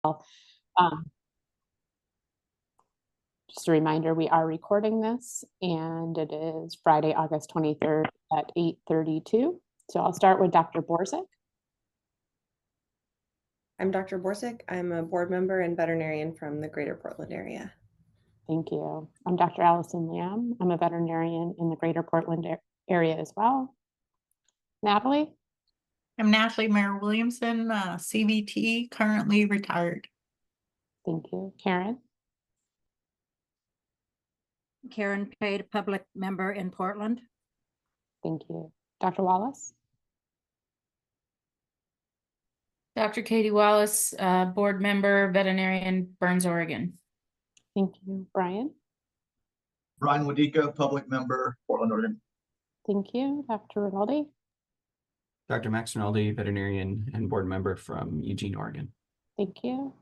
Um, just a reminder, we are recording this and it is Friday, August 23rd at 8:32. So I'll start with Dr. Borzik. I'm Dr. Borzik. I'm a board member and veterinarian from the Greater Portland area. Thank you. I'm Dr. Allison Lamb. I'm a veterinarian in the Greater Portland area as well. Natalie? I'm Natalie Mayer Williamson, CVT, currently retired. Thank you. Karen? Karen Pate, public member in Portland. Thank you. Dr. Wallace? Dr. Katie Wallace, board member, veterinarian, Burns, Oregon. Thank you. Brian? Brian Wadika, public member, Portland, Oregon. Thank you. Dr. Rinaldi? Dr. Max Rinaldi, veterinarian and board member from Eugene, Oregon. Thank you.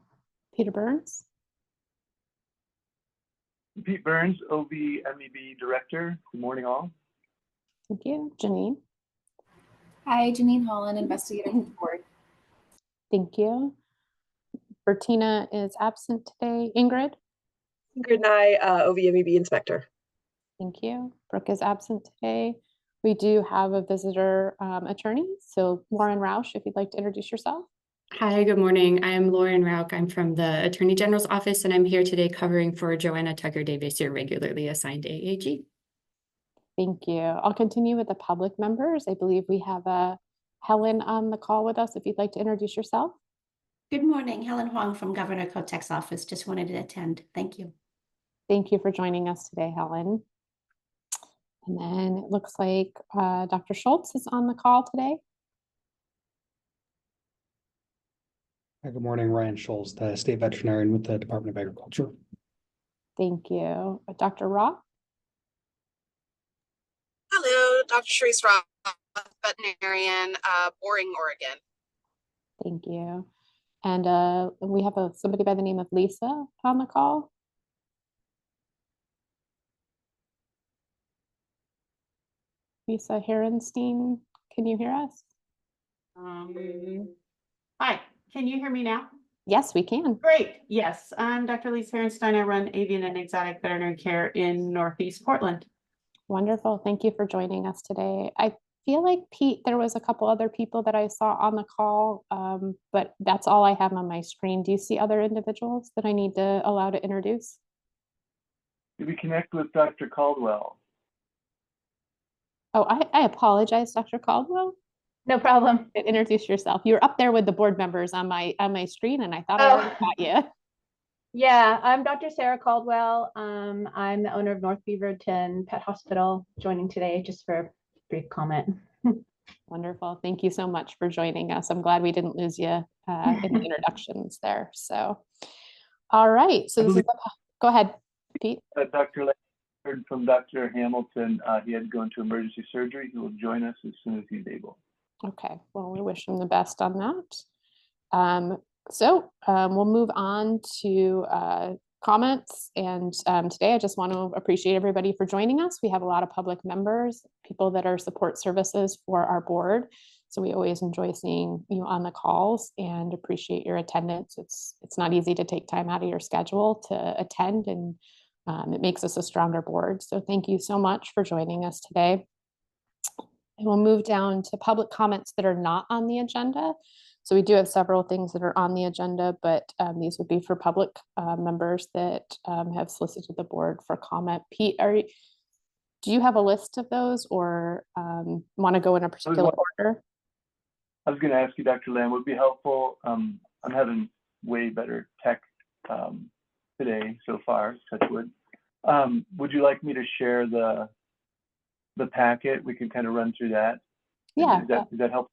Peter Burns? Pete Burns, OB/MEB director. Good morning, all. Thank you. Janine? Hi, Janine Holland, investigator with the board. Thank you. Bertina is absent today. Ingrid? Ingrid Nye, OB/MEB inspector. Thank you. Brooke is absent today. We do have a visitor attorney. So Lauren Roush, if you'd like to introduce yourself. Hi, good morning. I'm Lauren Rauch. I'm from the Attorney General's office, and I'm here today covering for Joanna Tucker Davis, your regularly assigned AAG. Thank you. I'll continue with the public members. I believe we have Helen on the call with us. If you'd like to introduce yourself. Good morning, Helen Huang from Governor Kotek's office. Just wanted to attend. Thank you. Thank you for joining us today, Helen. And then it looks like Dr. Schultz is on the call today. Hi, good morning, Ryan Schultz, the state veterinarian with the Department of Agriculture. Thank you. Dr. Roth? Hello, Dr. Sharice Roth, veterinarian, Boring, Oregon. Thank you. And we have somebody by the name of Lisa on the call. Lisa Herenstein, can you hear us? Hi, can you hear me now? Yes, we can. Great. Yes, I'm Dr. Lisa Herenstein. I run avian and exotic veterinary care in Northeast Portland. Wonderful. Thank you for joining us today. I feel like, Pete, there was a couple other people that I saw on the call, but that's all I have on my screen. Do you see other individuals that I need to allow to introduce? Did we connect with Dr. Caldwell? Oh, I apologize, Dr. Caldwell. No problem. Introduce yourself. You're up there with the board members on my screen, and I thought I already got you. Yeah, I'm Dr. Sarah Caldwell. I'm the owner of North Beaverton Pet Hospital, joining today just for a brief comment. Wonderful. Thank you so much for joining us. I'm glad we didn't lose you in the introductions there. So, all right. So go ahead, Pete. Dr. heard from Dr. Hamilton. He had to go into emergency surgery. He will join us as soon as he's able. Okay. Well, we wish him the best on that. We'll move on to comments. And today I just want to appreciate everybody for joining us. We have a lot of public members, people that are support services for our board. So we always enjoy seeing you on the calls and appreciate your attendance. It's not easy to take time out of your schedule to attend, and it makes us a stronger board. So thank you so much for joining us today. And we'll move down to public comments that are not on the agenda. So we do have several things that are on the agenda, but these would be for public members that have solicited the board for comment. Pete, do you have a list of those, or want to go in a particular order? I was going to ask you, Dr. Lamb, would be helpful. I'm having way better tech today so far, touch wood. Would you like me to share the packet? We can kind of run through that. Yeah. Does that help?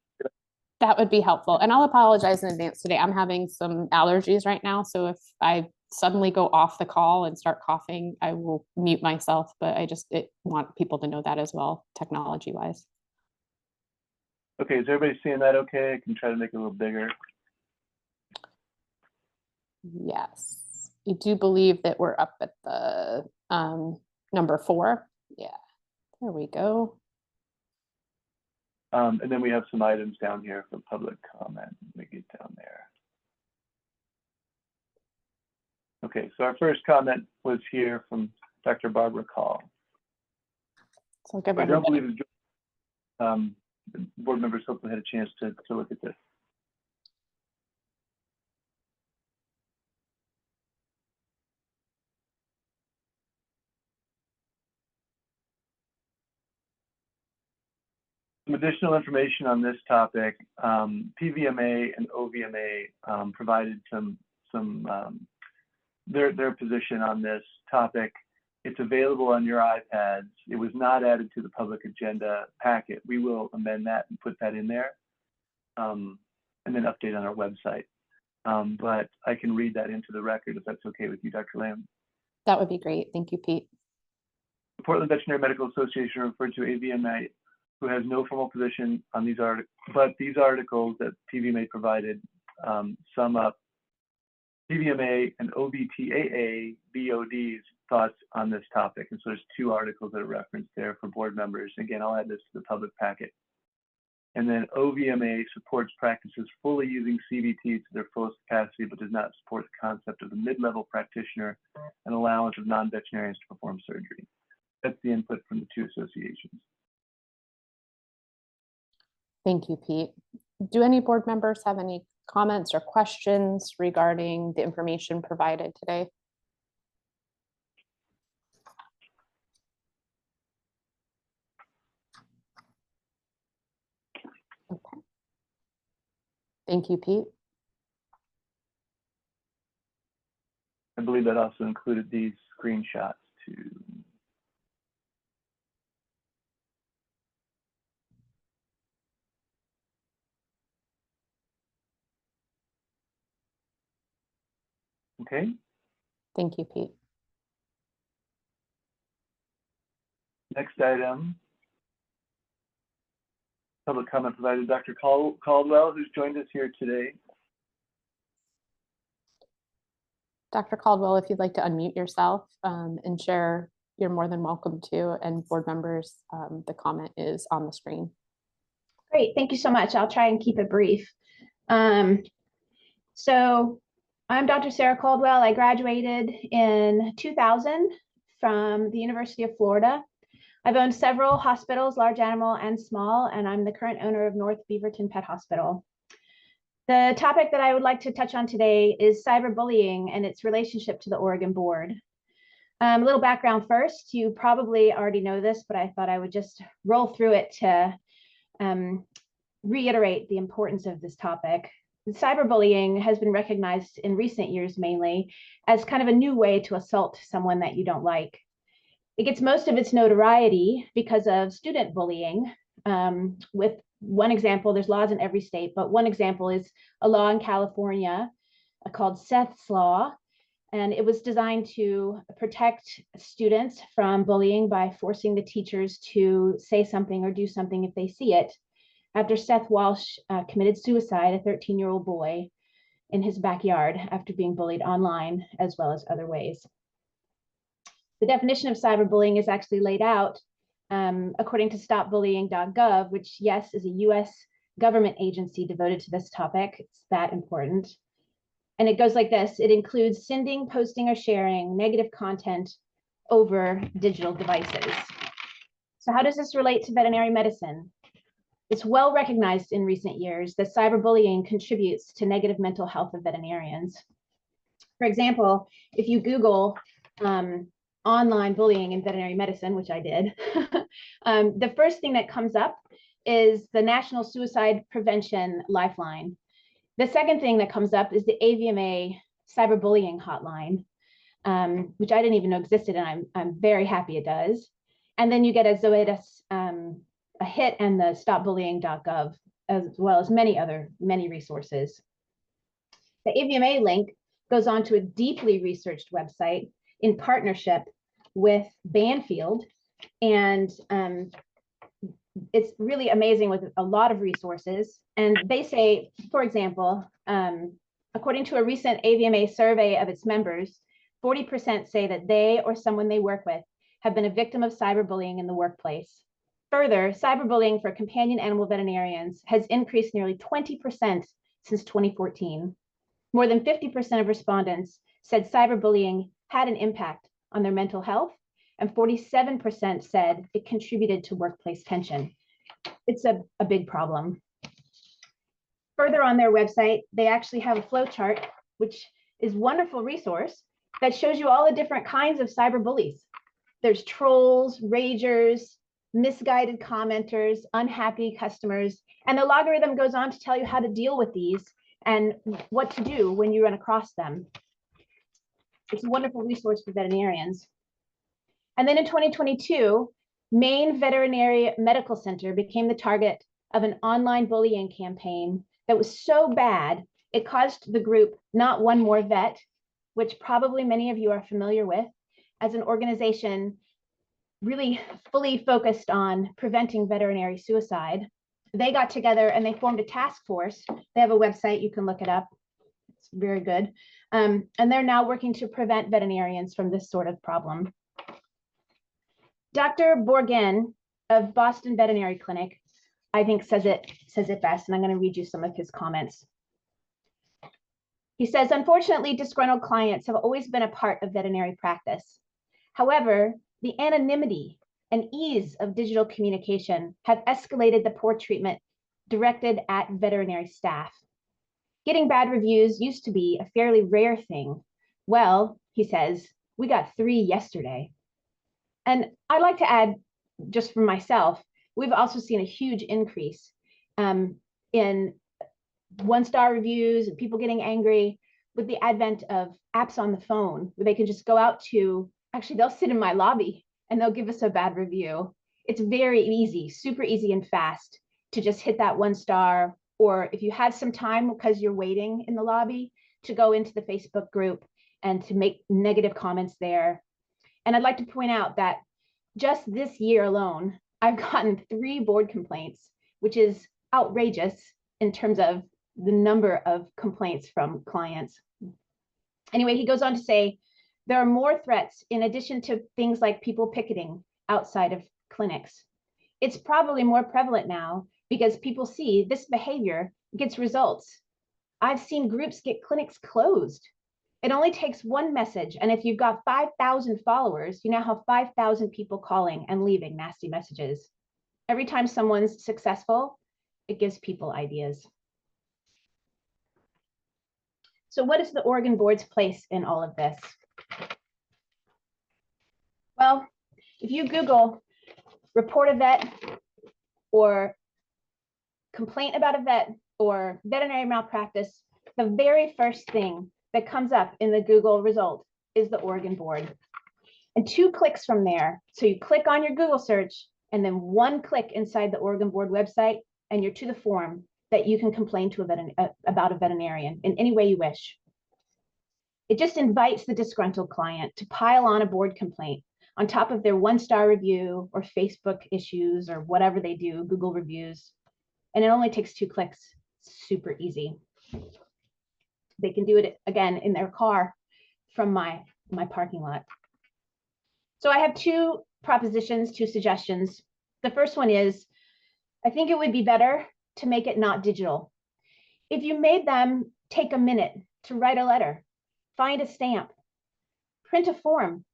That would be helpful. And I'll apologize in advance today. I'm having some allergies right now. So if I suddenly go off the call and start coughing, I will mute myself, but I just want people to know that as well, technology wise. Okay, is everybody seeing that okay? I can try to make it a little bigger. Yes, I do believe that we're up at the number 4. Yeah, there we go. And then we have some items down here for public comment. Let me get down there. Okay, so our first comment was here from Dr. Barbara Call. So give I don't everybody. believe the board members hopefully had a chance to look at this. Some additional information on this topic. PVMA and OVMA provided their position on this topic. It's available on your iPads. It was not added to the public agenda packet. We will amend that and put that in there, and then update on our website. But I can read that into the record if that's okay with you, Dr. Lamb. That would be great. Thank you, Pete. The Portland Veterinary Medical Association referred to AVMA, who has no formal position on these articles, but these articles that PVMA provided sum up PVMA and OVTAA BOD's thoughts on this topic. And so there's 2 articles that are referenced there for board members. Again, I'll add this to the public packet. And then OVMA supports practices fully using CVT to their fullest capacity, but does not support the concept of the mid-level practitioner and allowance of non-veterinarians to perform surgery. That's the input from the 2 associations. Thank you, Pete. Do any board members have any comments or questions regarding the information provided today? Okay. Thank you, Pete. I believe that also included these screenshots too. Okay. Thank you, Pete. Next item. Public comment provided Dr. Caldwell, who's joined us here today. Dr. Caldwell, if you'd like to unmute yourself and share, you're more than welcome to, and board members, the comment is on the screen. Great, thank you so much. I'll try and keep it brief. So I'm Dr. Sarah Caldwell. I graduated in 2000 from the University of Florida. I've owned several hospitals, large animal and small, and I'm the current owner of North Beaverton Pet Hospital. The topic that I would like to touch on today is cyberbullying and its relationship to the Oregon Board. A little background first. You probably already know this, but I thought I would just roll through it to reiterate the importance of this topic. Cyberbullying has been recognized in recent years mainly as kind of a new way to assault someone that you don't like. It gets most of its notoriety because of student bullying. With one example, there's laws in every state, but one example is a law in California called Seth's Law. And it was designed to protect students from bullying by forcing the teachers to say something or do something if they see it. After Seth Walsh committed suicide, a 13-year-old boy, in his backyard after being bullied online as well as other ways. The definition of cyberbullying is actually laid out according to stopbullying.gov, which, yes, is a US government agency devoted to this topic. It's that important. And it goes like this. It includes sending, posting, or sharing negative content over digital devices. So how does this relate to veterinary medicine? It's well recognized in recent years that cyberbullying contributes to negative mental health of veterinarians. For example, if you Google online bullying in veterinary medicine, which I did, the first thing that comes up is the National Suicide Prevention Lifeline. The second thing that comes up is the AVMA cyberbullying hotline, which I didn't even know existed, and I'm very happy it does. And then you get a Zoetis, a HIT, and the stopbullying.gov, as well as many resources. The AVMA link goes on to a deeply researched website in partnership with Banfield, and it's really amazing with a lot of resources. And they say, for example, according to a recent AVMA survey of its members, 40% say that they or someone they work with have been a victim of cyberbullying in the workplace. Further, cyberbullying for companion animal veterinarians has increased nearly 20% since 2014. More than 50% of respondents said cyberbullying had an impact on their mental health, and 47% said it contributed to workplace tension. It's a big problem. Further on their website, they actually have a flow chart, which is a wonderful resource that shows you all the different kinds of cyberbullies. There's trolls, ragers, misguided commenters, unhappy customers, and the logarithm goes on to tell you how to deal with these and what to do when you run across them. It's a wonderful resource for veterinarians. And then in 2022, Maine Veterinary Medical Center became the target of an online bullying campaign that was so bad, it caused the group Not One More Vet, which probably many of you are familiar with, as an organization really fully focused on preventing veterinary suicide. They got together and they formed a task force. They have a website, you can look it up. It's very good. And they're now working to prevent veterinarians from this sort of problem. Dr. Bourgain of Boston Veterinary Clinic, I think says it best, and I'm going to read you some of his comments. He says, unfortunately, disgruntled clients have always been a part of veterinary practice. However, the anonymity and ease of digital communication have escalated the poor treatment directed at veterinary staff. Getting bad reviews used to be a fairly rare thing. Well, he says, we got 3 yesterday. And I'd like to add, just for myself, we've also seen a huge increase in 1-star reviews and people getting angry with the advent of apps on the phone where they can just go out to, actually they'll sit in my lobby and they'll give us a bad review. It's very easy, super easy and fast to just hit that 1-star, or if you have some time because you're waiting in the lobby, to go into the Facebook group and to make negative comments there. And I'd like to point out that just this year alone, I've gotten 3 board complaints, which is outrageous in terms of the number of complaints from clients. Anyway, he goes on to say, there are more threats in addition to things like people picketing outside of clinics. It's probably more prevalent now because people see this behavior gets results. I've seen groups get clinics closed. It only takes one message, and if you've got 5,000 followers, you now have 5,000 people calling and leaving nasty messages. Every time someone's successful, it gives people ideas. So what is the Oregon Board's place in all of this? Well, if you Google report a vet or complaint about a vet or veterinary malpractice, the very first thing that comes up in the Google result is the Oregon Board. And 2 clicks from there, so you click on your Google search and then 1 click inside the Oregon Board website and you're to the form that you can complain to about a veterinarian in any way you wish. It just invites the disgruntled client to pile on a board complaint on top of their 1-star review or Facebook issues or whatever they do, Google reviews. And it only takes 2 clicks, super easy. They can do it again in their car from my parking lot. So I have 2 propositions, 2 suggestions. The first one is, I think it would be better to make it not digital. If you made them take a minute to write a letter, find a stamp, print a form,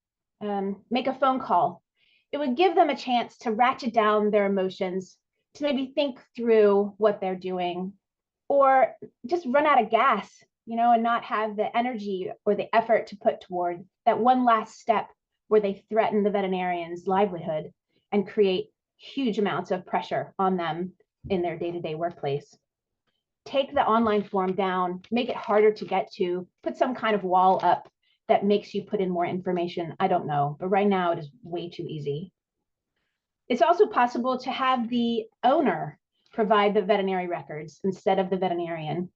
make a phone call, it would give them a chance to ratchet down their emotions, to maybe think through what they're doing, or just run out of gas, you know, and not have the energy or the effort to put toward that one last step where they threaten the veterinarian's livelihood and create huge amounts of pressure on them in their day-to-day workplace. Take the online form down, make it harder to get to, put some kind of wall up that makes you put in more information. I don't know, but right now it is way too easy. It's also possible to have the owner provide the veterinary records instead of the veterinarian.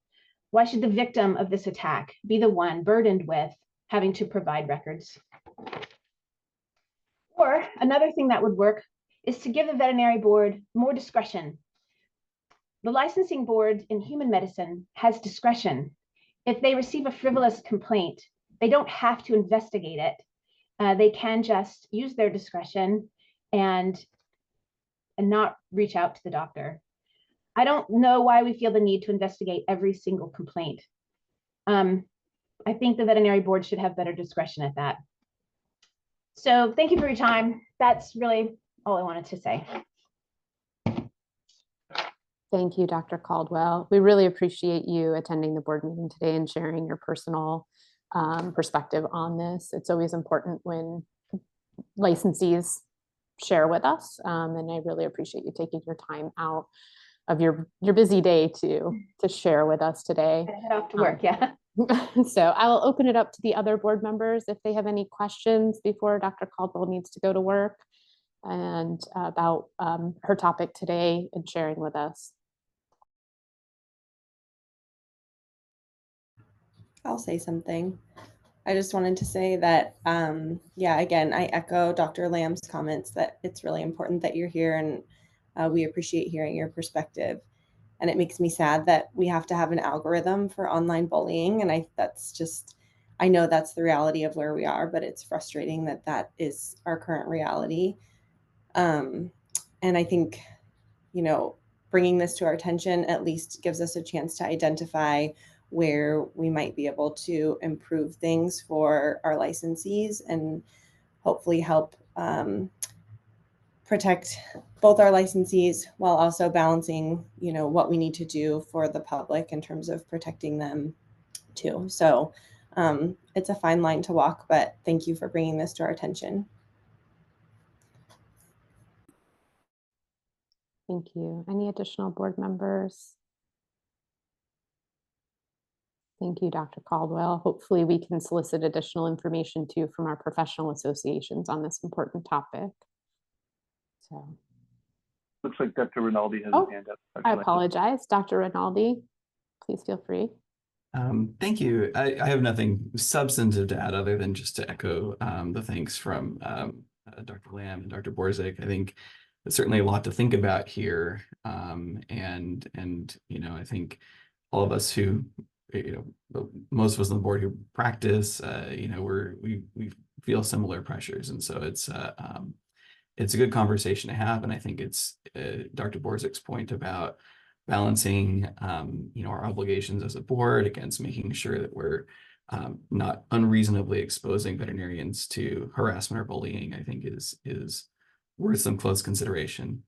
Why should the victim of this attack be the one burdened with having to provide records? Or another thing that would work is to give the veterinary board more discretion. The licensing board in human medicine has discretion. If they receive a frivolous complaint, they don't have to investigate it. They can just use their discretion and not reach out to the doctor. I don't know why we feel the need to investigate every single complaint. I think the veterinary board should have better discretion at that. So thank you for your time. That's really all I wanted to say. Thank you, Dr. Caldwell. We really appreciate you attending the board meeting today and sharing your personal perspective on this. It's always important when licensees share with us, and I really appreciate you taking your time out of your busy day to share with us today. Head off to work, yeah. So I will open it up to the other board members if they have any questions before Dr. Caldwell needs to go to work and about her topic today and sharing with us. I'll say something. I just wanted to say that, yeah, again, I echo Dr. Lamb's comments that it's really important that you're here, and we appreciate hearing your perspective. And it makes me sad that we have to have an algorithm for online bullying. And I know that's the reality of where we are, but it's frustrating that that is our current reality. And I think, bringing this to our attention at least gives us a chance to identify where we might be able to improve things for our licensees and hopefully help protect both our licensees while also balancing, what we need to do for the public in terms of protecting them too. So it's a fine line to walk, but thank you for bringing this to our attention. Thank you. Any additional board members? Thank you, Dr. Caldwell. Hopefully we can solicit additional information too from our professional associations on this important topic. So. Looks like Dr. Rinaldi has Oh, his hand up. I apologize. Dr. Rinaldi, please feel free. Thank you. I have nothing substantive to add other than just to echo the thanks from Dr. Lamb and Dr. Borzik. I think there's certainly a lot to think about here. And I think all of us who, most of us on the board who practice, we feel similar pressures. And so it's a good conversation to have. And I think it's Dr. Borzik's point about balancing, our obligations as a board against making sure that we're not unreasonably exposing veterinarians to harassment or bullying, I think is worth some close consideration.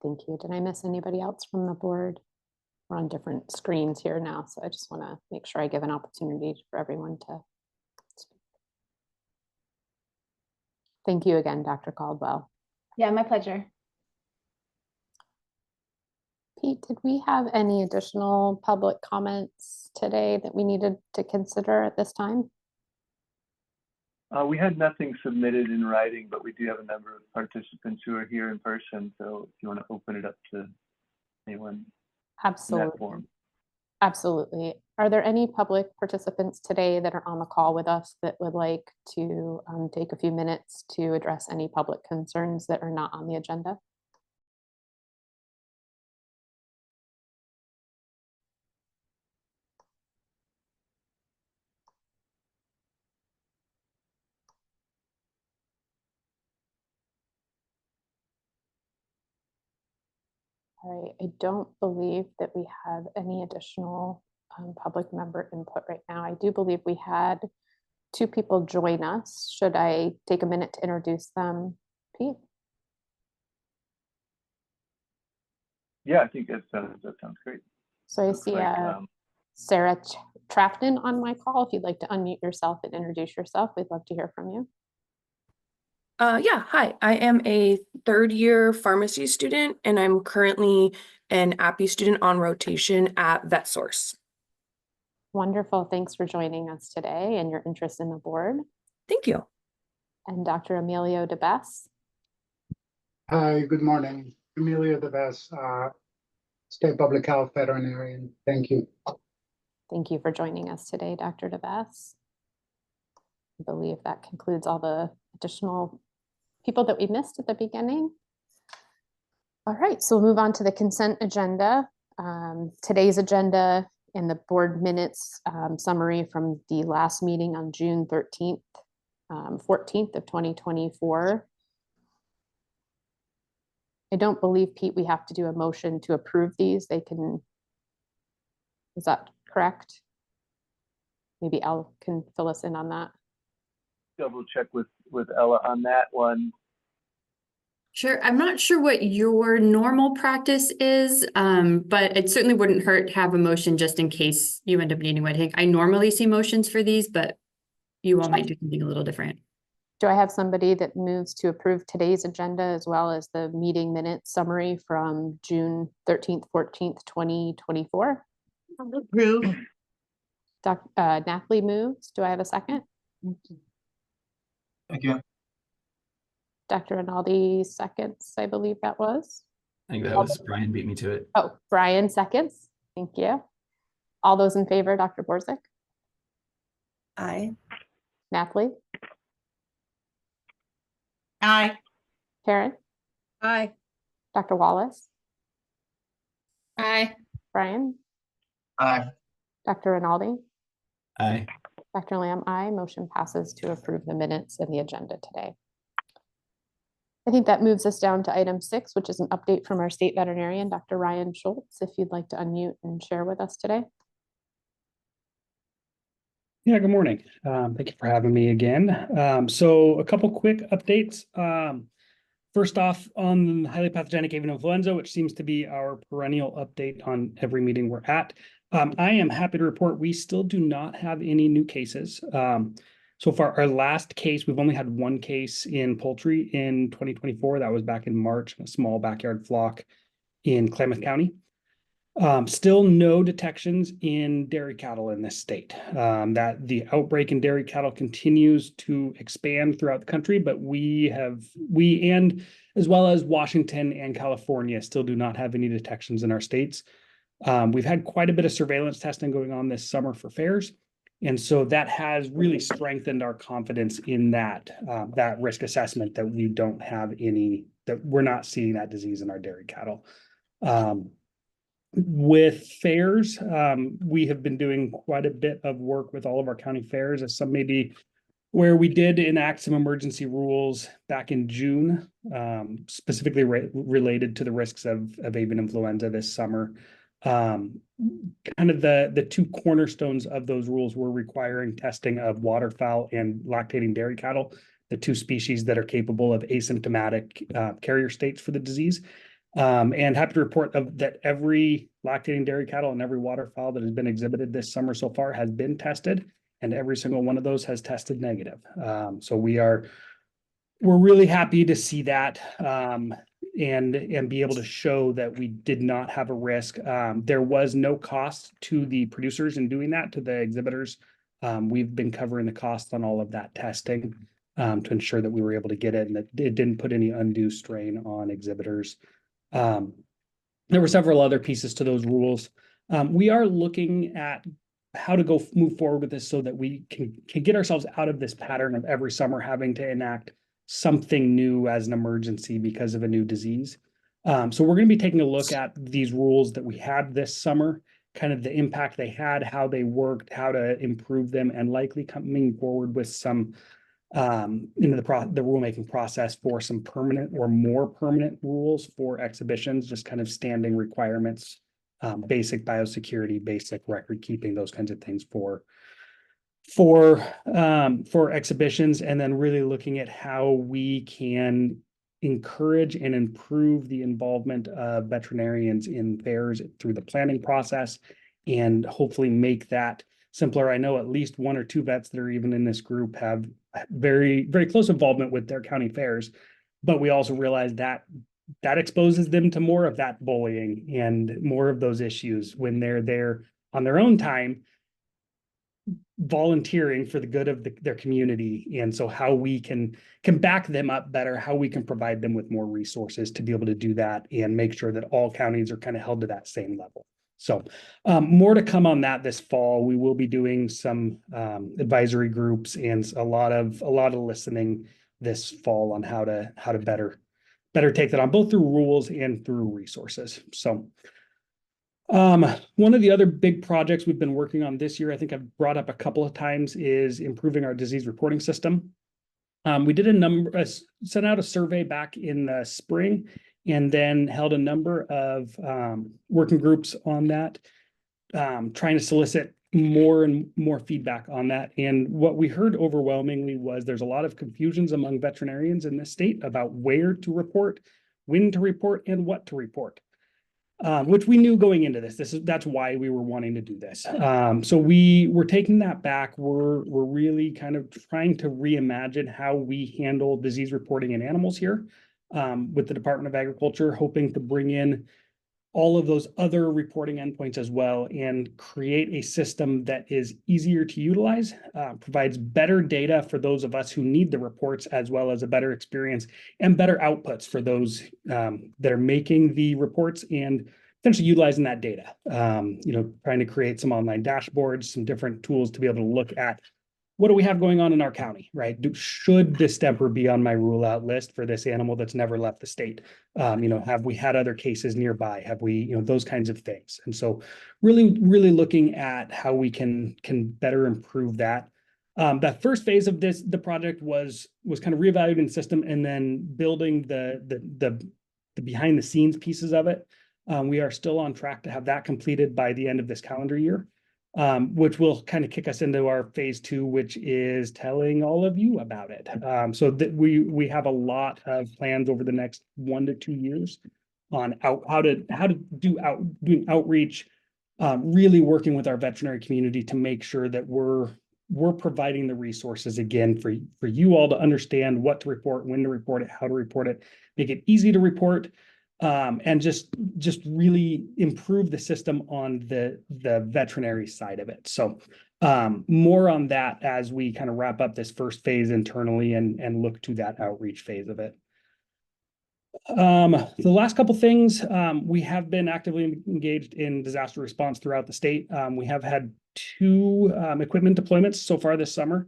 Thank you. Did I miss anybody else from the board? We're on different screens here now, so I just want to make sure I give an opportunity for everyone to speak. Thank you again, Dr. Caldwell. Yeah, my pleasure. Pete, did we have any additional public comments today that we needed to consider at this time? We had nothing submitted in writing, but we do have a number of participants who are here in person. So if you want to open it up to anyone. Absolutely. In that form. Absolutely. Are there any public participants today that are on the call with us that would like to take a few minutes to address any public concerns that are not on the agenda? All right, I don't believe that we have any additional public member input right now. I do believe we had 2 people join us. Should I take a minute to introduce them, Pete? Yeah, I think that sounds great. So I see Sarah Trafton on my call. If you'd like to unmute yourself and introduce yourself, we'd love to hear from you. Yeah, hi. I am a third-year pharmacy student, and I'm currently an APPE student on rotation at VetSource. Wonderful. Thanks for joining us today and your interest in the board. Thank you. And Dr. Emilio DeBess. Hi, good morning. Emilio DeBess, State Public Health Veterinarian. Thank you. Thank you for joining us today, Dr. DeBess. I believe that concludes all the additional people that we missed at the beginning. All right, so we'll move on to the consent agenda. Today's agenda and the board minutes summary from the last meeting on June 13th, 14th of 2024. I don't believe, Pete, we have to do a motion to approve these. They can, is that correct? Maybe Elle can fill us in on that. Double check with Ella on that one. Sure. I'm not sure what your normal practice is, but it certainly wouldn't hurt to have a motion just in case you end up needing one. I think I normally see motions for these, but you all might do something a little different. Do I have somebody that moves to approve today's agenda as well as the meeting minutes summary from June 13th, 14th, 2024? Approve. Nathalie moves. Do I have a second? Thank you. Dr. Rinaldi seconds, I believe that was. I think that was Brian beat me to it. Oh, Brian seconds. Thank you. All those in favor, Dr. Borzik? Aye. Nathalie? Aye. Karen? Aye. Dr. Wallace? Aye. Brian? Aye. Dr. Rinaldi? Aye. Dr. Lamb, aye. Motion passes to approve the minutes and the agenda today. I think that moves us down to item 6, which is an update from our state veterinarian, Dr. Ryan Schultz, if you'd like to unmute and share with us today. Yeah, good morning. Thank you for having me again. So a couple quick updates. First off, on highly pathogenic avian influenza, which seems to be our perennial update on every meeting we're at. I am happy to report we still do not have any new cases. So far, our last case, we've only had one case in poultry in 2024. That was back in March, a small backyard flock in Klamath County. Still no detections in dairy cattle in this state. That the outbreak in dairy cattle continues to expand throughout the country, but we and as well as Washington and California still do not have any detections in our states. We've had quite a bit of surveillance testing going on this summer for fairs. And so that has really strengthened our confidence in that risk assessment that we don't have that we're not seeing that disease in our dairy cattle. With fairs, we have been doing quite a bit of work with all of our county fairs, as some maybe where we did enact some emergency rules back in June, specifically related to the risks of avian influenza this summer. Kind of the two cornerstones of those rules were requiring testing of waterfowl and lactating dairy cattle, the two species that are capable of asymptomatic carrier states for the disease. And happy to report that every lactating dairy cattle and every waterfowl that has been exhibited this summer so far has been tested, and every single one of those has tested negative. So we're really happy to see that. And be able to show that we did not have a risk. There was no cost to the producers in doing that, to the exhibitors. We've been covering the cost on all of that testing to ensure that we were able to get it and that it didn't put any undue strain on exhibitors. There were several other pieces to those rules. We are looking at how to move forward with this so that we can get ourselves out of this pattern of every summer having to enact something new as an emergency because of a new disease. So we're going to be taking a look at these rules that we had this summer, kind of the impact they had, how they worked, how to improve them, and likely coming forward with some into the rulemaking process for some permanent or more permanent rules for exhibitions, just kind of standing requirements, basic biosecurity, basic record keeping, those kinds of things for exhibitions, and then really looking at how we can encourage and improve the involvement of veterinarians in fairs through the planning process and hopefully make that simpler. I know at least one or two vets that are even in this group have very, very close involvement with their county fairs, but we also realize that exposes them to more of that bullying and more of those issues when they're there on their own time volunteering for the good of their community. And so how we can back them up better, how we can provide them with more resources to be able to do that and make sure that all counties are kind of held to that same level. So more to come on that this fall. We will be doing some advisory groups and a lot of listening this fall on how to better take that on, both through rules and through resources. So one of the other big projects we've been working on this year, I think I've brought up a couple of times, is improving our disease reporting system. We did sent out a survey back in the spring, and then held a number of working groups on that, trying to solicit more and more feedback on that. And what we heard overwhelmingly was there's a lot of confusions among veterinarians in this state about where to report, when to report, and what to report. Which we knew going into this. That's why we were wanting to do this. So we're taking that back. We're really kind of trying to reimagine how we handle disease reporting in animals here, with the Department of Agriculture, hoping to bring in all of those other reporting endpoints as well and create a system that is easier to utilize, provides better data for those of us who need the reports, as well as a better experience and better outputs for those that are making the reports and potentially utilizing that data. Trying to create some online dashboards, some different tools to be able to look at what do we have going on in our county, right? Should distemper be on my rule out list for this animal that's never left the state? Have we had other cases nearby? Have we, those kinds of things. And so really looking at how we can better improve that. That first phase of the project was kind of reevaluating the system and then building the behind the scenes pieces of it. We are still on track to have that completed by the end of this calendar year. Which will kind of kick us into our phase 2, which is telling all of you about it. So that we have a lot of plans over the next 1 to 2 years on how to do outreach, really working with our veterinary community to make sure that we're providing the resources again for you all to understand what to report, when to report it, how to report it, make it easy to report. And just really improve the system on the veterinary side of it. So more on that as we kind of wrap up this first phase internally and look to that outreach phase of it. The last couple things, we have been actively engaged in disaster response throughout the state. We have had 2 equipment deployments so far this summer.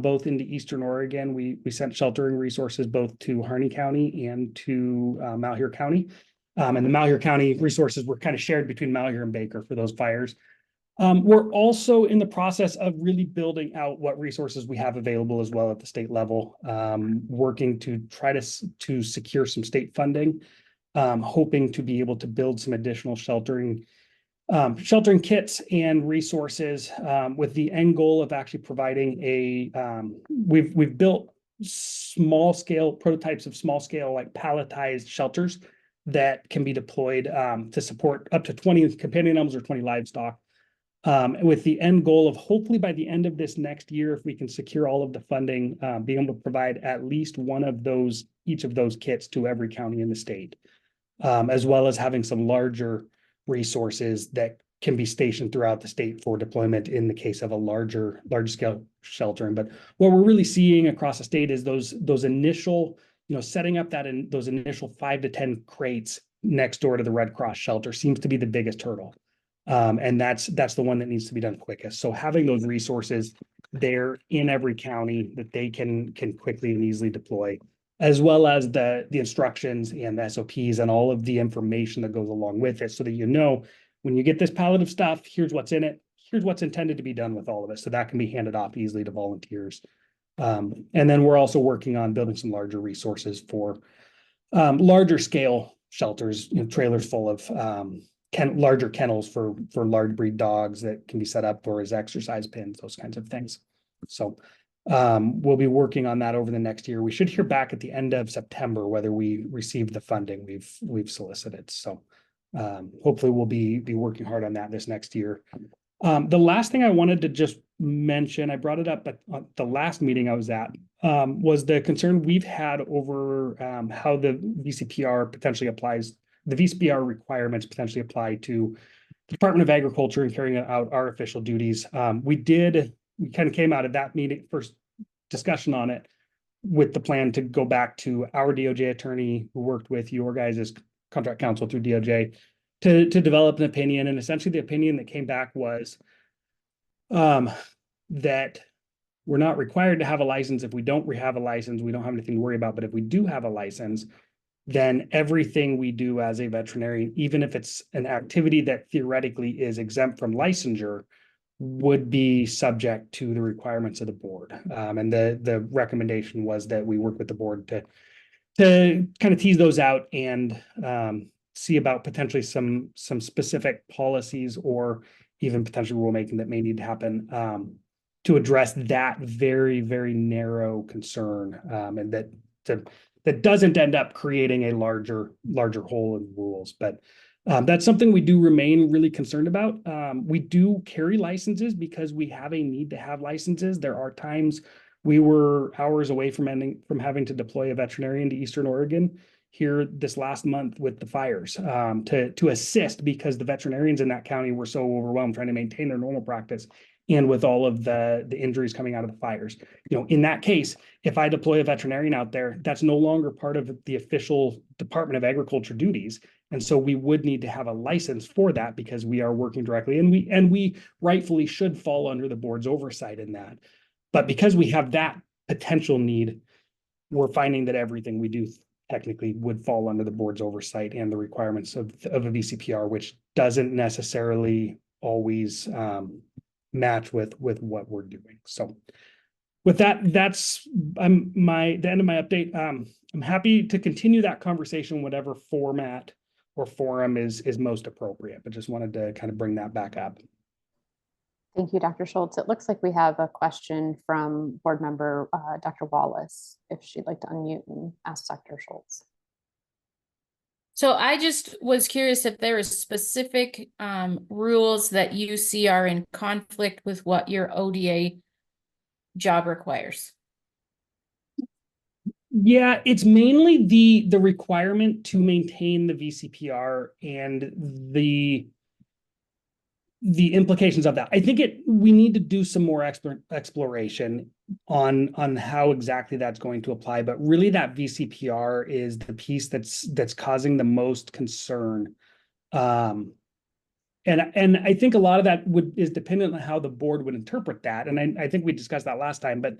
Both into Eastern Oregon. We sent sheltering resources both to Harney County and to Malheur County. And the Malheur County resources were kind of shared between Malheur and Baker for those fires. We're also in the process of really building out what resources we have available as well at the state level, working to try to secure some state funding, hoping to be able to build some additional sheltering kits and resources, with the end goal of actually providing we've built small scale prototypes of small scale like palletized shelters that can be deployed to support up to 20 companion animals or 20 livestock, with the end goal of hopefully by the end of this next year, if we can secure all of the funding, being able to provide at least one of each of those kits to every county in the state, as well as having some larger resources that can be stationed throughout the state for deployment in the case of a large scale sheltering. But what we're really seeing across the state is those initial, setting up those initial 5 to 10 crates next door to the Red Cross shelter seems to be the biggest hurdle. And that's the one that needs to be done quickest. So having those resources there in every county that they can quickly and easily deploy, as well as the instructions and the SOPs and all of the information that goes along with it, so that when you get this pallet of stuff, here's what's in it, here's what's intended to be done with all of it. So that can be handed off easily to volunteers. And then we're also working on building some larger resources for larger scale shelters, trailers full of larger kennels for large breed dogs that can be set up for as exercise pins, those kinds of things. So we'll be working on that over the next year. We should hear back at the end of September whether we received the funding we've solicited. So hopefully we'll be working hard on that this next year. The last thing I wanted to just mention, I brought it up at the last meeting I was at, was the concern we've had over how the VCPR potentially applies, the VCPR requirements potentially apply to the Department of Agriculture in carrying out our official duties. We kind of came out of that meeting, first discussion on it, with the plan to go back to our DOJ attorney who worked with your guys' contract counsel through DOJ to develop an opinion. And essentially the opinion that came back was that we're not required to have a license. If we don't have a license, we don't have anything to worry about. But if we do have a license, then everything we do as a veterinarian, even if it's an activity that theoretically is exempt from licensure, would be subject to the requirements of the board. And the recommendation was that we work with the board to to kind of tease those out and see about potentially some specific policies or even potential rulemaking that may need to happen to address that very, very narrow concern, and that doesn't end up creating a larger hole in rules. But that's something we do remain really concerned about. We do carry licenses because we have a need to have licenses. There are times we were hours away from having to deploy a veterinarian to Eastern Oregon here this last month with the fires to assist, because the veterinarians in that county were so overwhelmed trying to maintain their normal practice and with all of the injuries coming out of the fires. In that case, if I deploy a veterinarian out there, that's no longer part of the official Department of Agriculture duties. And so we would need to have a license for that because we are working directly, and we rightfully should fall under the board's oversight in that. But because we have that potential need, we're finding that everything we do technically would fall under the board's oversight and the requirements of a VCPR, which doesn't necessarily always match with what we're doing. So with that, that's the end of my update. I'm happy to continue that conversation, whatever format or forum is most appropriate, but just wanted to kind of bring that back up. Thank you, Dr. Schultz. It looks like we have a question from board member Dr. Wallace, if she'd like to unmute and ask Dr. Schultz. So I just was curious if there are specific rules that you see are in conflict with what your ODA job requires. Yeah, it's mainly the requirement to maintain the VCPR and the implications of that. I think we need to do some more exploration on how exactly that's going to apply, but really that VCPR is the piece that's causing the most concern. And I think a lot of that is dependent on how the board would interpret that. And I think we discussed that last time, but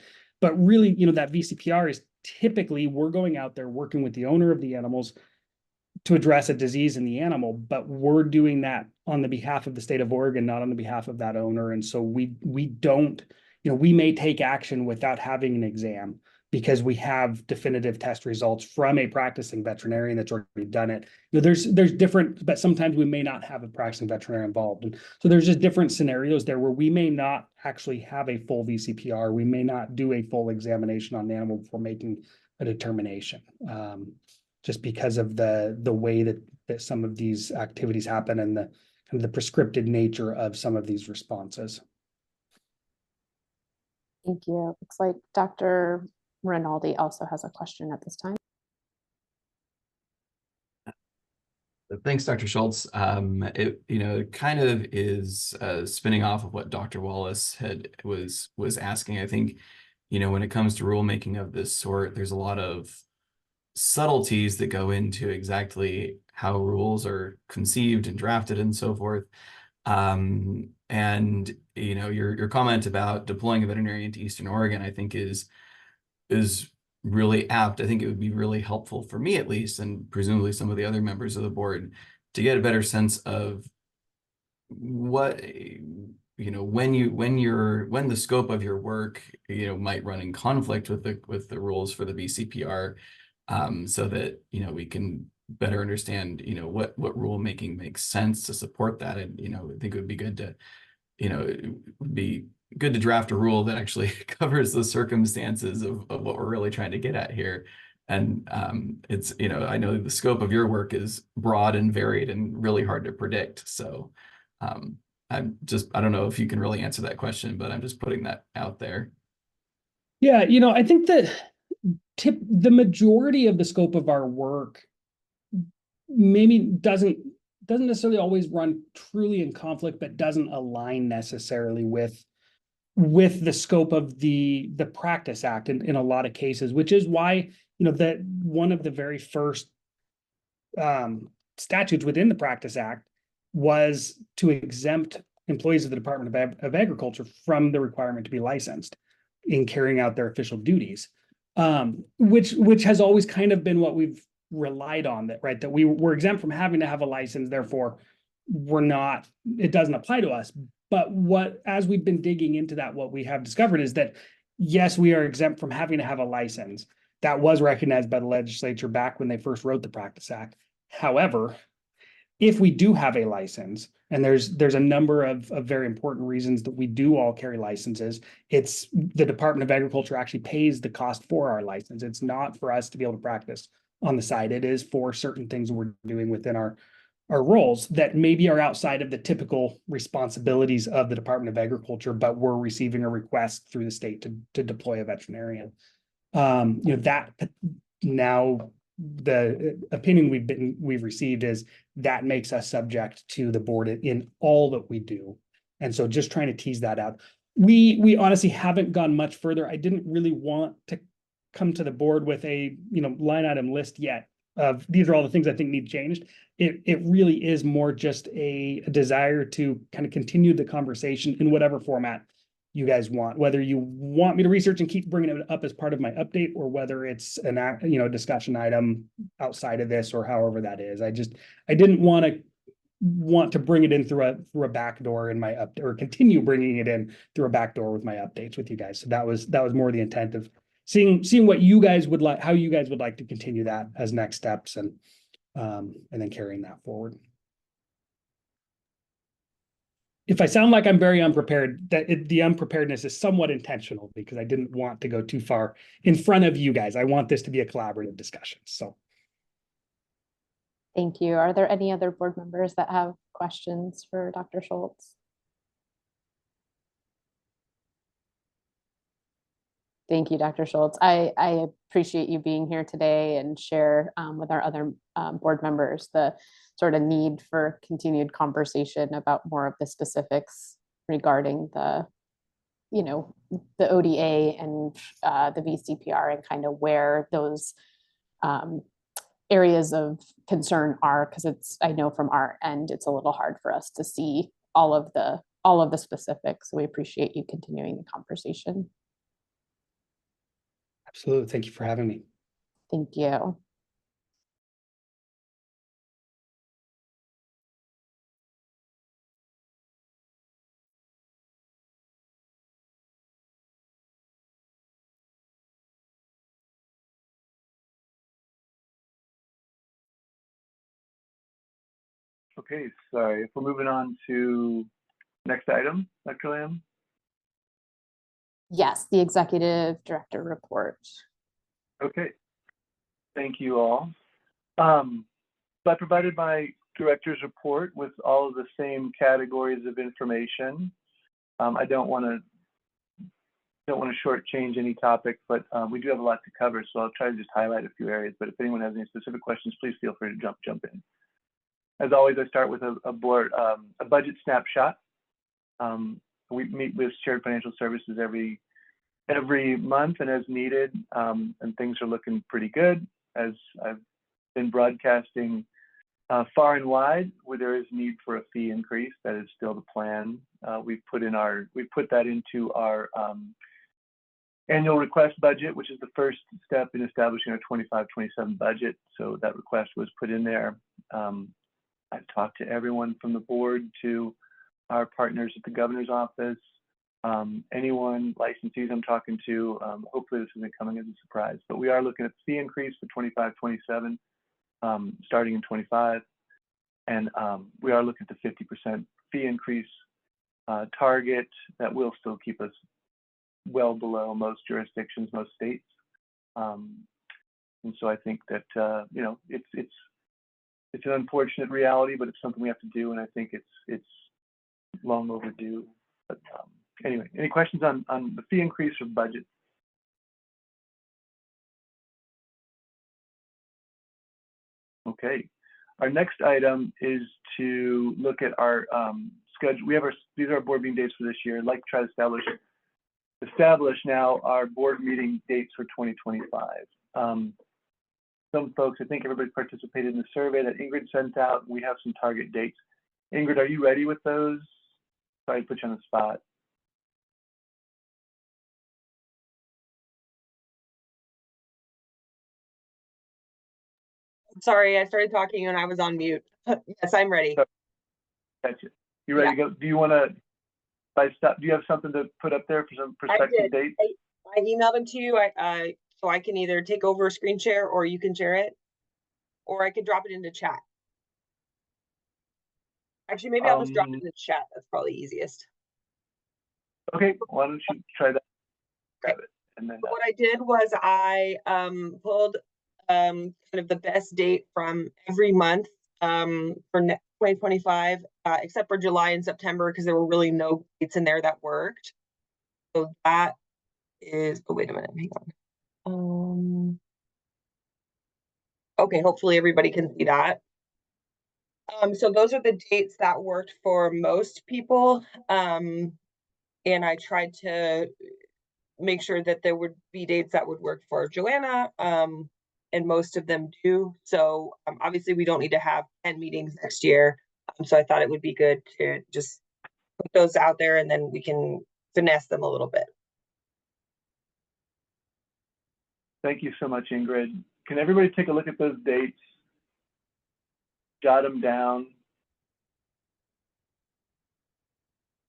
really, that VCPR is typically we're going out there working with the owner of the animals to address a disease in the animal, but we're doing that on the behalf of the state of Oregon, not on the behalf of that owner. And so we don't, we may take action without having an exam because we have definitive test results from a practicing veterinarian that's already done it. There's different, but sometimes we may not have a practicing veterinarian involved. And so there's just different scenarios there where we may not actually have a full VCPR. We may not do a full examination on the animal before making a determination. Just because of the way that some of these activities happen and the kind of the prescriptive nature of some of these responses. Thank you. Looks like Dr. Rinaldi also has a question at this time. Thanks, Dr. Schultz. It kind of is spinning off of what Dr. Wallace was asking. I think, when it comes to rulemaking of this sort, there's a lot of subtleties that go into exactly how rules are conceived and drafted and so forth. And your comment about deploying a veterinarian to Eastern Oregon, I think is really apt. I think it would be really helpful for me, at least, and presumably some of the other members of the board, to get a better sense of what when the scope of your work might run in conflict with the rules for the VCPR, so that we can better understand what rulemaking makes sense to support that. And I think it would be good to it would be good to draft a rule that actually covers the circumstances of what we're really trying to get at here. And it's I know the scope of your work is broad and varied and really hard to predict. So I don't know if you can really answer that question, but I'm just putting that out there. Yeah, I think that the majority of the scope of our work maybe doesn't necessarily always run truly in conflict, but doesn't align necessarily with the scope of the Practice Act in a lot of cases, which is why that one of the very first statutes within the Practice Act was to exempt employees of the Department of Agriculture from the requirement to be licensed in carrying out their official duties, which has always kind of been what we've relied on, that we were exempt from having to have a license, therefore it doesn't apply to us. But as we've been digging into that, what we have discovered is that yes, we are exempt from having to have a license, That was recognized by the legislature back when they first wrote the Practice Act. However, if we do have a license, and there's a number of very important reasons that we do all carry licenses, it's the Department of Agriculture actually pays the cost for our license. It's not for us to be able to practice on the side. It is for certain things we're doing within our roles that maybe are outside of the typical responsibilities of the Department of Agriculture, but we're receiving a request through the state to deploy a veterinarian. That now the opinion we've received is that makes us subject to the board in all that we do. And so just trying to tease that out. We honestly haven't gone much further. I didn't really want to come to the board with a line item list yet of these are all the things I think need changed. It really is more just a desire to kind of continue the conversation in whatever format you guys want, whether you want me to research and keep bringing it up as part of my update, or whether it's an discussion item outside of this, or however that is. I didn't want to bring it in through a back door in my update, or continue bringing it in through a back door with my updates with you guys. So that was more the intent of seeing what you guys would like, how you guys would like to continue that as next steps, and then carrying that forward. If I sound like I'm very unprepared, the unpreparedness is somewhat intentional, because I didn't want to go too far in front of you guys. I want this to be a collaborative discussion. So. Thank you. Are there any other board members that have questions for Dr. Schultz? Thank you, Dr. Schultz. I appreciate you being here today and share with our other board members the sort of need for continued conversation about more of the specifics regarding the ODA and the VCPR, and kind of where those areas of concern are, because I know from our end, it's a little hard for us to see all of the specifics. So we appreciate you continuing the conversation. Absolutely. Thank you for having me. Thank you. Okay, sorry. If we're moving on to next item, Dr. Lamb. Yes, the executive director report. Okay, thank you all. So I provided my director's report with all of the same categories of information. I don't want to shortchange any topic, but we do have a lot to cover, so I'll try to just highlight a few areas. But if anyone has any specific questions, please feel free to jump in. As always, I start with a budget snapshot. We meet with Shared Financial Services every month and as needed, and things are looking pretty good. As I've been broadcasting far and wide, where there is need for a fee increase, that is still the plan. We put that into our annual request budget, which is the first step in establishing our 25-27 budget. So that request was put in there. I've talked to everyone from the board to our partners at the governor's office, anyone, licensees I'm talking to. Hopefully this isn't coming as a surprise, but we are looking at the fee increase for 25-27, starting in 25. And we are looking at the 50% fee increase target that will still keep us well below most jurisdictions, most states. And so I think that, it's an unfortunate reality, but it's something we have to do, and I think it's long overdue. But anyway, any questions on the fee increase or budget? Okay, our next item is to look at our schedule. These are our board meeting dates for this year. I'd like to try to establish now our board meeting dates for 2025. Some folks, I think everybody participated in the survey that Ingrid sent out. We have some target dates. Ingrid, are you ready with those? Sorry to put you on the spot. Sorry, I started talking and I was on mute. Yes, I'm ready. Gotcha. You ready to go? Do you want to, do you have something to put up there for some prospective dates? I emailed them to you. I So I can either take over a screen share or you can share it, or I could drop it into chat. Actually, maybe I'll just drop it into chat. That's probably easiest. Okay, why don't you try that? Grab it, and then What I did was I pulled kind of the best date from every month for 2025, except for July and September, because there were really no dates in there that worked. So that is, oh, wait a minute, hang on. Okay, hopefully everybody can see that. So those are the dates that worked for most people. And I tried to make sure that there would be dates that would work for Joanna, and most of them do. So obviously we don't need to have 10 meetings next year. So I thought it would be good to just put those out there and then we can finesse them a little bit. thank you so much, Ingrid. Can everybody take a look at those dates? Jot them down.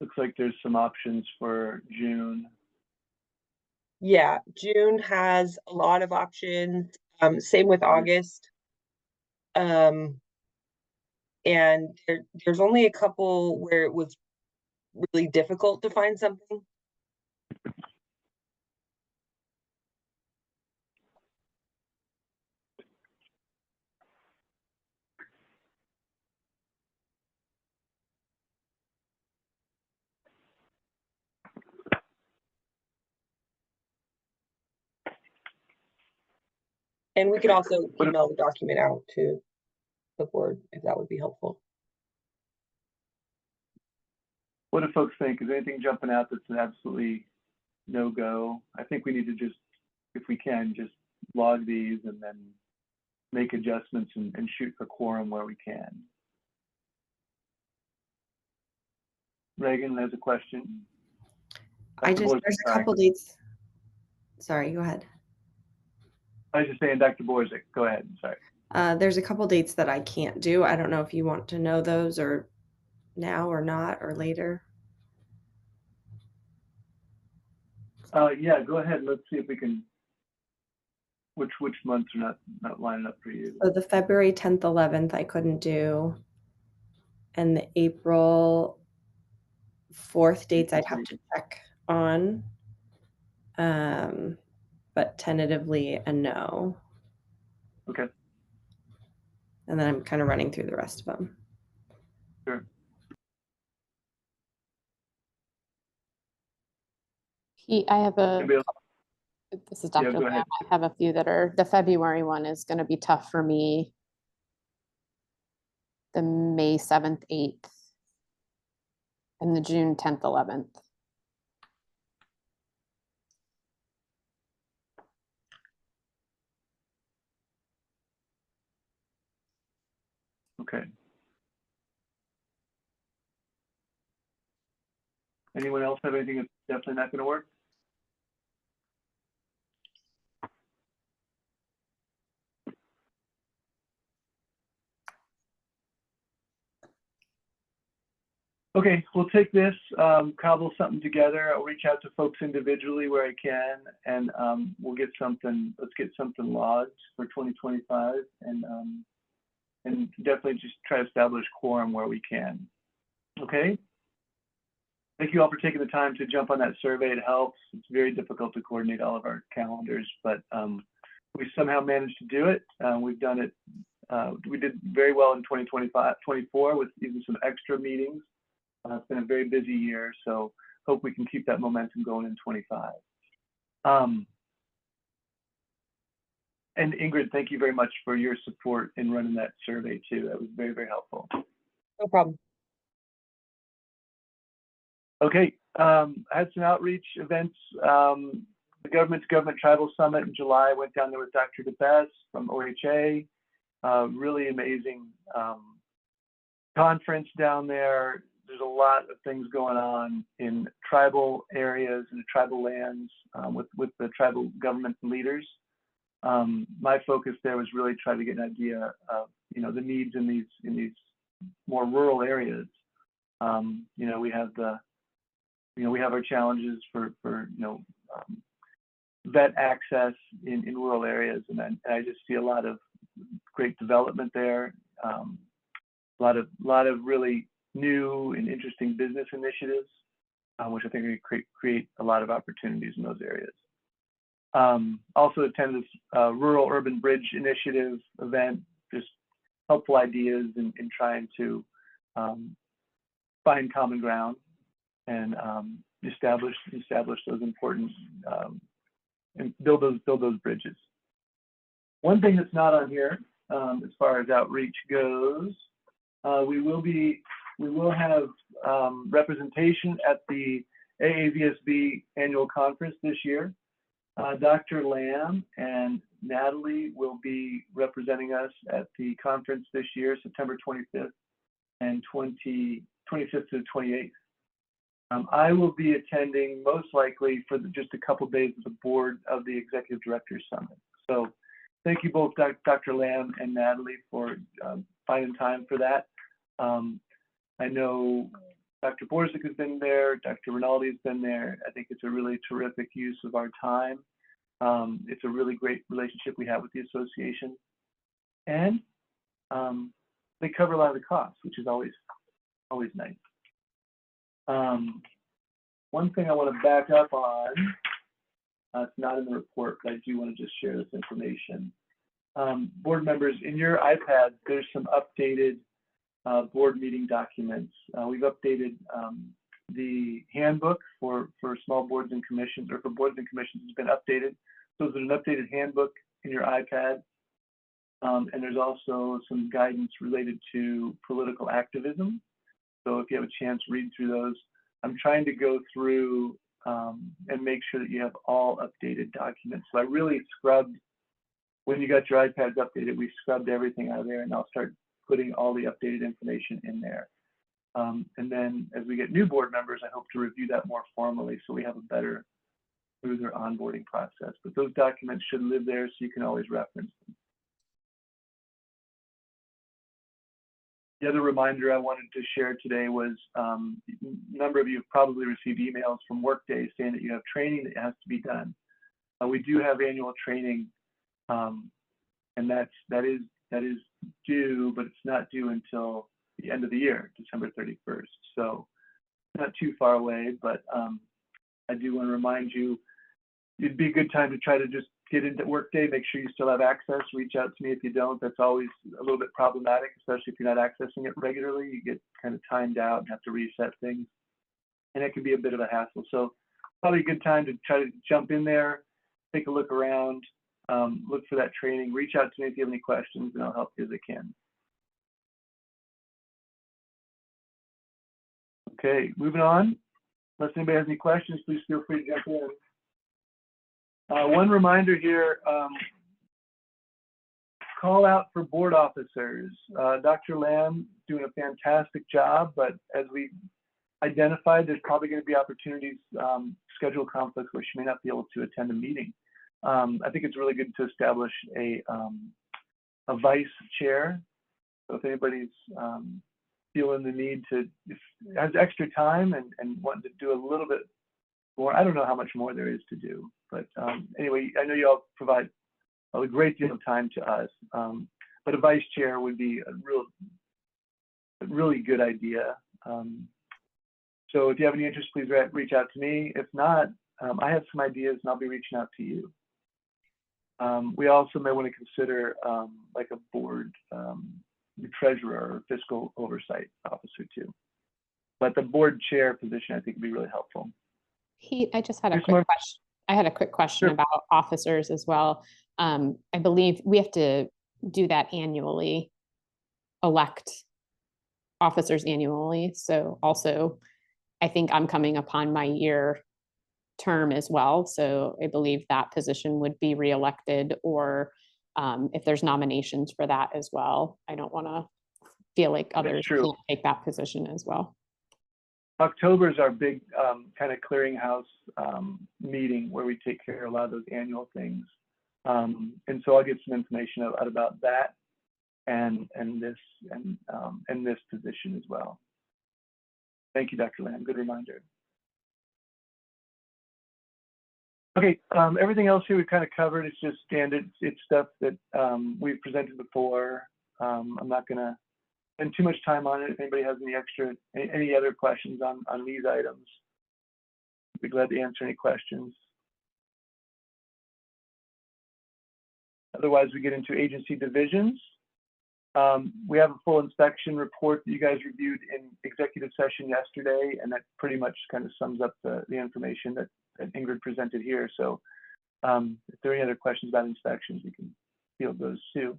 Looks like there's some options for June. Yeah, June has a lot of options. Same with August. And there's only a couple where it was really difficult to find something. And we could also email the document out to the board if that would be helpful. What do folks think? Is anything jumping out that's an absolutely no-go? I think we need to just, if we can, just log these and then make adjustments and shoot for quorum where we can. Reagan, there's a question. There's a couple dates. Sorry, go ahead. I was just saying, Dr. Borzik, go ahead. Sorry. There's a couple dates that I can't do. I don't know if you want to know those or now or not or later. Yeah, go ahead. Let's see if we can. Which months are not lining up for you? So the February 10th, 11th, I couldn't do, and the April 4th dates I'd have to check on. But tentatively a no. Okay. And then I'm kind of running through the rest of them. Sure. I have a, this is Dr. go Lamb. ahead. I have a few that are, the February one is going to be tough for me. The May 7th, 8th, and the June 10th, 11th. Okay. Anyone else have anything that's definitely not going to work? Okay, we'll take this, cobble something together. I'll reach out to folks individually where I can, and we'll get something. Let's get something logged for 2025, and definitely just try to establish quorum where we can. Okay. Thank you all for taking the time to jump on that survey. It helps. It's very difficult to coordinate all of our calendars, but we somehow managed to do it. We've done it. We did very well in 2024 with even some extra meetings. It's been a very busy year, so hope we can keep that momentum going in 25. And Ingrid, thank you very much for your support in running that survey too. That was very, very helpful. No problem. Okay, I had some outreach events. The Government to Government Tribal Summit in July. Went down there with Dr. DeBess from OHA. Really amazing conference down there. There's a lot of things going on in tribal areas and tribal lands with the tribal government leaders. My focus there was really trying to get an idea of the needs in these more rural areas. We have we have our challenges for vet access in rural areas, and I just see a lot of great development there. A lot of really new and interesting business initiatives, which I think are going to create a lot of opportunities in those areas. Also attend this Rural Urban Bridge Initiative event, just helpful ideas in trying to find common ground and establish those important and build those bridges. One thing that's not on here as far as outreach goes, we will have representation at the AAVSB annual conference this year. Dr. Lamb and Natalie will be representing us at the conference this year, September 25th and 25th to 28th. I will be attending most likely for just a couple days of the board of the Executive Directors Summit. So thank you both, Dr. Lamb and Natalie, for finding time for that. I know Dr. Borzik has been there, Dr. Rinaldi has been there. I think it's a really terrific use of our time. It's a really great relationship we have with the association. And they cover a lot of the costs, which is always nice. One thing I want to back up on, it's not in the report, but I do want to just share this information. Board members, in your iPad, there's some updated board meeting documents. We've updated the handbook for small boards and commissions, or for boards and commissions has been updated. So there's an updated handbook in your iPad. And there's also some guidance related to political activism. So if you have a chance, read through those. I'm trying to go through and make sure that you have all updated documents. So I really scrubbed, when you got your iPads updated, we scrubbed everything out of there, and I'll start putting all the updated information in there. And then as we get new board members, I hope to review that more formally so we have a better, smoother onboarding process. But those documents should live there so you can always reference them. The other reminder I wanted to share today was a number of you have probably received emails from Workday saying that you have training that has to be done. We do have annual training, and that is due, but it's not due until the end of the year, December 31st. So not too far away, but I do want to remind you, it'd be a good time to try to just get into Workday, make sure you still have access. Reach out to me if you don't. That's always a little bit problematic, especially if you're not accessing it regularly. You get kind of timed out and have to reset things, and it can be a bit of a hassle. So probably a good time to try to jump in there, take a look around, look for that training. Reach out to me if you have any questions, and I'll help you as I can. Okay, moving on. Unless anybody has any questions, please feel free to jump in. One reminder here, call out for board officers. Dr. Lamb doing a fantastic job, but as we identified, there's probably going to be opportunities, schedule conflicts where she may not be able to attend a meeting. I think it's really good to establish a vice chair. So if anybody's feeling the need to, if has extra time and want to do a little bit more, I don't know how much more there is to do, but anyway, I know you all provide a great deal of time to us, but a vice chair would be a really good idea. So if you have any interest, please reach out to me. If not, I have some ideas and I'll be reaching out to you. We also may want to consider like a board treasurer or fiscal oversight officer too. But the board chair position, I think, would be really helpful. I just had a quick question. I had a quick question about officers as well. I believe we have to do that annually, elect officers annually. So also, I think I'm coming upon my year term as well. So I believe that position would be reelected, or if there's nominations for that as well. I don't want to feel like others can't take that position as well. October is our big kind of clearinghouse meeting where we take care of a lot of those annual things. And so I'll get some information out about that and this position as well. Thank you, Dr. Lamb. Good reminder. Okay, everything else here we kind of covered. It's just standard. It's stuff that we've presented before. I'm not going to spend too much time on it. If anybody has any other questions on these items, I'd be glad to answer any questions. Otherwise, we get into agency divisions. We have a full inspection report that you guys reviewed in executive session yesterday, and that pretty much kind of sums up the information that Ingrid presented here. So if there are any other questions about inspections, we can field those too.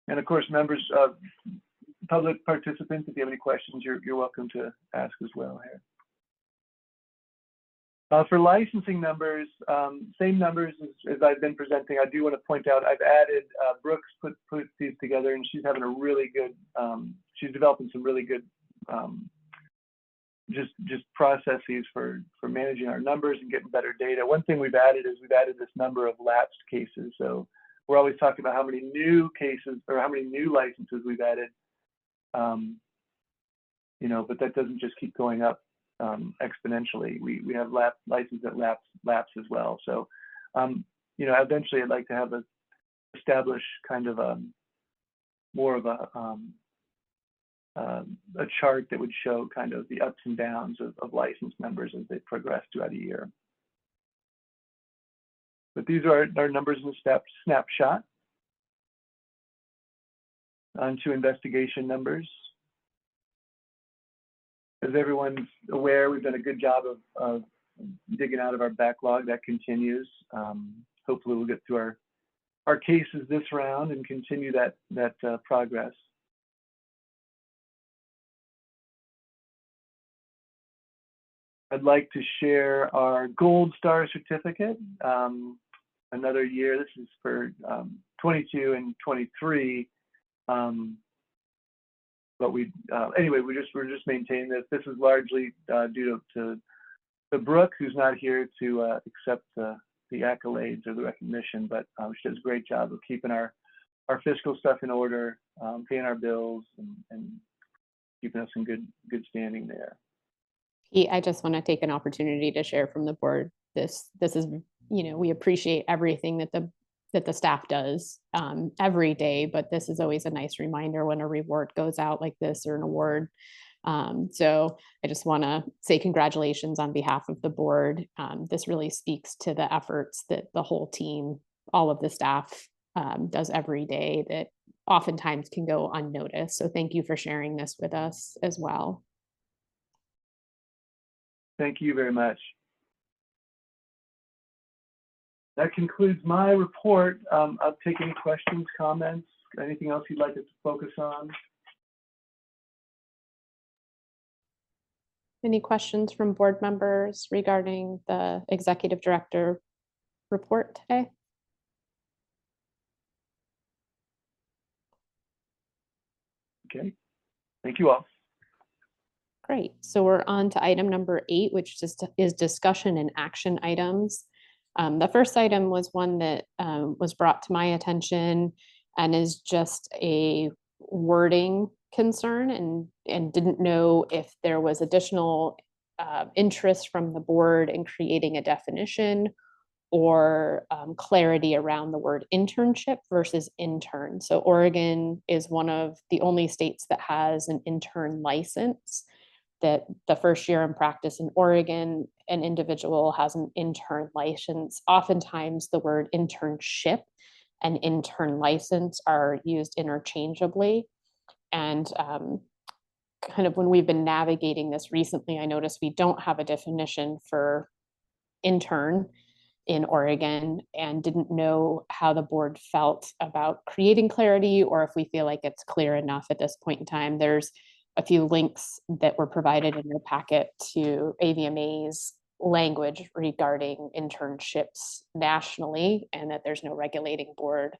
And of course, members, public participants, if you have any questions, you're welcome to ask as well here. For licensing numbers, same numbers as I've been presenting. I do want to point out I've added Brooks put these together, and she's having a really good. She's developing some really good just processes for managing our numbers and getting better data. One thing we've added is we've added this number of lapsed cases. So we're always talking about how many new cases or how many new licenses we've added. You know, but that doesn't just keep going up exponentially. We have licenses that lapse as well. So, you know, eventually I'd like to have establish kind of more of a chart that would show kind of the ups and downs of licensed members as they progress throughout a year. But these are our numbers in a snapshot. On to investigation numbers. As everyone's aware, we've done a good job of digging out of our backlog. That continues. Hopefully we'll get through our cases this round and continue that progress. I'd like to share our Gold Star certificate. Another year, this is for 22 and 23. But anyway, we're just maintaining this. This is largely due to Brooke, who's not here to accept the accolades or the recognition, but she does a great job of keeping our fiscal stuff in order, paying our bills, and keeping us in good standing there. Pete, I just want to take an opportunity to share from the board. This is, you know, we appreciate everything that the staff does every day, but this is always a nice reminder when a reward goes out like this or an award. So I just want to say congratulations on behalf of the board. This really speaks to the efforts that the whole team, all of the staff does every day that oftentimes can go unnoticed. So thank you for sharing this with us as well. Thank you very much. That concludes my report. I'll take any questions, comments, anything else you'd like us to focus on. Any questions from board members regarding the executive director report today? Okay, thank you all. Great. So we're on to item number 8, which is discussion and action items. The first item was one that was brought to my attention and is just a wording concern, and didn't know if there was additional interest from the board in creating a definition or clarity around the word internship versus intern. So Oregon is one of the only states that has an intern license. That the first year in practice in Oregon, an individual has an intern license. Oftentimes the word internship and intern license are used interchangeably. And kind of when we've been navigating this recently, I noticed we don't have a definition for intern in Oregon and didn't know how the board felt about creating clarity or if we feel like it's clear enough at this point in time. There's a few links that were provided in your packet to AVMA's language regarding internships nationally, and that there's no regulating board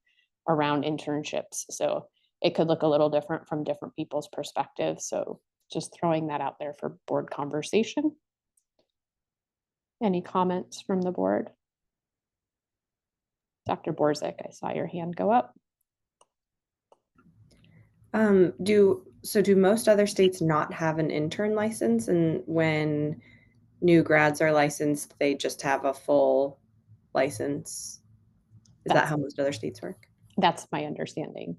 around internships. So it could look a little different from different people's perspectives. So just throwing that out there for board conversation. Any comments from the board? Dr. Borzek, I saw your hand go up. Do most other states not have an intern license? And when new grads are licensed, they just have a full license? Is that how most other states work? That's my understanding.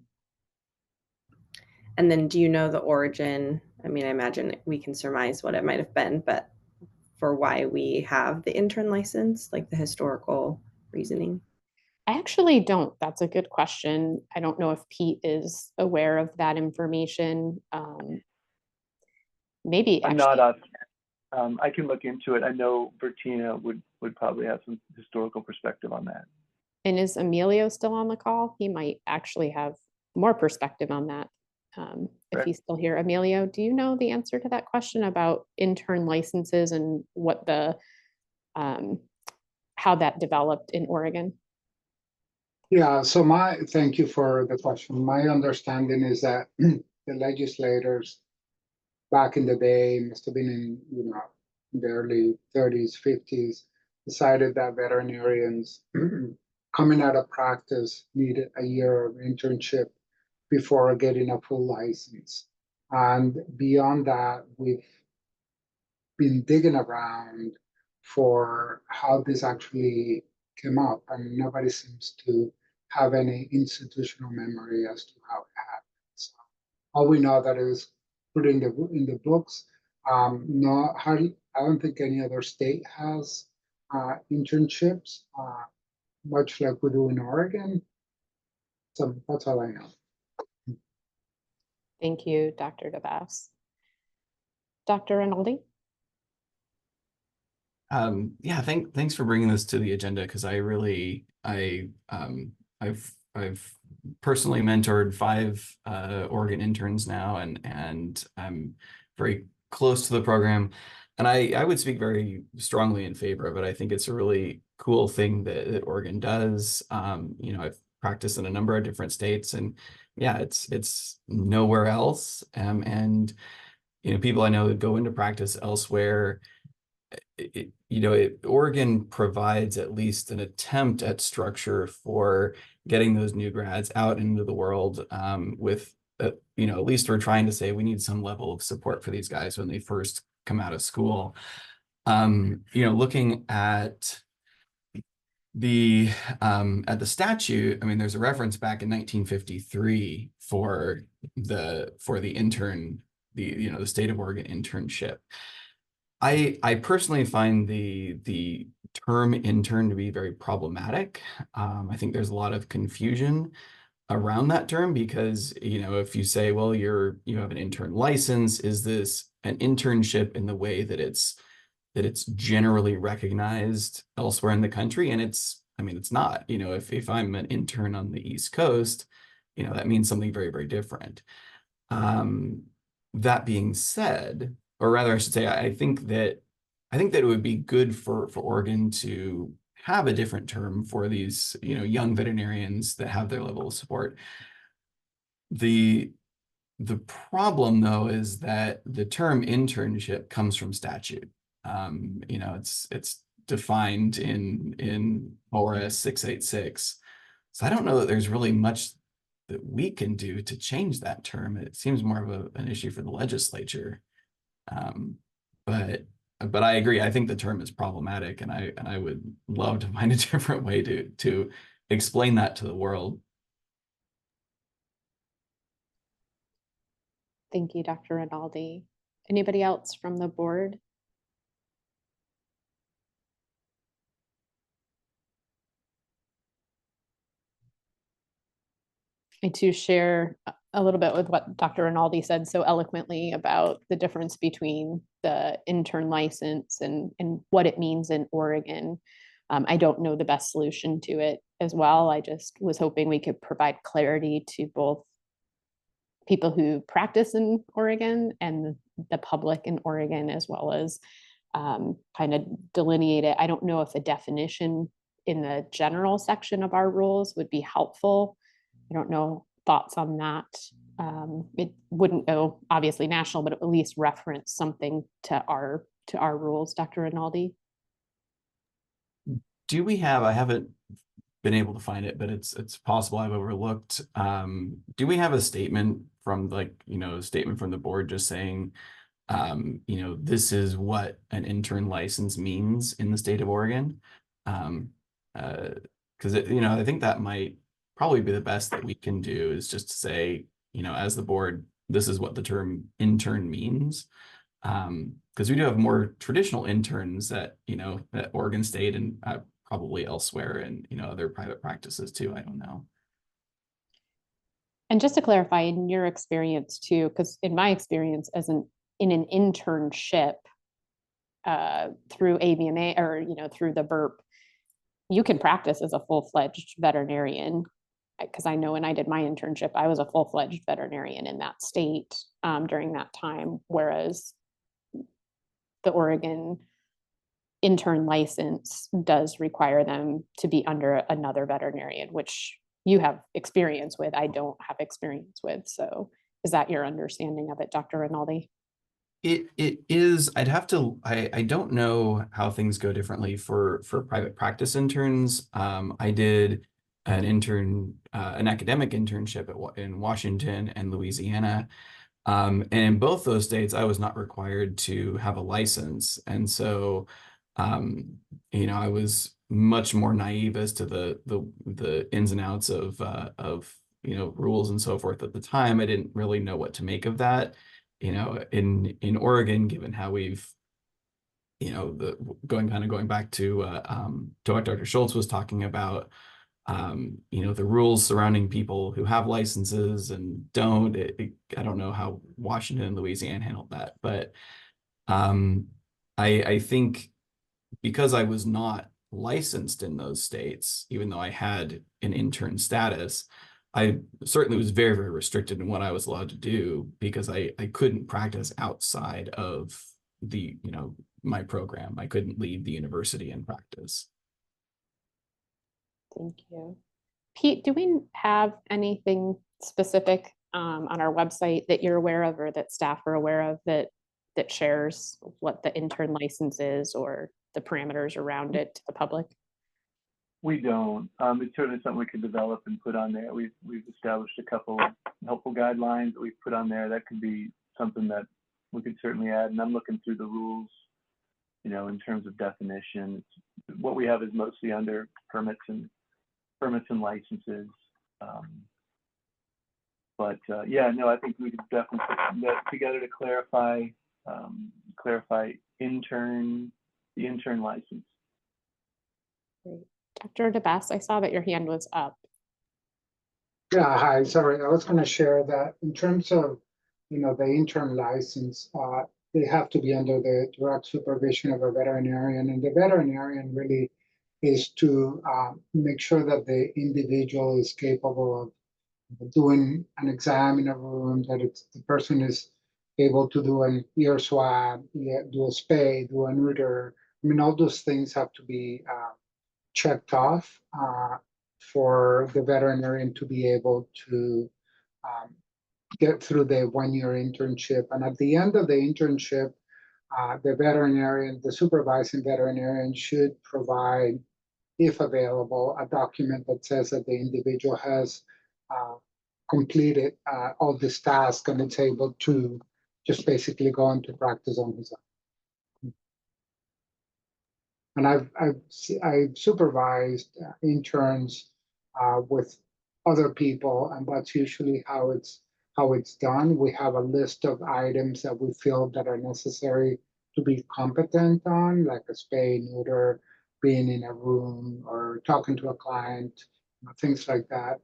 And then do you know the origin? I mean, I imagine we can surmise what it might have been, but for why we have the intern license, like the historical reasoning? I actually don't. That's a good question. I don't know if Pete is aware of that information. Maybe I'm actually. not. I can look into it. I know Bertina would probably have some historical perspective on that. And is Emilio still on the call? He might actually have more perspective on that. If he's still here. Emilio, do you know the answer to that question about intern licenses and what the how that developed in Oregon? Yeah, so thank you for the question. My understanding is that the legislators back in the day, must have been in the early 30s, 50s, decided that veterinarians coming out of practice needed a year of internship before getting a full license. And beyond that, we've been digging around for how this actually came up, and nobody seems to have any institutional memory as to how it happened. So all we know that is put in the books. No, hardly, I don't think any other state has internships, much like we do in Oregon. So that's all I know. Thank you, Dr. DeBass. Dr. Rinaldi? Yeah, thanks for bringing this to the agenda, because I've personally mentored 5 Oregon interns now, and I'm very close to the program, and I would speak very strongly in favor of it. I think it's a really cool thing that Oregon does. I've practiced in a number of different states, and yeah, it's nowhere else. And people I know that go into practice elsewhere. Oregon provides at least an attempt at structure for getting those new grads out into the world with, at least we're trying to say we need some level of support for these guys when they first come out of school. Looking at the statute, I mean, there's a reference back in 1953 for the intern, the state of Oregon internship. I personally find the term intern to be very problematic. I think there's a lot of confusion around that term, because if you say, well, you have an intern license, is this an internship in the way that it's generally recognized elsewhere in the country? And it's not. If I'm an intern on the East Coast, that means something very, very different. That being said, or rather I should say, I think that it would be good for Oregon to have a different term for these, young veterinarians that have their level of support. The problem, though, is that the term internship comes from statute. It's defined in ORS 686. So I don't know that there's really much that we can do to change that term. It seems more of an issue for the legislature. But I agree. I think the term is problematic, and I would love to find a different way to explain that to the world. Thank you, Dr. Rinaldi. Anybody else from the board? And to share a little bit with what Dr. Rinaldi said so eloquently about the difference between the intern license and what it means in Oregon. I don't know the best solution to it as well. I just was hoping we could provide clarity to both people who practice in Oregon and the public in Oregon, as well as kind of delineate it. I don't know if a definition in the general section of our rules would be helpful. I don't know thoughts on that. It wouldn't go obviously national, but at least reference something to our rules, Dr. Rinaldi. Do we have, I haven't been able to find it, but it's possible I've overlooked. Do we have a statement from a statement from the board just saying, this is what an intern license means in the state of Oregon? Because I think that might probably be the best that we can do, is just to say, as the board, this is what the term intern means. Because we do have more traditional interns at Oregon State and probably elsewhere, and other private practices too. I don't know. And just to clarify, in your experience too, because in my experience in an internship through AVMA or through the BURP, you can practice as a full-fledged veterinarian. Because I know when I did my internship, I was a full-fledged veterinarian in that state during that time, whereas the Oregon intern license does require them to be under another veterinarian, which you have experience with. I don't have experience with. So is that your understanding of it, Dr. Rinaldi? It is. I don't know how things go differently for private practice interns. I did an academic internship in Washington and Louisiana. And in both those states, I was not required to have a license. And so, I was much more naive as to the ins and outs of rules and so forth at the time. I didn't really know what to make of that. In Oregon, given how we've, going back to what Dr. Schultz was talking about, the rules surrounding people who have licenses and don't. I don't know how Washington and Louisiana handled that, but I think because I was not licensed in those states, even though I had an intern status, I certainly was very, very restricted in what I was allowed to do, because I couldn't practice outside of the, my program. I couldn't leave the university and practice. Thank you. Pete, do we have anything specific on our website that you're aware of, or that staff are aware of, that shares what the intern license is or the parameters around it to the public? We don't. It's certainly something we could develop and put on there. We've established a couple of helpful guidelines that we've put on there. That could be something that we could certainly add. And I'm looking through the rules, in terms of definition. What we have is mostly under permits and licenses. I think we could definitely put that together to clarify the intern license. Great. Dr. DeBess, I saw that your hand was up. Yeah, hi, sorry, I was going to share that in terms of, the intern license, they have to be under the direct supervision of a veterinarian, and the veterinarian really is to make sure that the individual is capable of doing an exam in a room, that the person is able to do an ear swab, do a spay, do a neuter. I mean, all those things have to be checked off for the veterinarian to be able to get through the 1-year internship. And at the end of the internship, the supervising veterinarian should provide, if available, a document that says that the individual has completed all this task and it's able to just basically go into practice on his own. And I've supervised interns with other people, and that's usually how it's done. We have a list of items that we feel that are necessary to be competent on, like a spay, neuter, being in a room, or talking to a client, things like that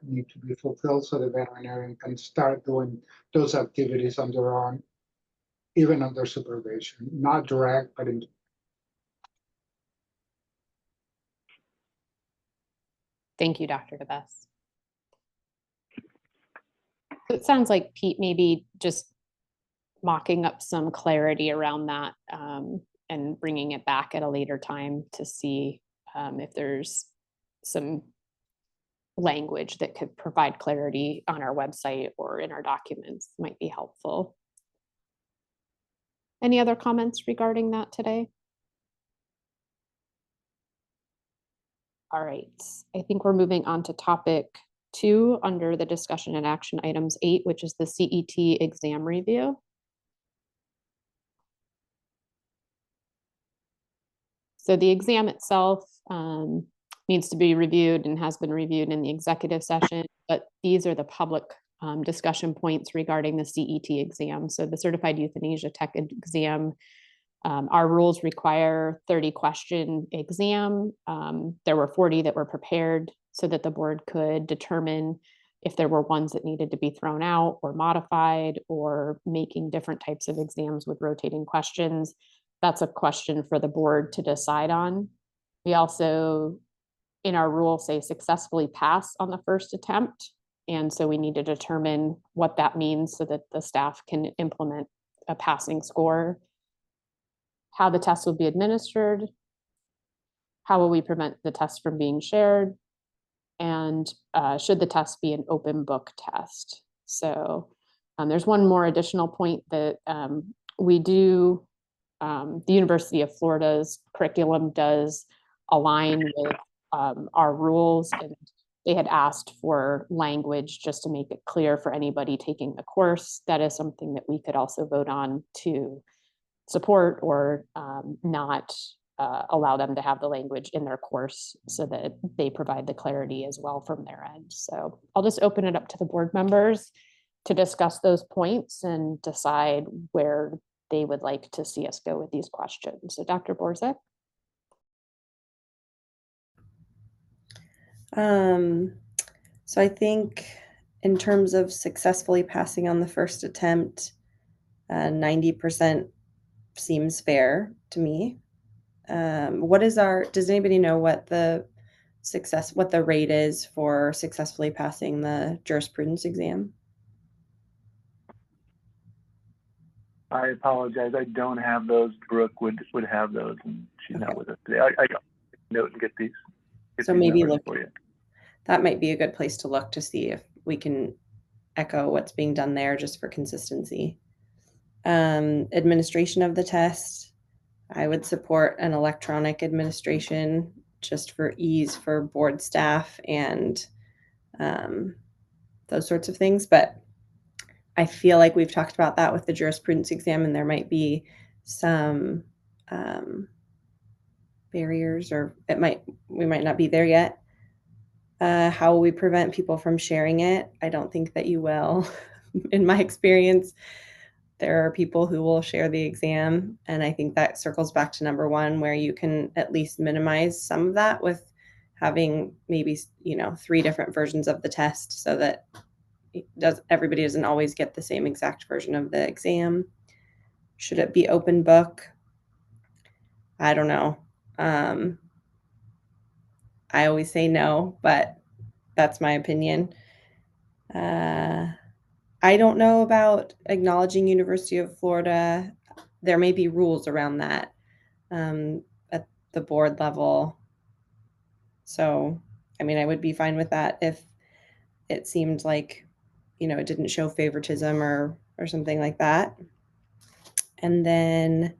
need to be fulfilled, so the veterinarian can start doing those activities on their own, even under supervision, not direct, but in. Thank you, Dr. DeBess. It sounds like, Pete, maybe just mocking up some clarity around that and bringing it back at a later time to see if there's some language that could provide clarity on our website or in our documents might be helpful. Any other comments regarding that today? All right, I think we're moving on to topic 2 under the discussion and action items 8, which is the CET exam review. So the exam itself needs to be reviewed and has been reviewed in the executive session, but these are the public discussion points regarding the CET exam. So the Certified Euthanasia Tech exam, our rules require 30-question exam. There were 40 that were prepared so that the board could determine if there were ones that needed to be thrown out or modified or making different types of exams with rotating questions. That's a question for the board to decide on. We also, in our rule, say successfully pass on the first attempt. And so we need to determine what that means so that the staff can implement a passing score, how the test will be administered, how will we prevent the test from being shared, and should the test be an open book test. So there's one more additional point that we do. The University of Florida's curriculum does align with our rules, and they had asked for language just to make it clear for anybody taking the course. That is something that we could also vote on to support or not allow them to have the language in their course so that they provide the clarity as well from their end. So I'll just open it up to the board members to discuss those points and decide where they would like to see us go with these questions. So Dr. Borzek. So I think in terms of successfully passing on the first attempt, 90% seems fair to me. Does anybody know what the rate is for successfully passing the jurisprudence exam? I apologize. I don't have those. Brooke would have those, and she's not with us today. I got a note and get these. So maybe look for you. That might be a good place to look to see if we can echo what's being done there just for consistency. Administration of the test. I would support an electronic administration just for ease for board staff and those sorts of things. But I feel like we've talked about that with the jurisprudence exam, and there might be some barriers, or we might not be there yet. How will we prevent people from sharing it? I don't think that you will. In my experience, there are people who will share the exam, and I think that circles back to number 1, where you can at least minimize some of that with having maybe 3 different versions of the test, so that everybody doesn't always get the same exact version of the exam. Should it be open book? I don't know. I always say no, but that's my opinion. I don't know about acknowledging University of Florida. There may be rules around that at the board level. So, I mean, I would be fine with that if it seemed like, it didn't show favoritism or something like that. And then,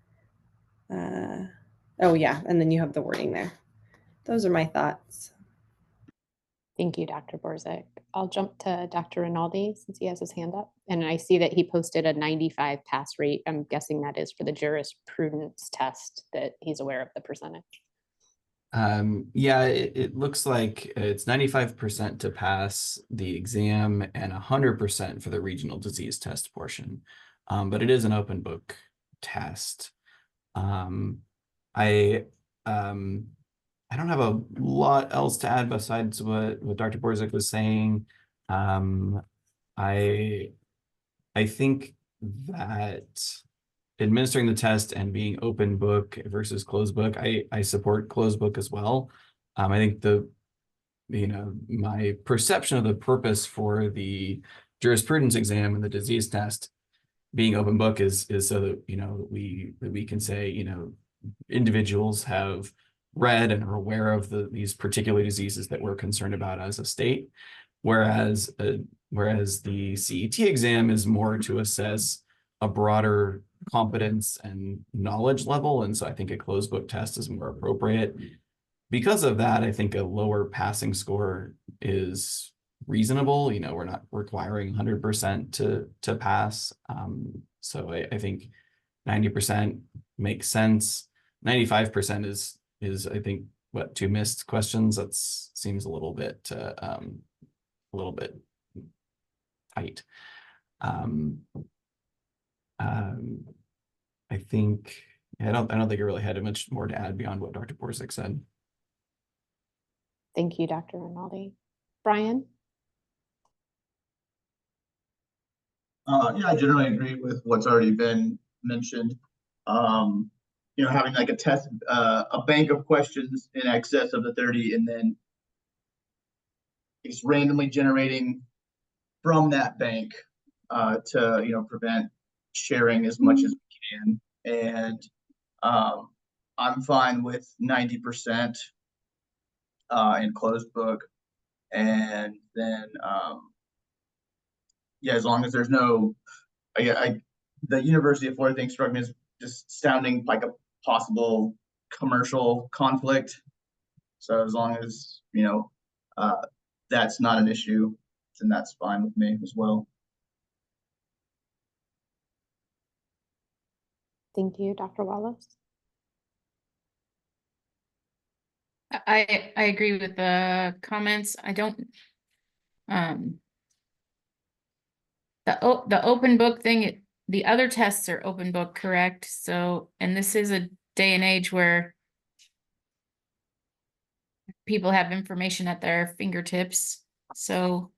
oh yeah, and then you have the wording there. Those are my thoughts. Thank you, Dr. Borzek. I'll jump to Dr. Rinaldi since he has his hand up. And I see that he posted a 95 pass rate. I'm guessing that is for the jurisprudence test, that he's aware of the percentage. Yeah, it looks like it's 95% to pass the exam and 100% for the regional disease test portion. But it is an open book test. I don't have a lot else to add besides what Dr. Borzek was saying. I think that administering the test and being open book versus closed book, I support closed book as well. I think my perception of the purpose for the jurisprudence exam and the disease test being open book is so that we can say individuals have read and are aware of these particular diseases that we're concerned about as a state, whereas the CET exam is more to assess a broader competence and knowledge level, and so I think a closed book test is more appropriate. because of that, I think a lower passing score is reasonable. You know, we're not requiring 100% to pass. So I think 90% makes sense. 95% is I think what, 2 missed questions. That seems a little bit tight. I think I don't think I really had much more to add beyond what Dr. Borzek said. Thank you, Dr. Rinaldi. Brian? Yeah, I generally agree with what's already been mentioned. You know, having like a bank of questions in excess of the 30, and then it's randomly generating from that bank to, you know, prevent sharing as much as we can. And I'm fine with 90% in closed book. And then, yeah, as long as there's no, the University of Florida thing struck me as just sounding like a possible commercial conflict. So as long as, you know, that's not an issue, then that's fine with me as well. Thank you, Dr. Wallace. I agree with the comments. I don't, the open book thing, the other tests are open book, correct? So, and this is a day and age where people have information at their fingertips. So,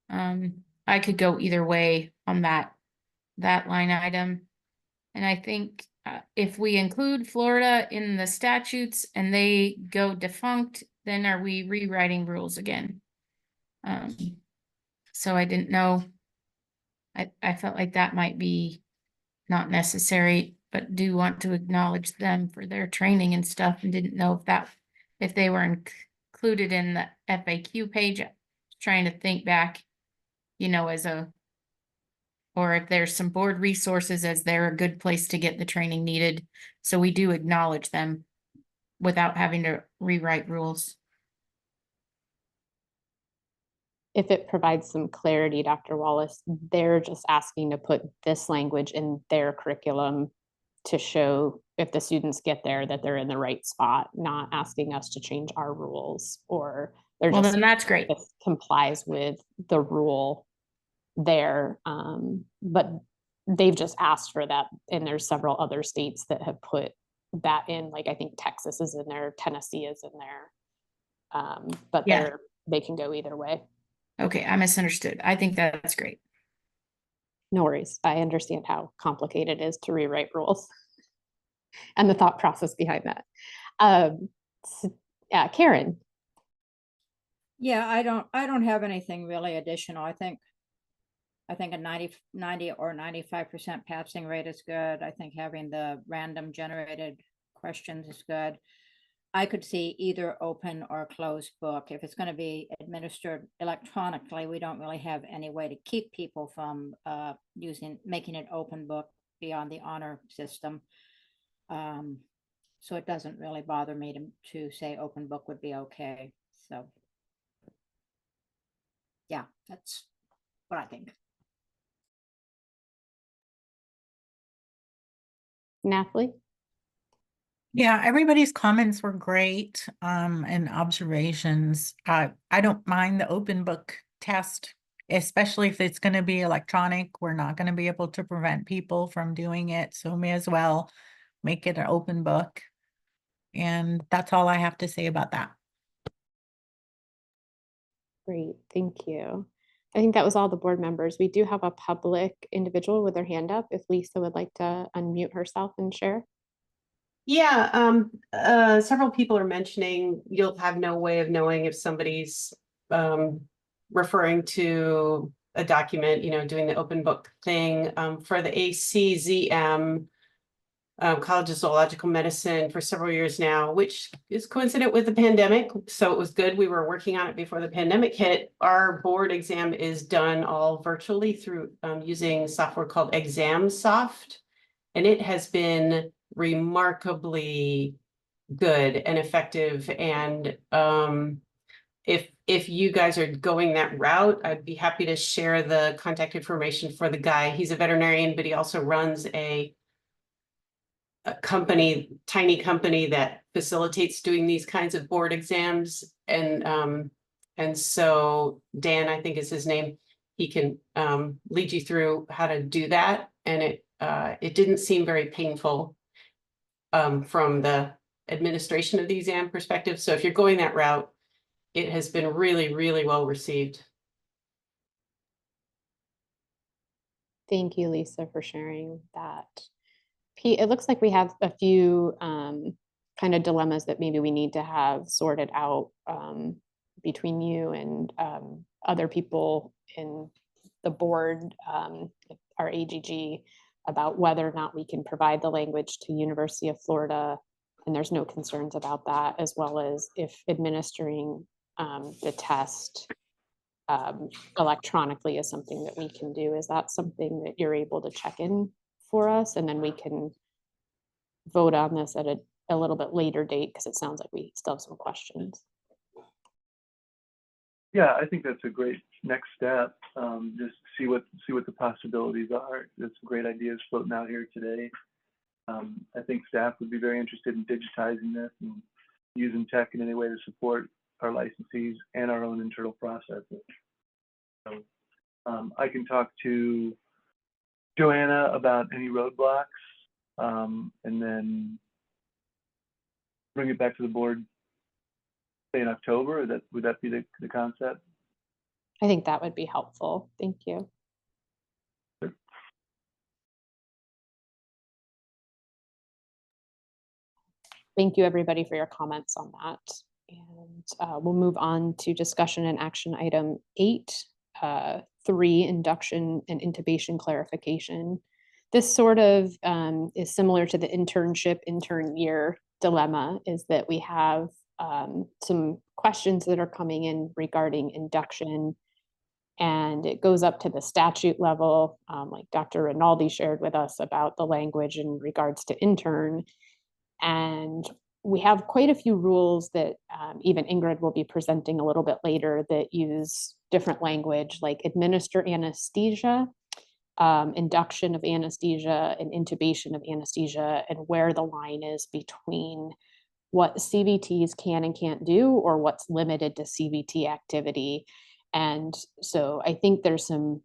I could go either way on that line item. And I think if we include Florida in the statutes and they go defunct, then are we rewriting rules again? So I didn't know. I felt like that might be not necessary, but do want to acknowledge them for their training and stuff, and didn't know if they were included in the FAQ page. Trying to think back, you know, or if there's some board resources, as they're a good place to get the training needed. So we do acknowledge them without having to rewrite rules. If it provides some clarity, Dr. Wallace, they're just asking to put this language in their curriculum to show if the students get there that they're in the right spot, not asking us to change our rules, or they're Well, just, then that's great. Complies with the rule there. But they've just asked for that, and there's several other states that have put that in, like I think Texas is in there, Tennessee is in there. But Yeah. they can go either way. Okay, I misunderstood. I think that's great. No worries. I understand how complicated it is to rewrite rules and the thought process behind that. Karen. Yeah, I don't have anything really additional. I think a 90 or 95% passing rate is good. I think having the random generated questions is good. I could see either open or closed book. If it's going to be administered electronically, we don't really have any way to keep people from making it open book beyond the honor system. So it doesn't really bother me to say open book would be okay. So yeah, that's what I think. Natalie? Yeah, everybody's comments were great, and observations. I don't mind the open book test, especially if it's going to be electronic. We're not going to be able to prevent people from doing it, so may as well make it an open book. And that's all I have to say about that. Great, thank you. I think that was all the board members. We do have a public individual with their hand up. If Lisa would like to unmute herself and share. Yeah, several people are mentioning you'll have no way of knowing if somebody's referring to a document, you know, doing the open book thing. For the ACZM, College of Zoological Medicine for several years now, which is coincident with the pandemic. So it was good. We were working on it before the pandemic hit. Our board exam is done all virtually through using software called ExamSoft. And it has been remarkably good and effective. And if you guys are going that route, I'd be happy to share the contact information for the guy. He's a veterinarian, but he also runs a company, tiny company that facilitates doing these kinds of board exams. And so Dan, I think is his name, he can lead you through how to do that. And it didn't seem very painful from the administration of the exam perspective. So if you're going that route, it has been really, really well received. Thank you, Lisa, for sharing that. Pete, it looks like we have a few kind of dilemmas that maybe we need to have sorted out between you and other people in the board, our AGG, about whether or not we can provide the language to University of Florida. And there's no concerns about that, as well as if administering the test electronically is something that we can do. Is that something that you're able to check in for us? And then we can vote on this at a little bit later date, because it sounds like we still have some questions. Yeah, I think that's a great next step. Just see what the possibilities are. There's some great ideas floating out here today. I think staff would be very interested in digitizing this and using tech in any way to support our licensees and our own internal processes. So I can talk to Joanna about any roadblocks, and then bring it back to the board, say in October. Would that be the concept? I think that would be helpful. Thank you. Sure. Thank you, everybody, for your comments on that. And we'll move on to discussion and action item 8, 3, induction and intubation clarification. This sort of is similar to the intern year dilemma, is that we have some questions that are coming in regarding induction, and it goes up to the statute level, like Dr. Rinaldi shared with us about the language in regards to intern. And we have quite a few rules that even Ingrid will be presenting a little bit later that use different language, like administer anesthesia, induction of anesthesia, and intubation of anesthesia, and where the line is between what CVTs can and can't do, or what's limited to CVT activity. And so I think there's some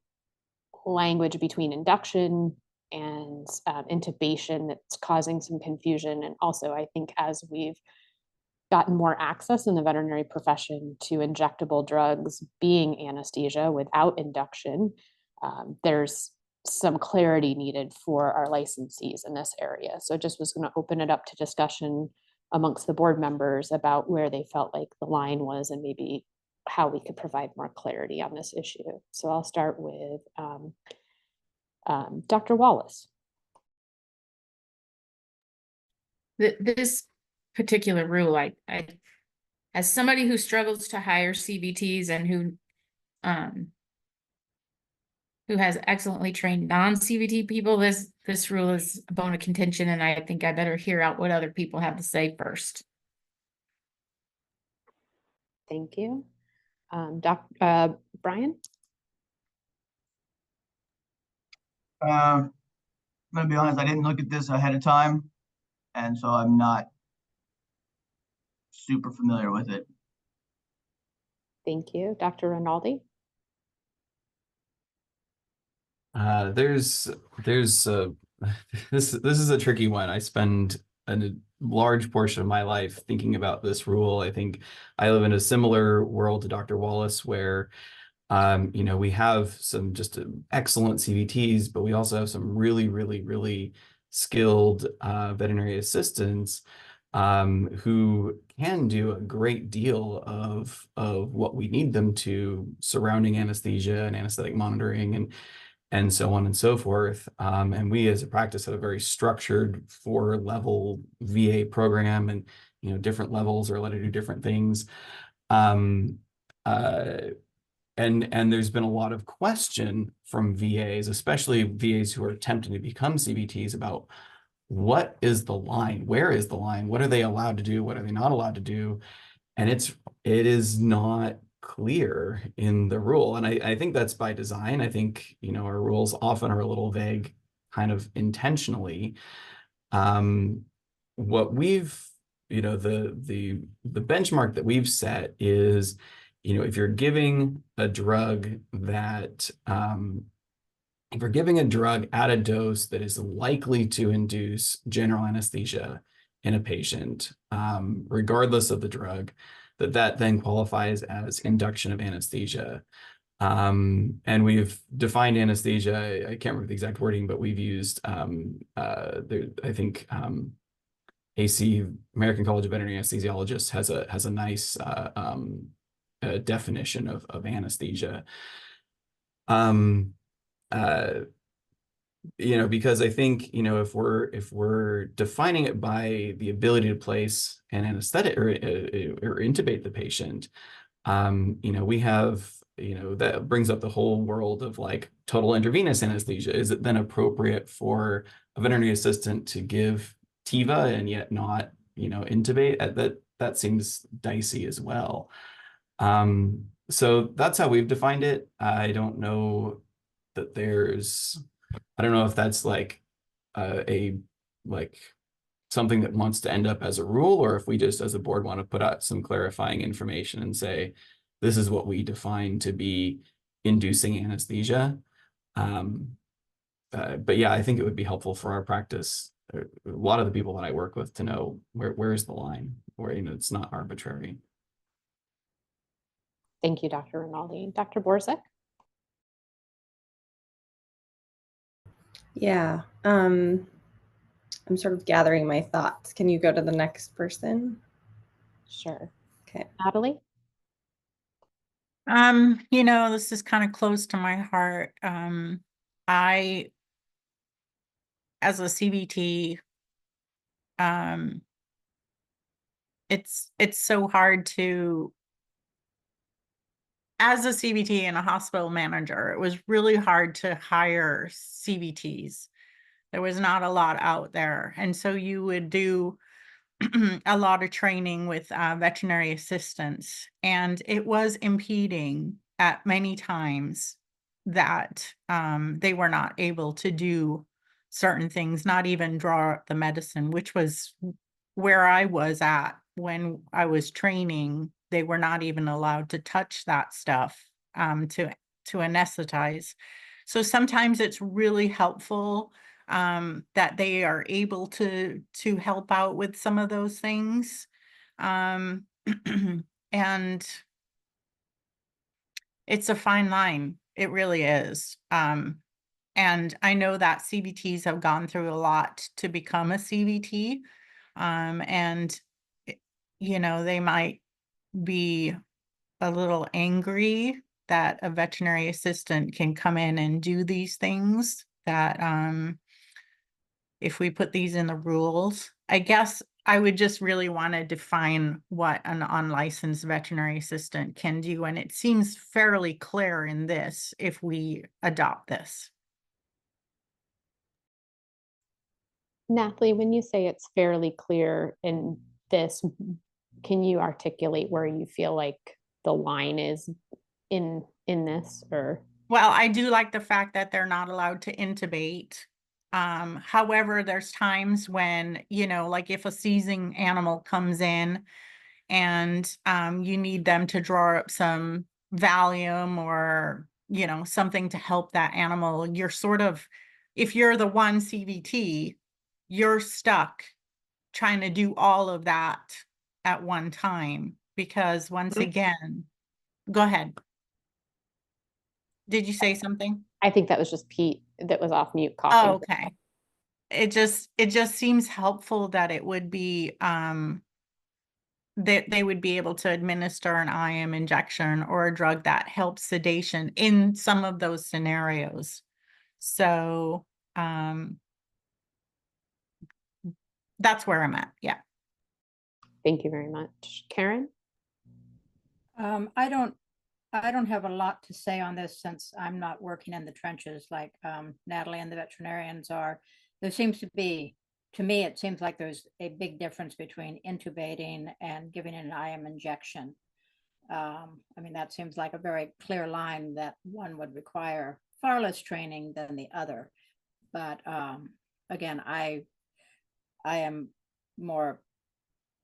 language between induction and intubation that's causing some confusion. And also, I think as we've gotten more access in the veterinary profession to injectable drugs being anesthesia without induction, there's some clarity needed for our licensees in this area. So just was going to open it up to discussion amongst the board members about where they felt like the line was, and maybe how we could provide more clarity on this issue. So I'll start with Dr. Wallace. This particular rule, I as somebody who struggles to hire CVTs and who has excellently trained non-CVT people, this rule is a bone of contention, and I think I better hear out what other people have to say first. Thank you. Brian? I'm gonna be honest, I didn't look at this ahead of time, and so I'm not super familiar with it. Thank you. Dr. Rinaldi? This is a tricky one. I spend a large portion of my life thinking about this rule. I think I live in a similar world to Dr. Wallace, where we have some just excellent CVTs, but we also have some really, really, really skilled veterinary assistants who can do a great deal of what we need them to, surrounding anesthesia and anesthetic monitoring and so on and so forth. And we as a practice have a very structured 4-level VA program, and different levels are allowed to do different things. And there's been a lot of question from VAs, especially VAs who are attempting to become CVTs, about what is the line? Where is the line? What are they allowed to do? What are they not allowed to do? And it is not clear in the rule. And I think that's by design. I think, you know, our rules often are a little vague, kind of intentionally. What we've, you know, the benchmark that we've set is, you know, if you're giving a drug that, if you're giving a drug at a dose that is likely to induce general anesthesia in a patient, regardless of the drug, that then qualifies as induction of anesthesia. And we've defined anesthesia, I can't remember the exact wording, but we've used, I think, AC, American College of Veterinary Anesthesiologists, has a nice definition of anesthesia. You know, because I think, you know, if we're defining it by the ability to place an anesthetic or intubate the patient, you know, we have, you know, that brings up the whole world of like total intravenous anesthesia. Is it then appropriate for a veterinary assistant to give TIVA and yet not, you know, intubate? That seems dicey as well. So that's how we've defined it. I don't know that I don't know if that's like like something that wants to end up as a rule, or if we just as a board want to put out some clarifying information and say, this is what we define to be inducing anesthesia. But yeah, I think it would be helpful for our practice, a lot of the people that I work with, to know where's the line, where, you know, it's not arbitrary. Thank you, Dr. Rinaldi. Dr. Borzek? Yeah, I'm sort of gathering my thoughts. Can you go to the next person? Sure. Okay. Natalie? You know, this is kind of close to my heart. I, as a CVT, it's so hard to, as a CVT and a hospital manager, it was really hard to hire CVTs. There was not a lot out there. And so you would do a lot of training with veterinary assistants, and it was impeding at many times that they were not able to do certain things, not even draw up the medicine, which was where I was at when I was training. They were not even allowed to touch that stuff to anesthetize. So sometimes it's really helpful that they are able to help out with some of those things. And it's a fine line. It really is. And I know that CVTs have gone through a lot to become a CVT. And, you know, they might be a little angry that a veterinary assistant can come in and do these things that, if we put these in the rules, I guess I would just really want to define what an unlicensed veterinary assistant can do. And it seems fairly clear in this if we adopt this. Natalie, when you say it's fairly clear in this, can you articulate where you feel like the line is in this? Or well, I do like the fact that they're not allowed to intubate. However, there's times when, you know, like if a seizing animal comes in and you need them to draw up some Valium or, you know, something to help that animal, you're sort of, if you're the one CVT, you're stuck trying to do all of that at one time, because once again, go ahead. Did you say something? I think that was just Pete that was off mute coughing. Oh, okay. It just seems helpful that it would be that they would be able to administer an IM injection or a drug that helps sedation in some of those scenarios. So that's where I'm at. Yeah. Thank you very much. Karen? I don't have a lot to say on this since I'm not working in the trenches like Natalie and the veterinarians are. There seems to be to me, it seems like there's a big difference between intubating and giving an IM injection. I mean, that seems like a very clear line that one would require far less training than the other. But again, I am more,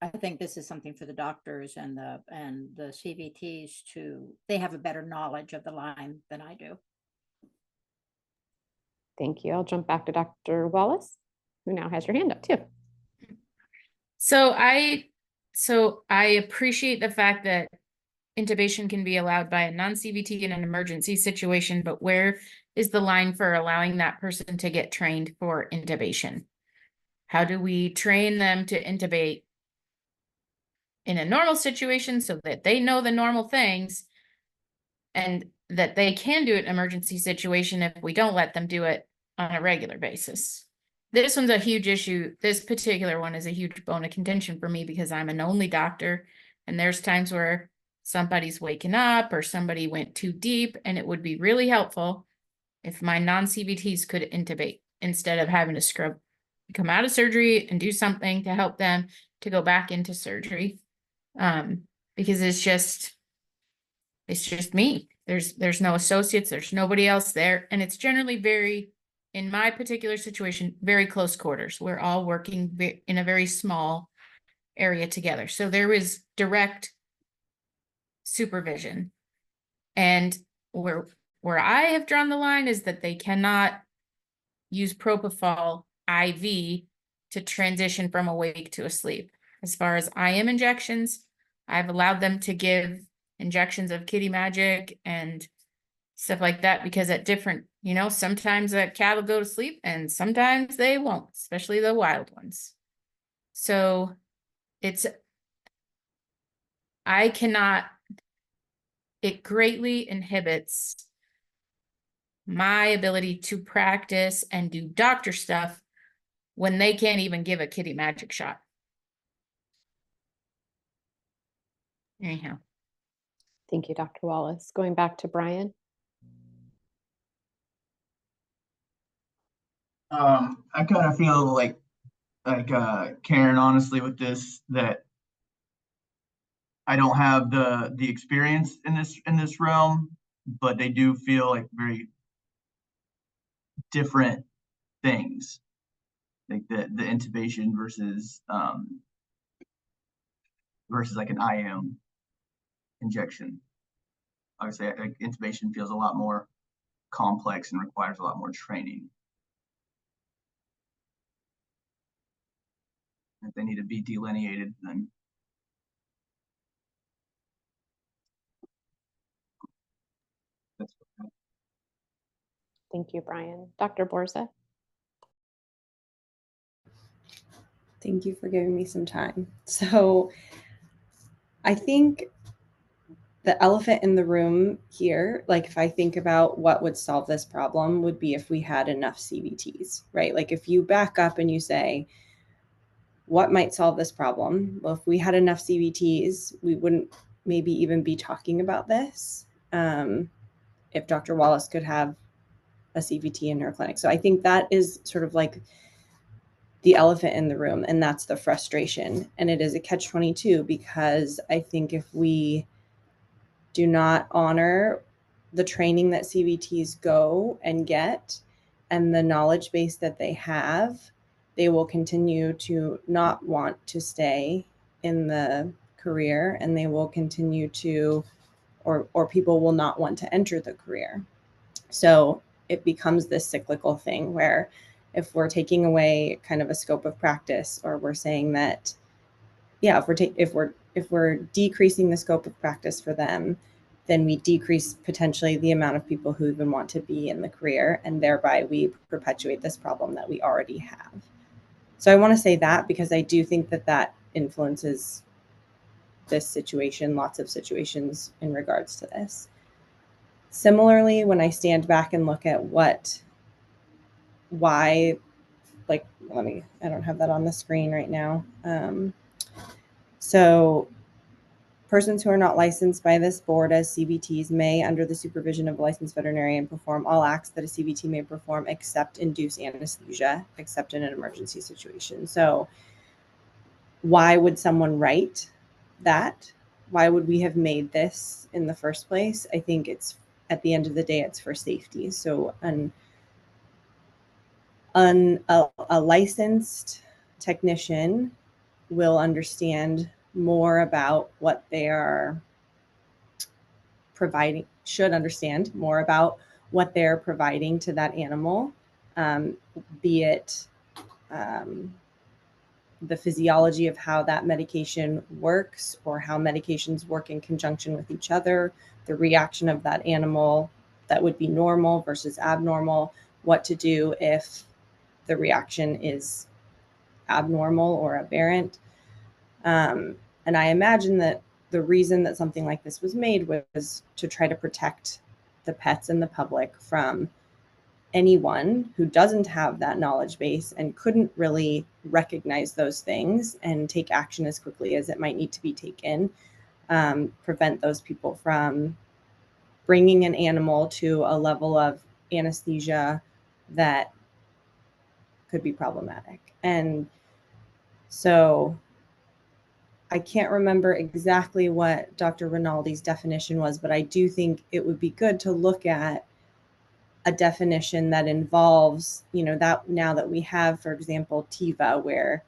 I think this is something for the doctors and the CVTs they have a better knowledge of the line than I do. Thank you. I'll jump back to Dr. Wallace, who now has your hand up too. So I appreciate the fact that intubation can be allowed by a non-CVT in an emergency situation, but where is the line for allowing that person to get trained for intubation? How do we train them to intubate in a normal situation so that they know the normal things and that they can do it in an emergency situation if we don't let them do it on a regular basis? This one's a huge issue. This particular one is a huge bone of contention for me because I'm an only doctor, and there's times where somebody's waking up or somebody went too deep, and it would be really helpful if my non-CVTs could intubate instead of having to come out of surgery and do something to help them to go back into surgery. Because it's just me. There's no associates, there's nobody else there. And it's generally in my particular situation, very close quarters. We're all working in a very small area together. So there is direct supervision. And where I have drawn the line is that they cannot use propofol IV to transition from awake to asleep. As far as IM injections, I've allowed them to give injections of Kitty Magic and stuff like that because at different, sometimes a cat will go to sleep and sometimes they won't, especially the wild ones. So it greatly inhibits my ability to practice and do doctor stuff when they can't even give a Kitty Magic shot. Anyhow. Thank you, Dr. Wallace. Going back to Brian. I kind of feel like Karen, honestly, with this, that I don't have the experience in this realm, but they do feel like very different things, like the intubation versus like an IM injection. Obviously, intubation feels a lot more complex and requires a lot more training. If they need to be delineated, then that's okay. Thank you, Brian. Dr. Borza. Thank you for giving me some time. So I think the elephant in the room here, like if I think about what would solve this problem, would be if we had enough CVTs, right? Like if you back up and you say, what might solve this problem? Well, if we had enough CVTs, we wouldn't maybe even be talking about this. If Dr. Wallace could have a CVT in her clinic. So I think that is sort of like the elephant in the room, and that's the frustration. And it is a catch-22 because I think if we do not honor the training that CVTs go and get and the knowledge base that they have, they will continue to not want to stay in the career, and they will continue to, or people will not want to enter the career. So it becomes this cyclical thing where if we're taking away kind of a scope of practice, or we're saying that, yeah, if we're decreasing the scope of practice for them, then we decrease potentially the amount of people who even want to be in the career, and thereby we perpetuate this problem that we already have. So I want to say that because I do think that that influences this situation, lots of situations in regards to this. Similarly, when I stand back and look at why, like, I don't have that on the screen right now. So Persons who are not licensed by this board as CVTs may, under the supervision of a licensed veterinarian, perform all acts that a CVT may perform except induce anesthesia, except in an emergency situation. So why would someone write that? Why would we have made this in the first place? I think it's, at the end of the day, it's for safety. So a licensed technician will understand more about what they are providing, should understand more about what they're providing to that animal, be it the physiology of how that medication works or how medications work in conjunction with each other, the reaction of that animal that would be normal versus abnormal, what to do if the reaction is abnormal or aberrant. And I imagine that the reason that something like this was made was to try to protect the pets and the public from anyone who doesn't have that knowledge base and couldn't really recognize those things and take action as quickly as it might need to be taken, prevent those people from bringing an animal to a level of anesthesia that could be problematic. And so I can't remember exactly what Dr. Rinaldi's definition was, but I do think it would be good to look at a definition that involves, that now that we have, for example, TIVA, where,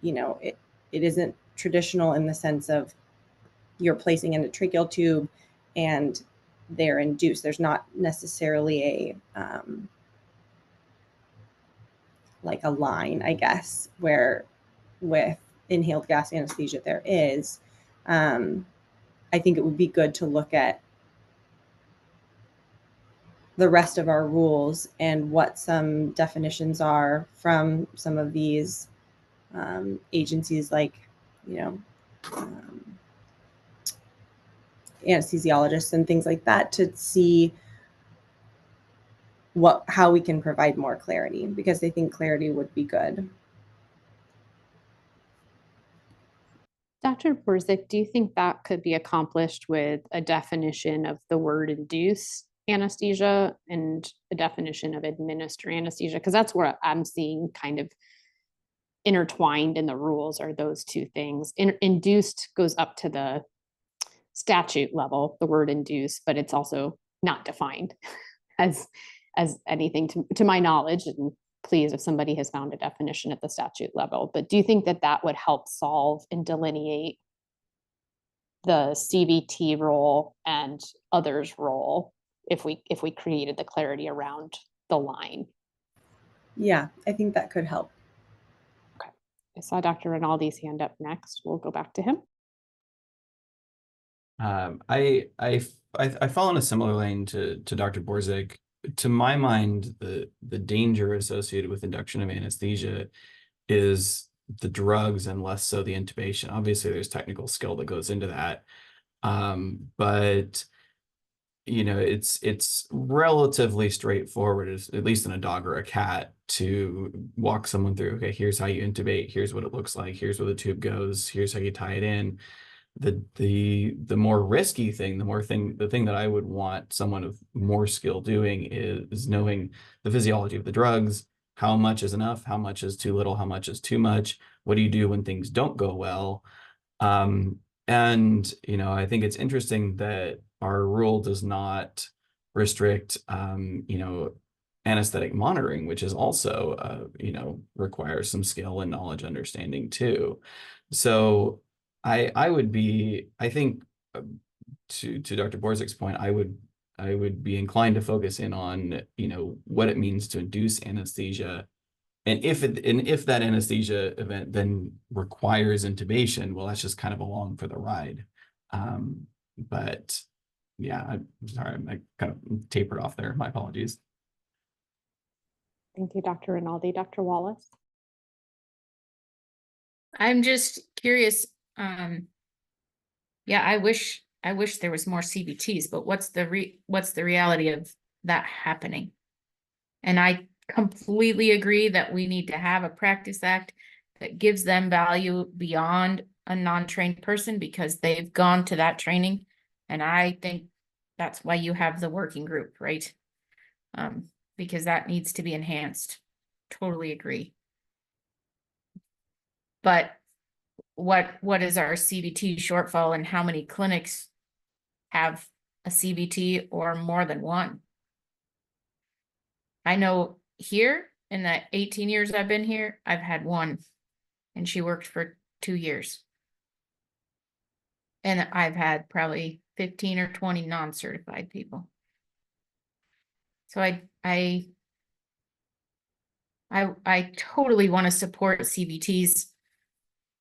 it isn't traditional in the sense of you're placing in a tracheal tube and they're induced. There's not necessarily like a line, I guess, where with inhaled gas anesthesia there is. I think it would be good to look at the rest of our rules and what some definitions are from some of these agencies, like, anesthesiologists and things like that, to see how we can provide more clarity, because I think clarity would be good. Dr. Borzik, do you think that could be accomplished with a definition of the word induce anesthesia and a definition of administer anesthesia? Because that's where I'm seeing kind of intertwined in the rules are those two things. Induced goes up to the statute level, the word induce, but it's also not defined as anything to my knowledge. And please, if somebody has found a definition at the statute level, but do you think that that would help solve and delineate the CVT role and others' role if we created the clarity around the line? Yeah, I think that could help. Okay, I saw Dr. Rinaldi's hand up next. We'll go back to him. I fall in a similar lane to Dr. Borzik. To my mind, the danger associated with induction of anesthesia is the drugs and less so the intubation. Obviously, there's technical skill that goes into that, but it's relatively straightforward, at least in a dog or a cat, to walk someone through. Okay, here's how you intubate. Here's what it looks like. Here's where the tube goes. Here's how you tie it in. The more risky thing, the thing that I would want someone of more skill doing is knowing the physiology of the drugs. How much is enough? How much is too little? How much is too much? What do you do when things don't go well? And I think it's interesting that our rule does not restrict anesthetic monitoring, which is also requires some skill and knowledge understanding too. So I think to Dr. Borzik's point, I would be inclined to focus in on, what it means to induce anesthesia. And if that anesthesia event then requires intubation, well, that's just kind of along for the ride. But yeah, I'm sorry, I kind of tapered off there. My apologies. Thank you, Dr. Rinaldi. Dr. Wallace? I'm just curious. Yeah, I wish there was more CVTs, but what's the reality of that happening? And I completely agree that we need to have a practice act that gives them value beyond a non-trained person because they've gone to that training. And I think that's why you have the working group, right? Because that needs to be enhanced. Totally agree. But what is our CBT shortfall and how many clinics have a CBT or more than one? I know here in the 18 years I've been here, I've had one, and she worked for 2 years. And I've had probably 15 or 20 non-certified people. So I totally want to support CBTs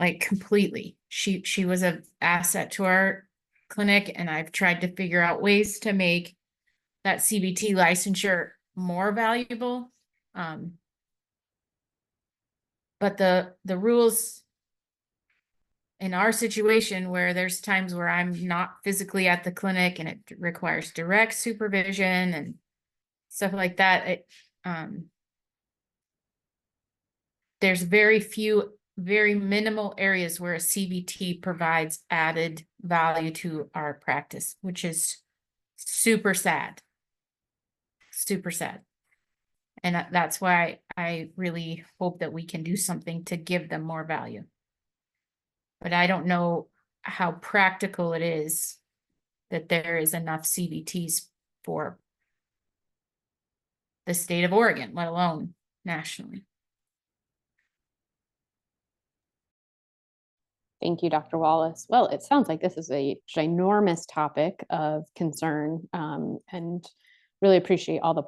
like completely. She was an asset to our clinic, and I've tried to figure out ways to make that CBT licensure more valuable. But the rules in our situation where there's times where I'm not physically at the clinic and it requires direct supervision and stuff like that, there's very minimal areas where a CBT provides added value to our practice, which is super sad. Super sad. And that's why I really hope that we can do something to give them more value. But I don't know how practical it is that there is enough CBTs for the state of Oregon, let alone nationally. Thank you, Dr. Wallace. Well, it sounds like this is a ginormous topic of concern, and really appreciate all the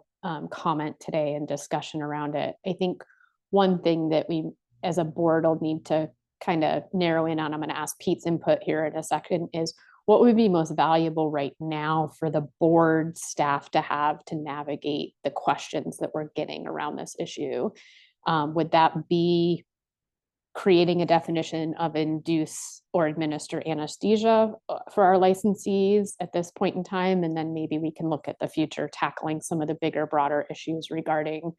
comment today and discussion around it. I think one thing that we as a board will need to kind of narrow in on, I'm going to ask Pete's input here in a second, is what would be most valuable right now for the board staff to have to navigate the questions that we're getting around this issue? Would that be creating a definition of induce or administer anesthesia for our licensees at this point in time? And then maybe we can look at the future, tackling some of the bigger, broader issues regarding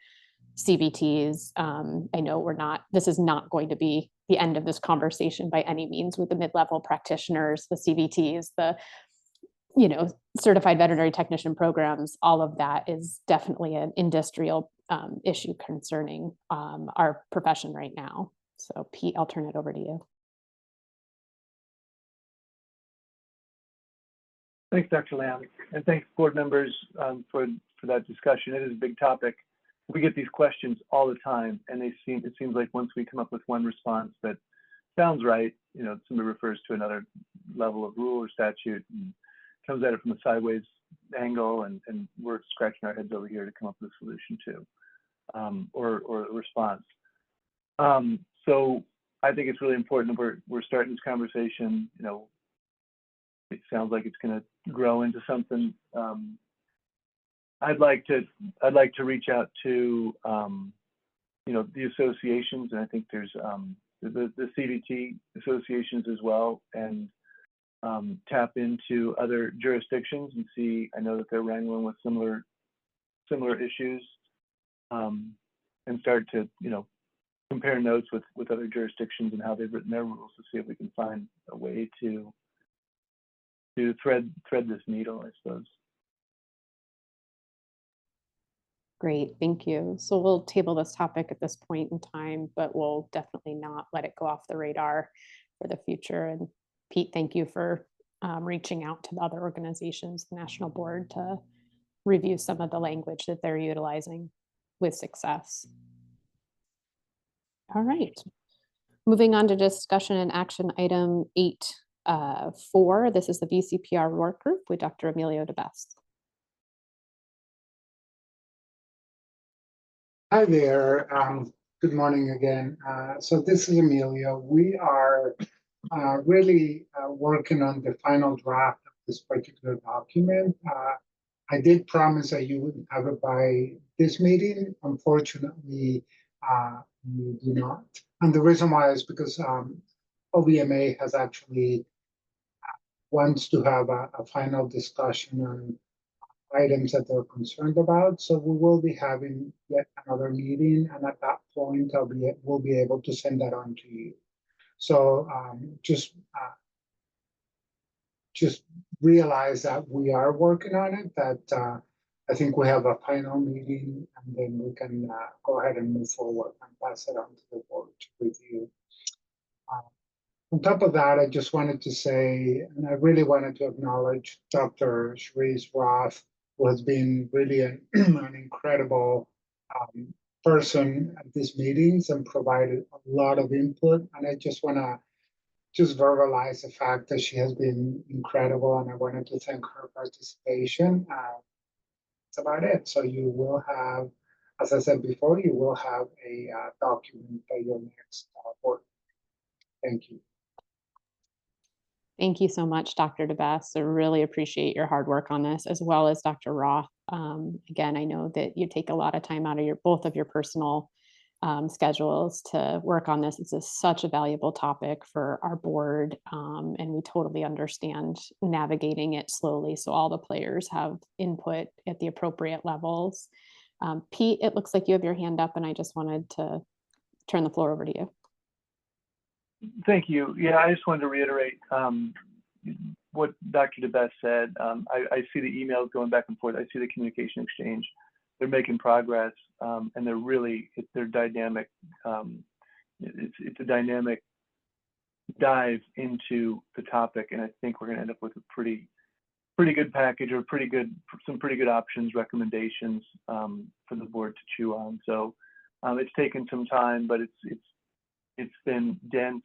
CBTs. I know this is not going to be the end of this conversation by any means with the mid-level practitioners, the CBTs, the certified veterinary technician programs. All of that is definitely an industrial issue concerning our profession right now. So Pete, I'll turn it over to you. Thanks, Dr. Lamb, and thanks board members for that discussion. It is a big topic. We get these questions all the time, and it seems like once we come up with one response that sounds right, somebody refers to another level of rule or statute and comes at it from a sideways angle, and we're scratching our heads over here to come up with a solution to, or a response. So I think it's really important that we're starting this conversation. It sounds like it's going to grow into something. I'd like to reach out to the associations, and I think there's the CBT associations as well, and tap into other jurisdictions and see. I know that they're wrangling with similar issues, and start to compare notes with other jurisdictions and how they've written their rules to see if we can find a way to thread this needle, I suppose. Great, thank you. So we'll table this topic at this point in time, but we'll definitely not let it go off the radar for the future. And Pete, thank you for reaching out to the other organizations, the National Board, to review some of the language that they're utilizing with success. All right, moving on to discussion and action item 8.4. This is the VCPR work group with Dr. Emilio DeBest. Hi there. Good morning again. So this is Emilio. We are really working on the final draft of this particular document. I did promise that you would have it by this meeting. Unfortunately, you do not. And the reason why is because OVMA has actually wants to have a final discussion on items that they're concerned about. So we will be having yet another meeting, and at that point, we'll be able to send that on to you. So just realize that we are working on it, that I think we have a final meeting and then we can go ahead and move forward and pass it on to the board to review. On top of that, I just wanted to say, and I really wanted to acknowledge Dr. Sharice Roth, who has been really an incredible person at these meetings and provided a lot of input. And I just want to verbalize the fact that she has been incredible, and I wanted to thank her participation. That's about it. So you will have, as I said before, you will have a document by your next board. Thank you. Thank you so much, Dr. DeBest. I really appreciate your hard work on this, as well as Dr. Roth. Again, I know that you take a lot of time out of both of your personal schedules to work on this. This is such a valuable topic for our board, and we totally understand navigating it slowly so all the players have input at the appropriate levels. Pete, it looks like you have your hand up, and I just wanted to turn the floor over to you. Thank you. Yeah, I just wanted to reiterate what Dr. DeBest said. I see the emails going back and forth. I see the communication exchange. They're making progress, and they're dynamic. It's a dynamic dive into the topic, and I think we're going to end up with a pretty good package, or some pretty good options, recommendations for the board to chew on. So it's taken some time, but it's been dense,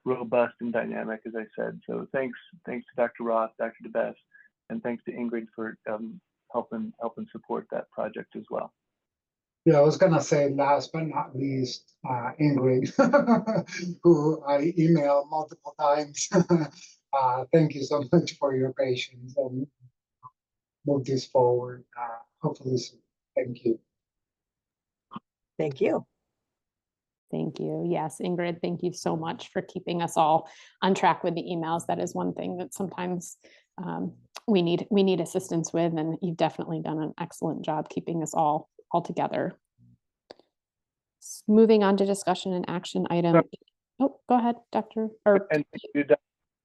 robust, and dynamic, as I said. So thanks to Dr. Roth, Dr. DeBest, and thanks to Ingrid for helping support that project as well. Yeah, I was gonna say last but not least, Ingrid, who I emailed multiple times. Thank you so much for your patience and move this forward. Hopefully soon. Thank you. Thank you. Thank you. Yes, Ingrid, thank you so much for keeping us all on track with the emails. That is one thing that sometimes we need assistance with, and you've definitely done an excellent job keeping us all together. Moving on to discussion and action item. Oh, go ahead, Dr. And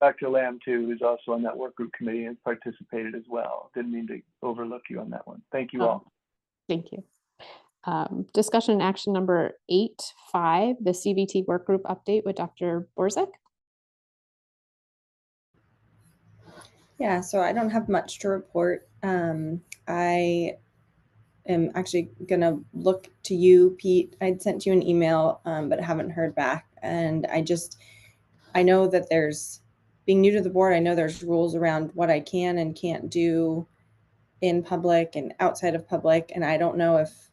Dr. Lamb too, who's also on that work group committee and participated as well. Didn't mean to overlook you on that one. Thank you all. Thank you. Discussion and action number 8.5, the CVT work group update with Dr. Borzek. Yeah, so I don't have much to report. I am actually gonna look to you, Pete. I'd sent you an email, but haven't heard back. And I know that being new to the board, I know there's rules around what I can and can't do in public and outside of public. And I don't know if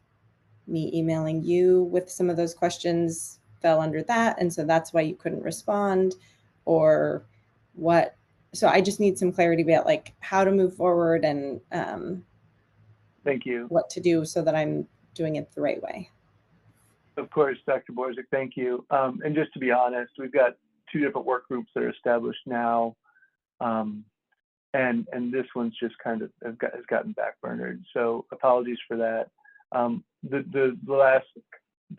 me emailing you with some of those questions fell under that, and so that's why you couldn't respond, or what. So I just need some clarity about like how to move forward and thank you, what to do so that I'm doing it the right way. Of course, Dr. Borzek, thank you. And just to be honest, we've got 2 different work groups that are established now, and this one's just kind of has gotten backburnered. So apologies for that. The last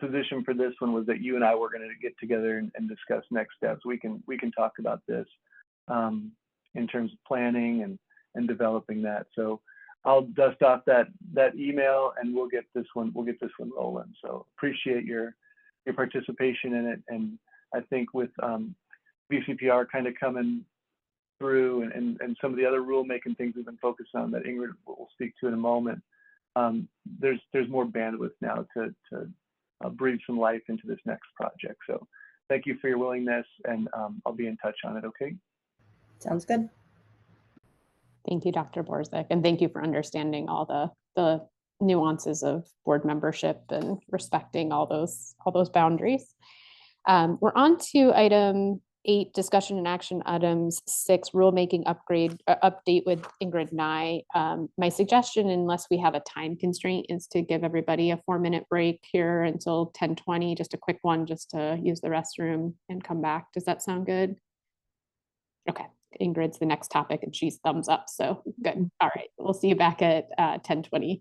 position for this one was that you and I were going to get together and discuss next steps. We can talk about this in terms of planning and developing that. So I'll dust off that email and we'll get this one rolling. So appreciate your participation in it. And I think with VCPR kind of coming through and some of the other rulemaking things we've been focused on that Ingrid will speak to in a moment, there's more bandwidth now to breathe some life into this next project. So thank you for your willingness, and I'll be in touch on it, okay? Sounds good. Thank you, Dr. Borzek, and thank you for understanding all the nuances of board membership and respecting all those boundaries. We're on to item 8, discussion and action items. 6, rulemaking update with Ingrid Nye. My suggestion, unless we have a time constraint, is to give everybody a 4-minute break here until 10:20, just a quick one, just to use the restroom and come back. Does that sound good? Okay, Ingrid's the next topic and she's thumbs up, so good. All right, we'll see you back at 10:20.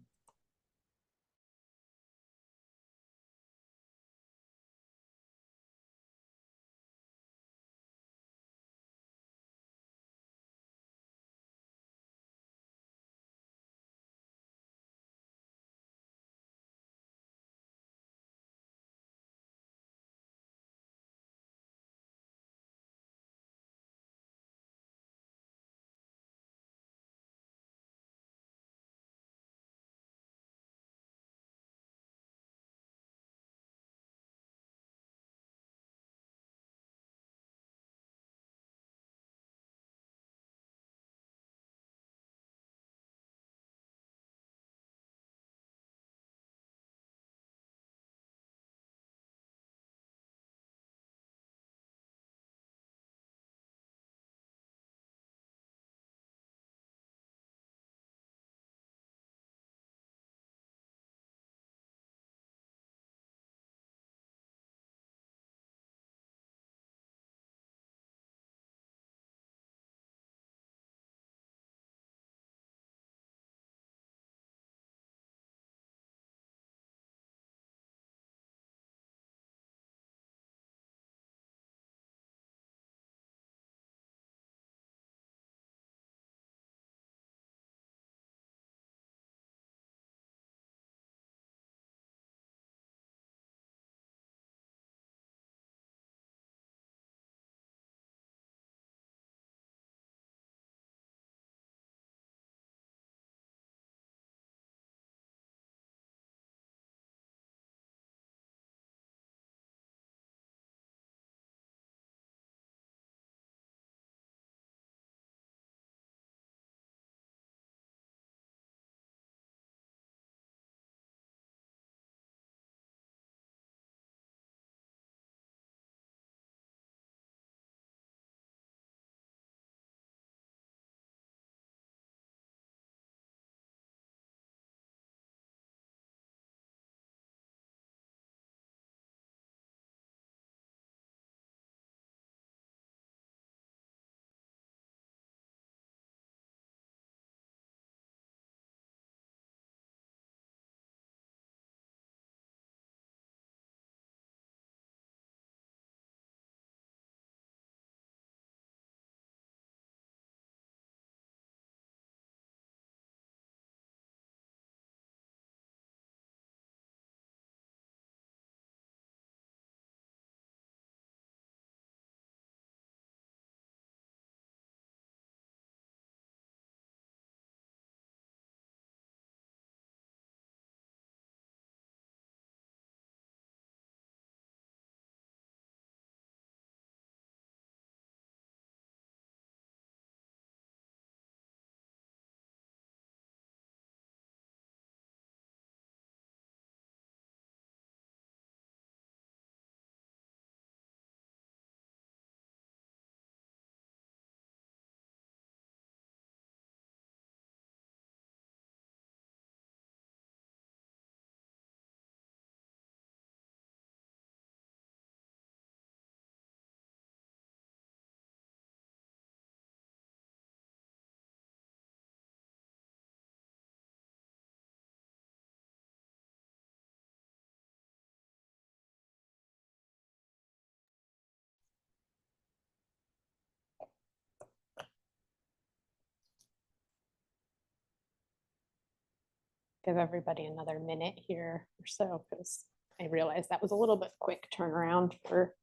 give everybody another minute here or so, because I realized that was a little bit quick turnaround for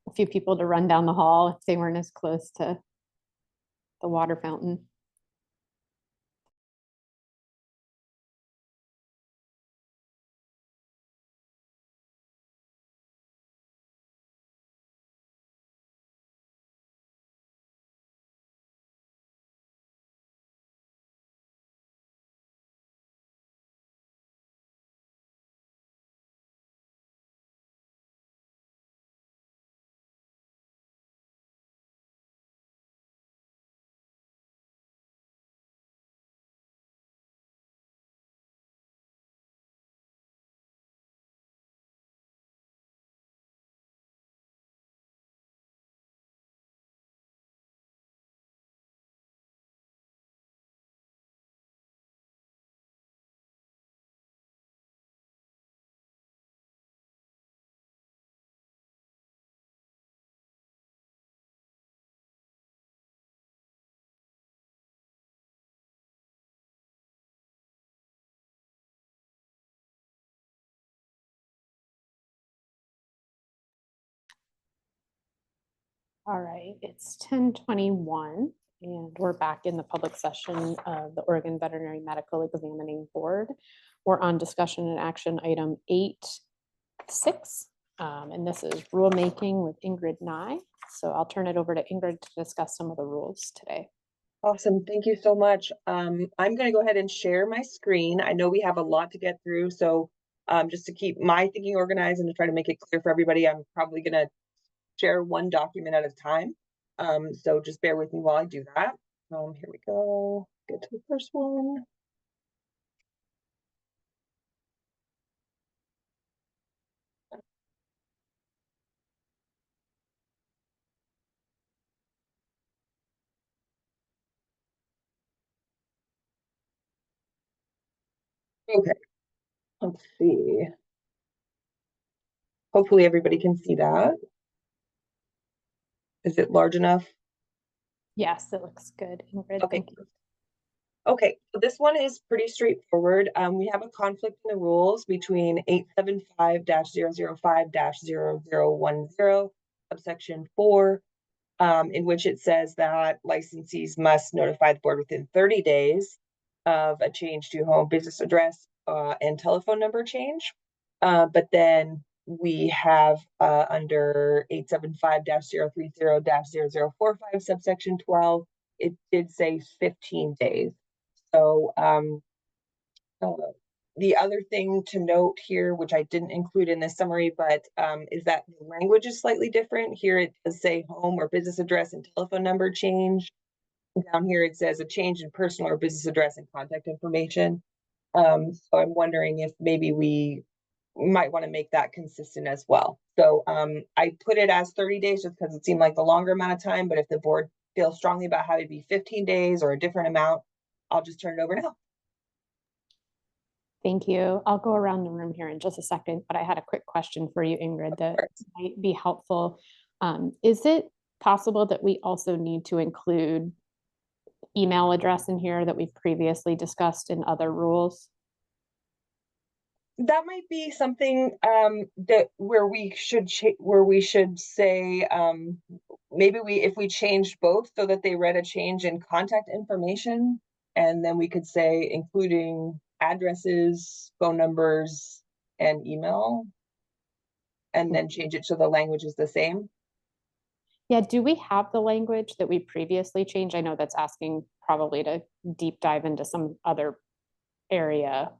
a few people to run down the hall if they weren't as close to the water fountain. All right, it's 10:21 and we're back in the public session of the Oregon Veterinary Medical Examining Board. We're on discussion and action item 8.6. And this is rulemaking with Ingrid Nye. So I'll turn it over to Ingrid to discuss some of the rules today. Awesome. Thank you so much. I'm going to go ahead and share my screen. I know we have a lot to get through. So just to keep my thinking organized and to try to make it clear for everybody, I'm probably going to share one document at a time. So just bear with me while I do that. Here we go. Get to the first one. Okay, let's see. Hopefully everybody can see that. Is it large enough? Yes, it looks good, Ingrid. Okay. Thank you. Okay, so this one is pretty straightforward. We have a conflict in the rules between 875-005-0010, subsection 4, in which it says that licensees must notify the board within 30 days of a change to home business address and telephone number change. But then we have under 875-030-0045, subsection 12, it did say 15 days. So the other thing to note here, which I didn't include in this summary, but is that the language is slightly different. Here it does say home or business address and telephone number change. Down here it says a change in personal or business address and contact information. So I'm wondering if maybe we might want to make that consistent as well. So I put it as 30 days just because it seemed like the longer amount of time, but if the board feels strongly about how it'd be 15 days or a different amount, I'll just turn it over now. Thank you. I'll go around the room here in just a second, but I had a quick question for you, Ingrid, that might be helpful. Is it possible that we also need to include email address in here that we've previously discussed in other rules? That might be something that where we should say maybe if we changed both so that they read a change in contact information, and then we could say including addresses, phone numbers, and email, and then change it so the language is the same. Yeah, do we have the language that we previously changed? I know that's asking probably to deep dive into some other area.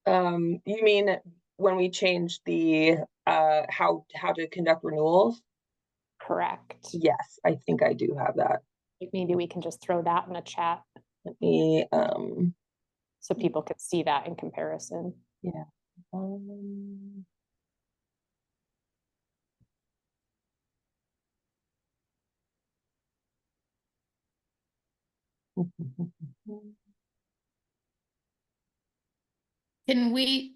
You mean when we changed the how to conduct renewals? Correct. Yes, I think I do have that. Maybe we can just throw that in a chat. Let me so people could see that in comparison. Yeah. Can we,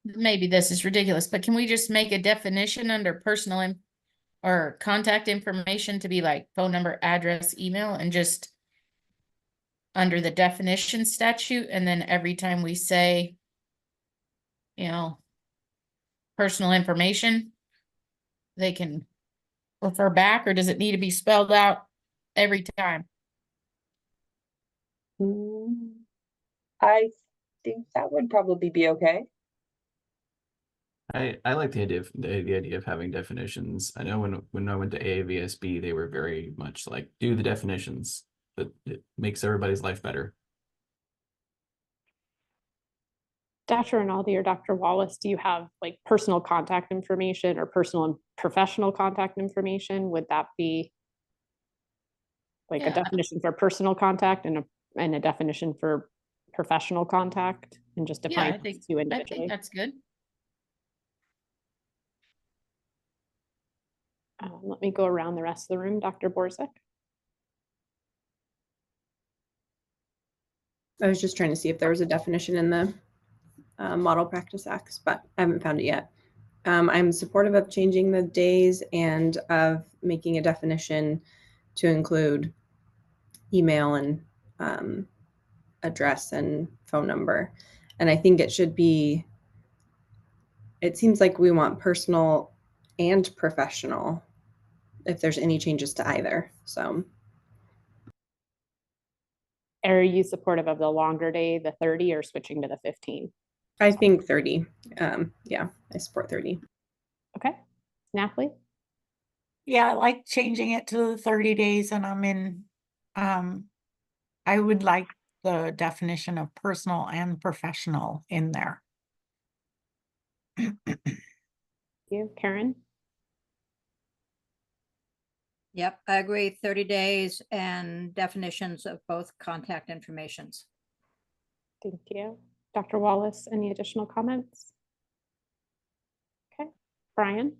maybe this is ridiculous, but can we just make a definition under personal or contact information to be like phone number, address, email, and just under the definition statute, and then every time we say, you know, personal information, they can refer back, or does it need to be spelled out every time? I think that would probably be okay. I like the idea of having definitions. I know when I went to AAVSB, they were very much like, do the definitions, but it makes everybody's life better. Dr. Rinaldi or Dr. Wallace, do you have like personal contact information or personal and professional contact information? Would that be like a definition for personal contact and a definition for professional contact, and just Yeah, define I think two individually? that's good. Let me go around the rest of the room. Dr. Borzek. I was just trying to see if there was a definition in the Model Practice Acts, but I haven't found it yet. I'm supportive of changing the days and of making a definition to include email and address and phone number. And I think it should be, it seems like we want personal and professional if there's any changes to either. So Are you supportive of the longer day, the 30, or switching to the 15? I think 30. Yeah, I support 30. Okay. Natalie? Yeah, I like changing it to the 30 days, and I'm in, I would like the definition of personal and professional in there. You, Karen? Yep, I agree. 30 days and definitions of both contact informations. Thank you. Dr. Wallace, any additional comments? Okay. Brian?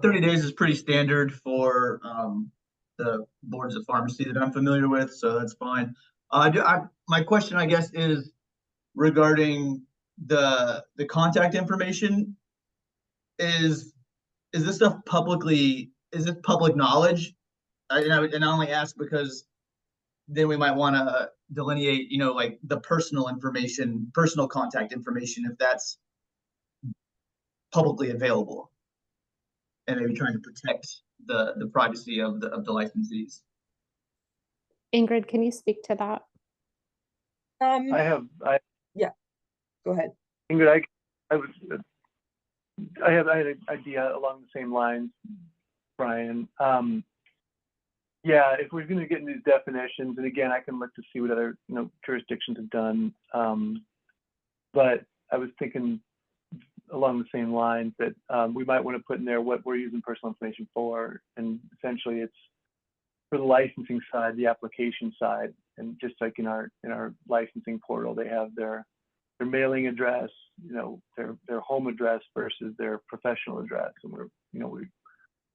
30 days is pretty standard for the boards of pharmacy that I'm familiar with, so that's fine. My question, I guess, is regarding the contact information. Is this stuff publicly? Is it public knowledge? And I only ask because then we might want to delineate, you know, like the personal information, personal contact information, if that's publicly available, and maybe trying to protect the privacy of the licensees. Ingrid, can you speak to that? Yeah, go ahead. Ingrid, I had an idea along the same lines, Brian. Yeah, if we're going to get into these definitions, and again, I can look to see what other jurisdictions have done. But I was thinking along the same lines that we might want to put in there what we're using personal information for, and essentially it's for the licensing side, the application side, and just like in our licensing portal, they have their mailing address, their home address versus their professional address, and we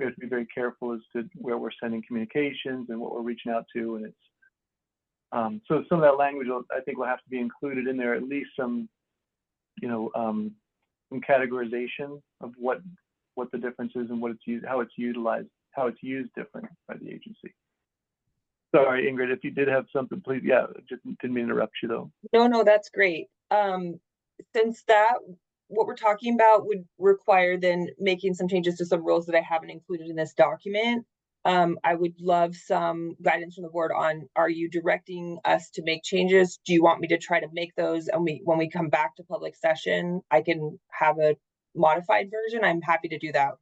have to be very careful as to where we're sending communications and what we're reaching out to, and it's so some of that language I think will have to be included in there, at least some some categorization of what the difference is and what it's used, how it's utilized, how it's used different by the agency. Sorry, Ingrid, if you did have something, please. Yeah, just didn't mean to interrupt you though. No, that's great. Since what we're talking about would require then making some changes to some rules that I haven't included in this document. I would love some guidance from the board on, are you directing us to make changes? Do you want me to try to make those, and when we come back to public session, I can have a modified version? I'm happy to do that.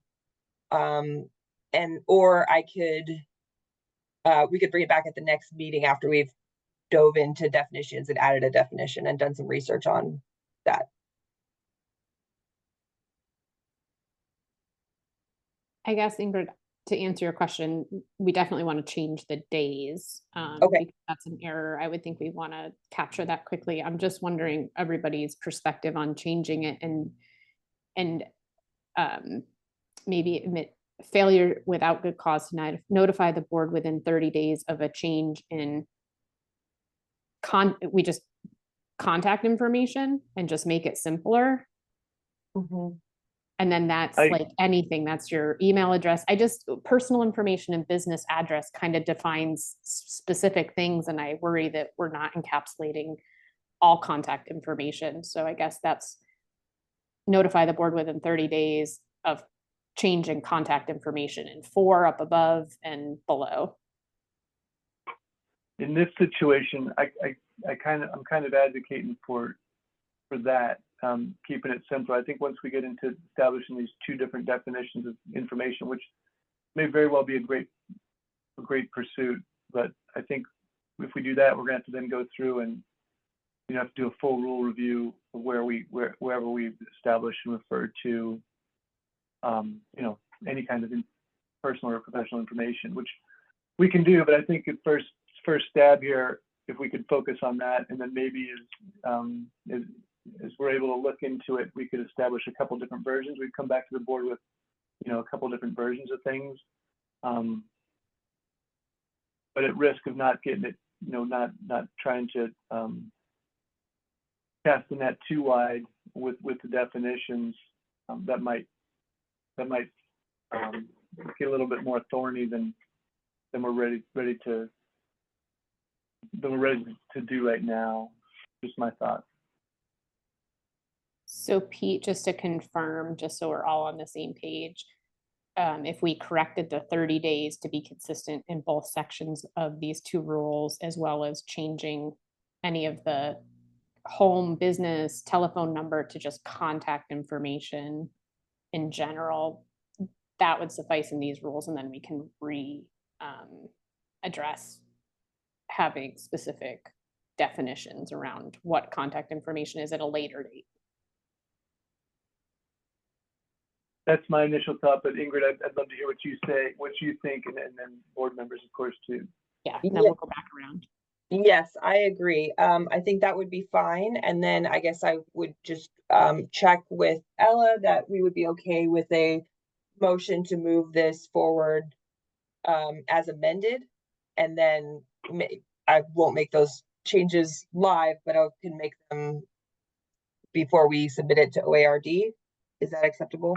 Or I could, we could bring it back at the next meeting after we've dove into definitions and added a definition and done some research on that. I guess, Ingrid, to answer your question, we definitely want to change the days. Okay. Because that's an error. I would think we want to capture that quickly. I'm just wondering everybody's perspective on changing it and maybe admit failure without good cause to notify the board within 30 days of a change in contact information, and just make it simpler. And then that's I- like anything, that's your email address. Personal information and business address kind of defines specific things. And I worry that we're not encapsulating all contact information. So I guess that's notify the board within 30 days of change in contact information in 4 up above and below. In this situation, I'm kind of advocating for that, keeping it simple. I think once we get into establishing these 2 different definitions of information, which may very well be a great pursuit, but I think if we do that, we're going to have to then go through and have to do a full rule review of wherever we establish and refer to, any kind of personal or professional information, which we can do. But I think at first stab here, if we could focus on that, and then maybe as we're able to look into it, we could establish a couple different versions. We'd come back to the board with, a couple different versions of things. But at risk of not getting it, not trying to cast the net too wide with the definitions, that might get a little bit more thorny than we're ready to do right now. Just my thought. So Pete, just to confirm, just so we're all on the same page, if we corrected the 30 days to be consistent in both sections of these 2 rules, as well as changing any of the home, business, telephone number to just contact information in general, that would suffice in these rules, and then we can address having specific definitions around what contact information is at a later date. That's my initial thought, but Ingrid, I'd love to hear what you think, and then board members, of course, too. Yeah, then we'll go back around. Yes, I agree. I think that would be fine. And then I guess I would just check with Ella that we would be okay with a motion to move this forward as amended. And then I won't make those changes live, but I can make them before we submit it to OARD. Is that acceptable?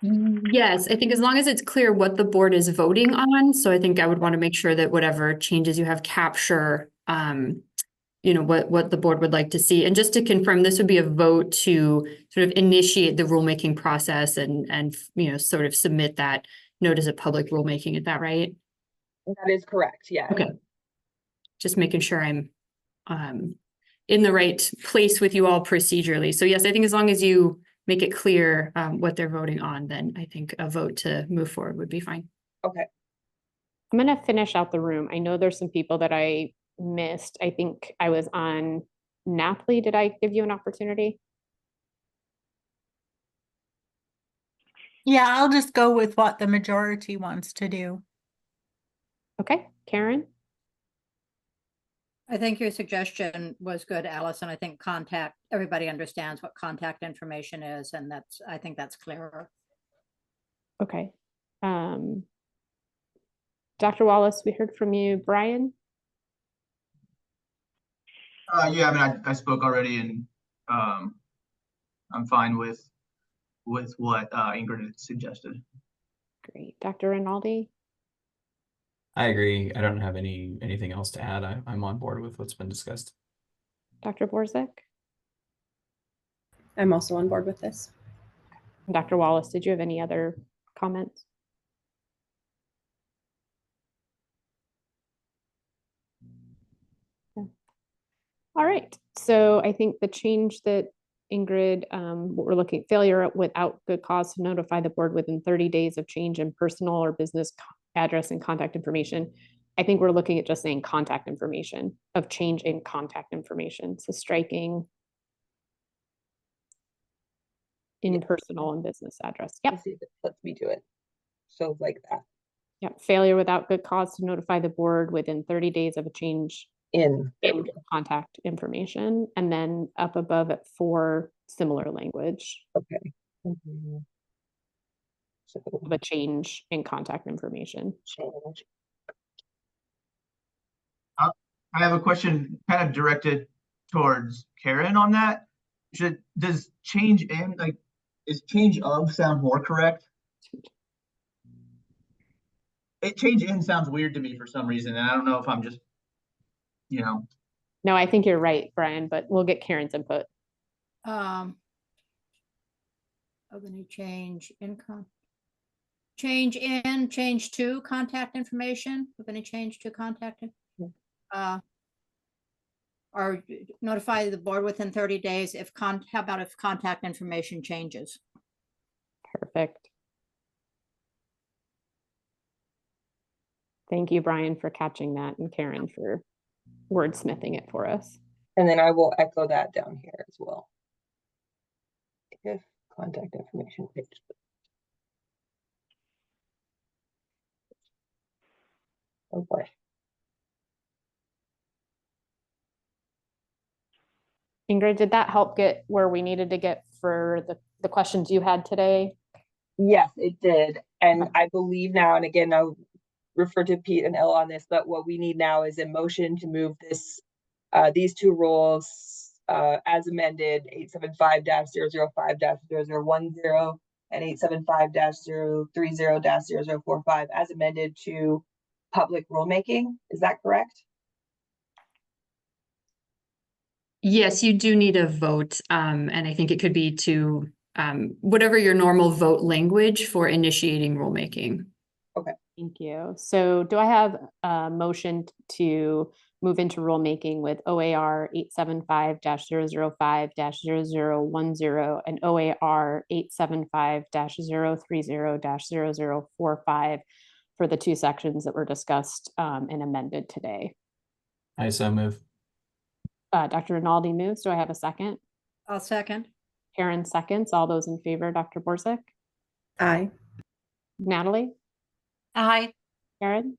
Yes, I think as long as it's clear what the board is voting on. So I think I would want to make sure that whatever changes you have capture, what the board would like to see. And just to confirm, this would be a vote to sort of initiate the rulemaking process and sort of submit that notice of public rulemaking. Is that right? That is correct. Yeah. Okay. Just making sure I'm in the right place with you all procedurally. So yes, I think as long as you make it clear what they're voting on, then I think a vote to move forward would be fine. Okay. I'm going to finish out the room. I know there's some people that I missed. I think I was on Napoli. Did I give you an opportunity? Yeah, I'll just go with what the majority wants to do. Okay, Karen? I think your suggestion was good, Allison. I think everybody understands what contact information is, and I think that's clearer. Okay. Dr. Wallace, we heard from you. Brian? Yeah, I mean, I spoke already, and I'm fine with what Ingrid had suggested. Great. Dr. Rinaldi? I agree. I don't have anything else to add. I'm on board with what's been discussed. Dr. Borzek? I'm also on board with this. Dr. Wallace, did you have any other comments? Yeah. All right. So I think the change that Ingrid, what we're looking at, failure without good cause to notify the board within 30 days of change in personal or business address and contact information. I think we're looking at just saying contact information, of change in contact information. So striking in personal and business address. Yep. Let me do it. So like that. Yep. Failure without good cause to notify the board within 30 days of a change in contact information. And then up above at 4, similar language. Okay. Of a change in contact information. Change. I have a question kind of directed towards Karen on that. does change in, like, is change of sound more correct? Change in sounds weird to me for some reason, and I don't know if I'm just, No, I think you're right, Brian, but we'll get Karen's input. Of any change change to contact information, of any change to contact. Or notify the board within 30 days if how about if contact information changes? Perfect. Thank you, Brian, for catching that, and Karen for wordsmithing it for us. And then I will echo that down here as well. If contact information page. Oh boy. Ingrid, did that help get where we needed to get for the questions you had today? Yes, it did. And I believe now, and again, I'll refer to Pete and Elle on this, but what we need now is a motion to move this, these two rules as amended, 875-005-0010 and 875-030-0045 as amended to public rulemaking. Is that correct? Yes, you do need a vote, and I think it could be to whatever your normal vote language for initiating rulemaking. Okay. Thank you. So do I have a motion to move into rulemaking with OAR 875-005-0010 and OAR 875-030-0045 for the two sections that were discussed and amended today? I so move. Dr. Rinaldi moves. Do I have a second? I'll second. Karen seconds. All those in favor, Dr. Borzek? Aye. Natalie? Aye. Karen?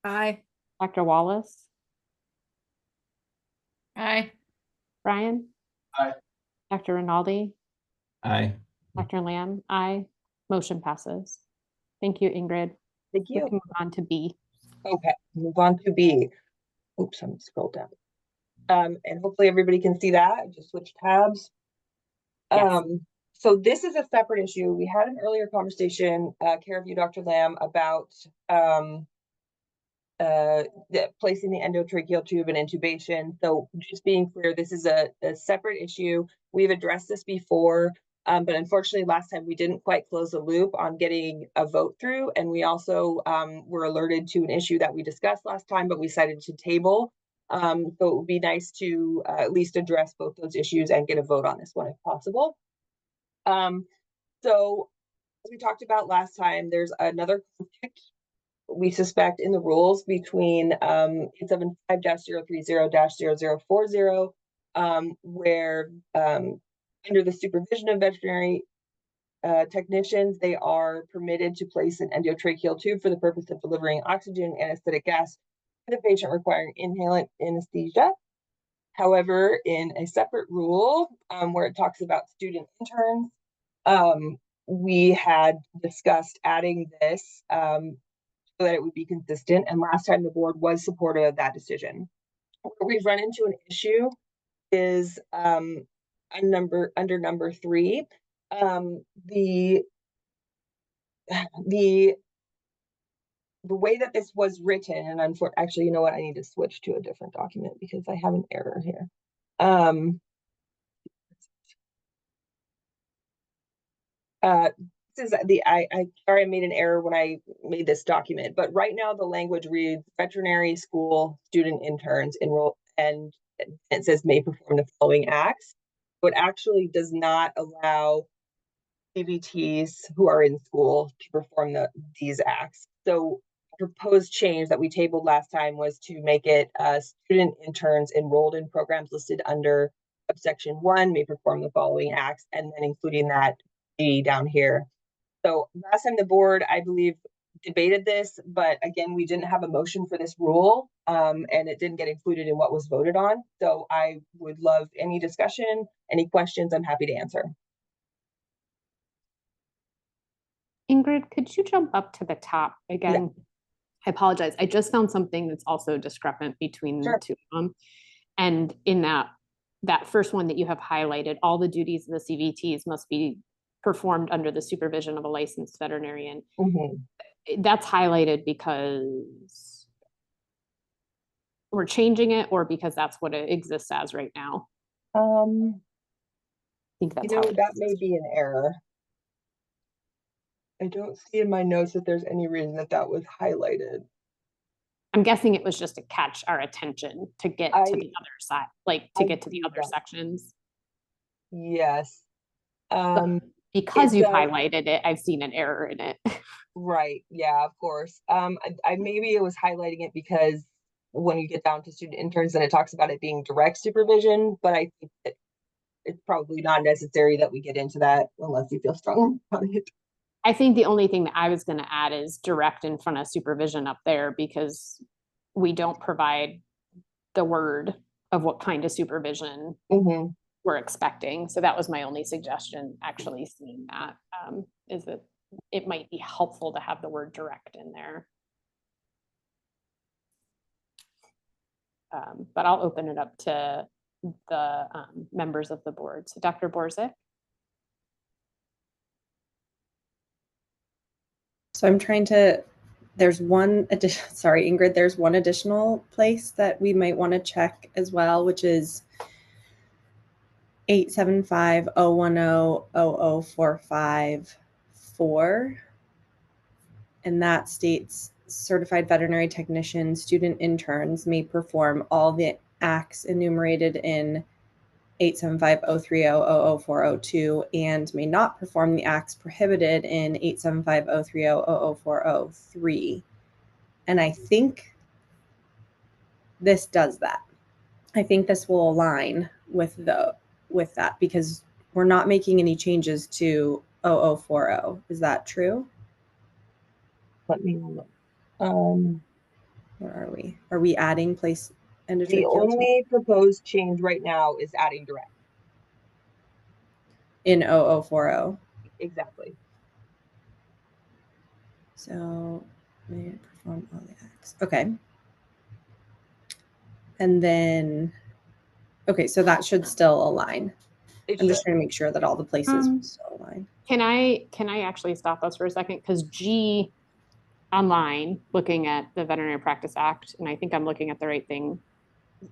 Aye. Dr. Wallace? Aye. Brian? Aye. Dr. Rinaldi? Aye. Dr. Lamb? Aye. Motion passes. Thank you, Ingrid. Thank you. We can move on to B. Okay, move on to B. Oops, I'm scrolled down. And hopefully everybody can see that. I just switched tabs. Yes. So this is a separate issue. We had an earlier conversation, care of you, Dr. Lamb, about placing the endotracheal tube and intubation. So just being clear, this is a separate issue. We've addressed this before, but unfortunately last time we didn't quite close the loop on getting a vote through. And we also were alerted to an issue that we discussed last time, but we decided to table. So it would be nice to at least address both those issues and get a vote on this one if possible. So as we talked about last time, there's another conflict we suspect in the rules between 875-030-0040, where under the supervision of veterinary technicians, they are permitted to place an endotracheal tube for the purpose of delivering oxygen and anesthetic gas to the patient requiring inhalant anesthesia. However, in a separate rule where it talks about student interns, we had discussed adding this so that it would be consistent. And last time the board was supportive of that decision. Where we've run into an issue is under number 3, the way that this was written, and actually, you know what? I need to switch to a different document because I have an error here. This is sorry, I made an error when I made this document, but right now the language reads veterinary school student interns enroll, and it says may perform the following acts. But actually does not allow CVTs who are in school to perform these acts. So proposed change that we tabled last time was to make it student interns enrolled in programs listed under subsection 1 may perform the following acts, and then including that G down here. So last time the board, I believe, debated this, but again, we didn't have a motion for this rule, and it didn't get included in what was voted on. So I would love any discussion, any questions. I'm happy to answer. Ingrid, could you jump up to the top again? Yeah. I apologize. I just found something that's also discrepant between the two of them. And in that, that first one that you have highlighted, all the duties of the CVTs must be performed under the supervision of a licensed veterinarian. That's highlighted because we're changing it, or because that's what it exists as right now? I think that's how it That is. may be an error. I don't see in my notes that there's any reason that that was highlighted. I'm guessing it was just to catch our attention to get to the other side, like to get to the other sections. Yes. Because it you've does- highlighted it, I've seen an error in it. Right. Yeah, of course. I maybe it was highlighting it because when you get down to student interns, then it talks about it being direct supervision, but I think that it's probably not necessary that we get into that unless you feel strongly about it. I think the only thing that I was going to add is direct in front of supervision up there, because we don't provide the word of what kind of supervision we're expecting. So that was my only suggestion, actually seeing that, is that it might be helpful to have the word direct in there. But I'll open it up to the members of the board. So Dr. Borzik. So I'm trying to, there's one addition, sorry, Ingrid, there's one additional place that we might want to check as well, which is 875-010-0045-4. And that states certified veterinary technicians, student interns may perform all the acts enumerated in 875-030-00402 and may not perform the acts prohibited in 875-030-00403. And I think this does that. I think this will align with that, because we're not making any changes to 0040. Is that true? Let me look. Where are we? Are we adding place and The only proposed change right now is adding direct. In 0040. Exactly. So may perform all the acts. Okay. And then, okay, so that should still align. I'm just trying to make sure that all the places still align. Can I actually stop us for a second? Because G online, looking at the Veterinary Practice Act, and I think I'm looking at the right thing,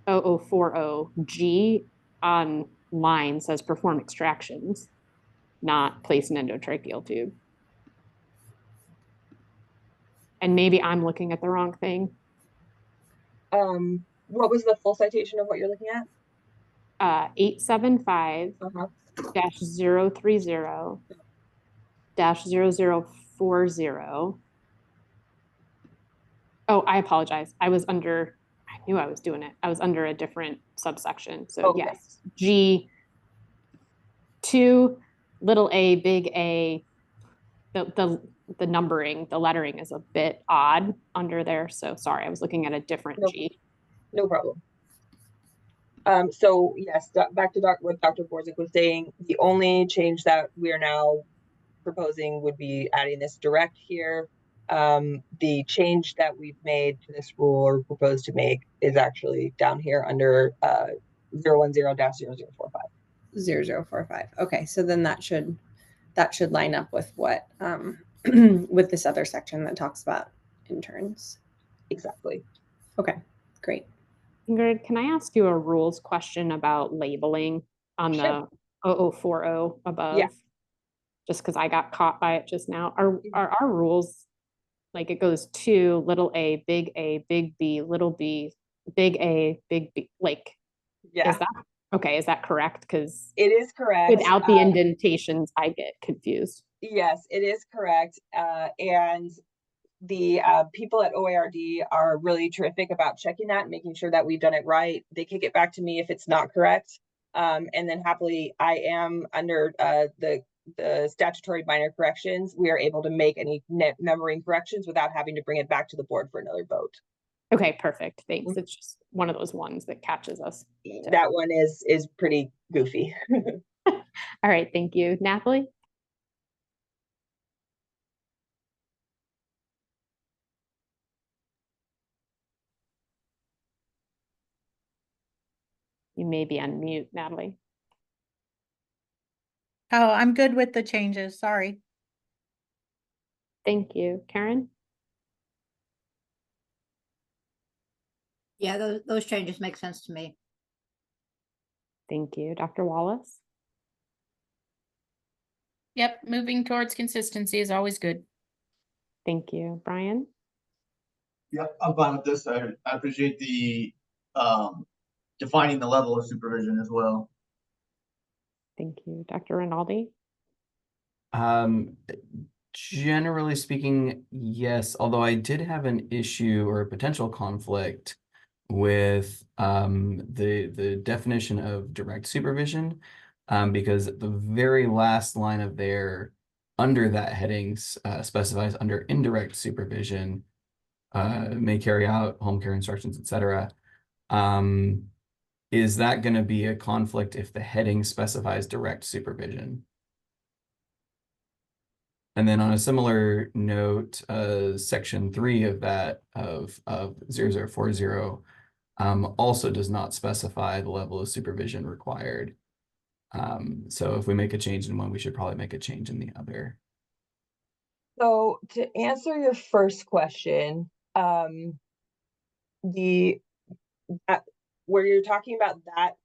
0040 G online says perform extractions, not place an endotracheal tube. And maybe I'm looking at the wrong thing. What was the full citation of what you're looking at? 875-030-0040. Oh, I apologize. I knew I was doing it. I was under a different subsection. So yes, G2, little a, big A, the numbering, the lettering is a bit odd under there. So sorry, I was looking at a different G. No problem. So yes, back to what Dr. Borzik was saying, the only change that we are now proposing would be adding this direct here. The change that we've made to this rule or proposed to make is actually down here under 010-0045. 0045. Okay, so then that should line up with what with this other section that talks about interns. Exactly. Okay, great. Ingrid, can I ask you a rules question about labeling on the 0040 above? Yeah. Just because I got caught by it just now. Are our rules, like it goes to little a, big B, little b, big A, big B, like, yeah. Is that correct? Because it is correct. Without the indentations, I get confused. Yes, it is correct. And the people at OARD are really terrific about checking that and making sure that we've done it right. They kick it back to me if it's not correct. And then happily, I am under the statutory minor corrections. We are able to make any numbering corrections without having to bring it back to the board for another vote. Okay, perfect. Thanks. It's just one of those ones that catches us. That one is pretty goofy. All right, thank you. Nathalie? You may be on mute, Natalie. Oh, I'm good with the changes. Sorry. Thank you. Karen? Yeah, those changes make sense to me. Thank you. Dr. Wallace? Yep, moving towards consistency is always good. Thank you. Brian? Yep, I'm fine with this. I appreciate the defining the level of supervision as well. Thank you. Dr. Rinaldi? Generally speaking, yes, although I did have an issue or a potential conflict with the definition of direct supervision, because the very last line of there under that heading specifies under indirect supervision may carry out home care instructions, etc. Is that going to be a conflict if the heading specifies direct supervision? And then on a similar note, section 3 of that of 0040 also does not specify the level of supervision required. So if we make a change in one, we should probably make a change in the other. So to answer your first question, where you're talking about that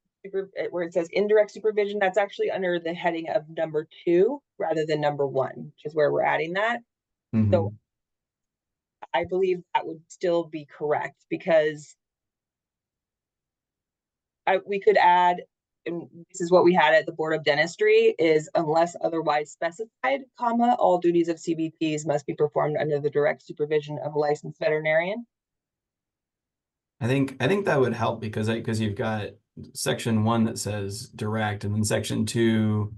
where it says indirect supervision, that's actually under the heading of number 2 rather than number 1, which is where we're adding that. Mm-hmm. So I believe that would still be correct, because we could add, and this is what we had at the Board of Dentistry, is unless otherwise specified, comma, all duties of CBTs must be performed under the direct supervision of a licensed veterinarian. I think that would help, because you've got section 1 that says direct, and then section 2,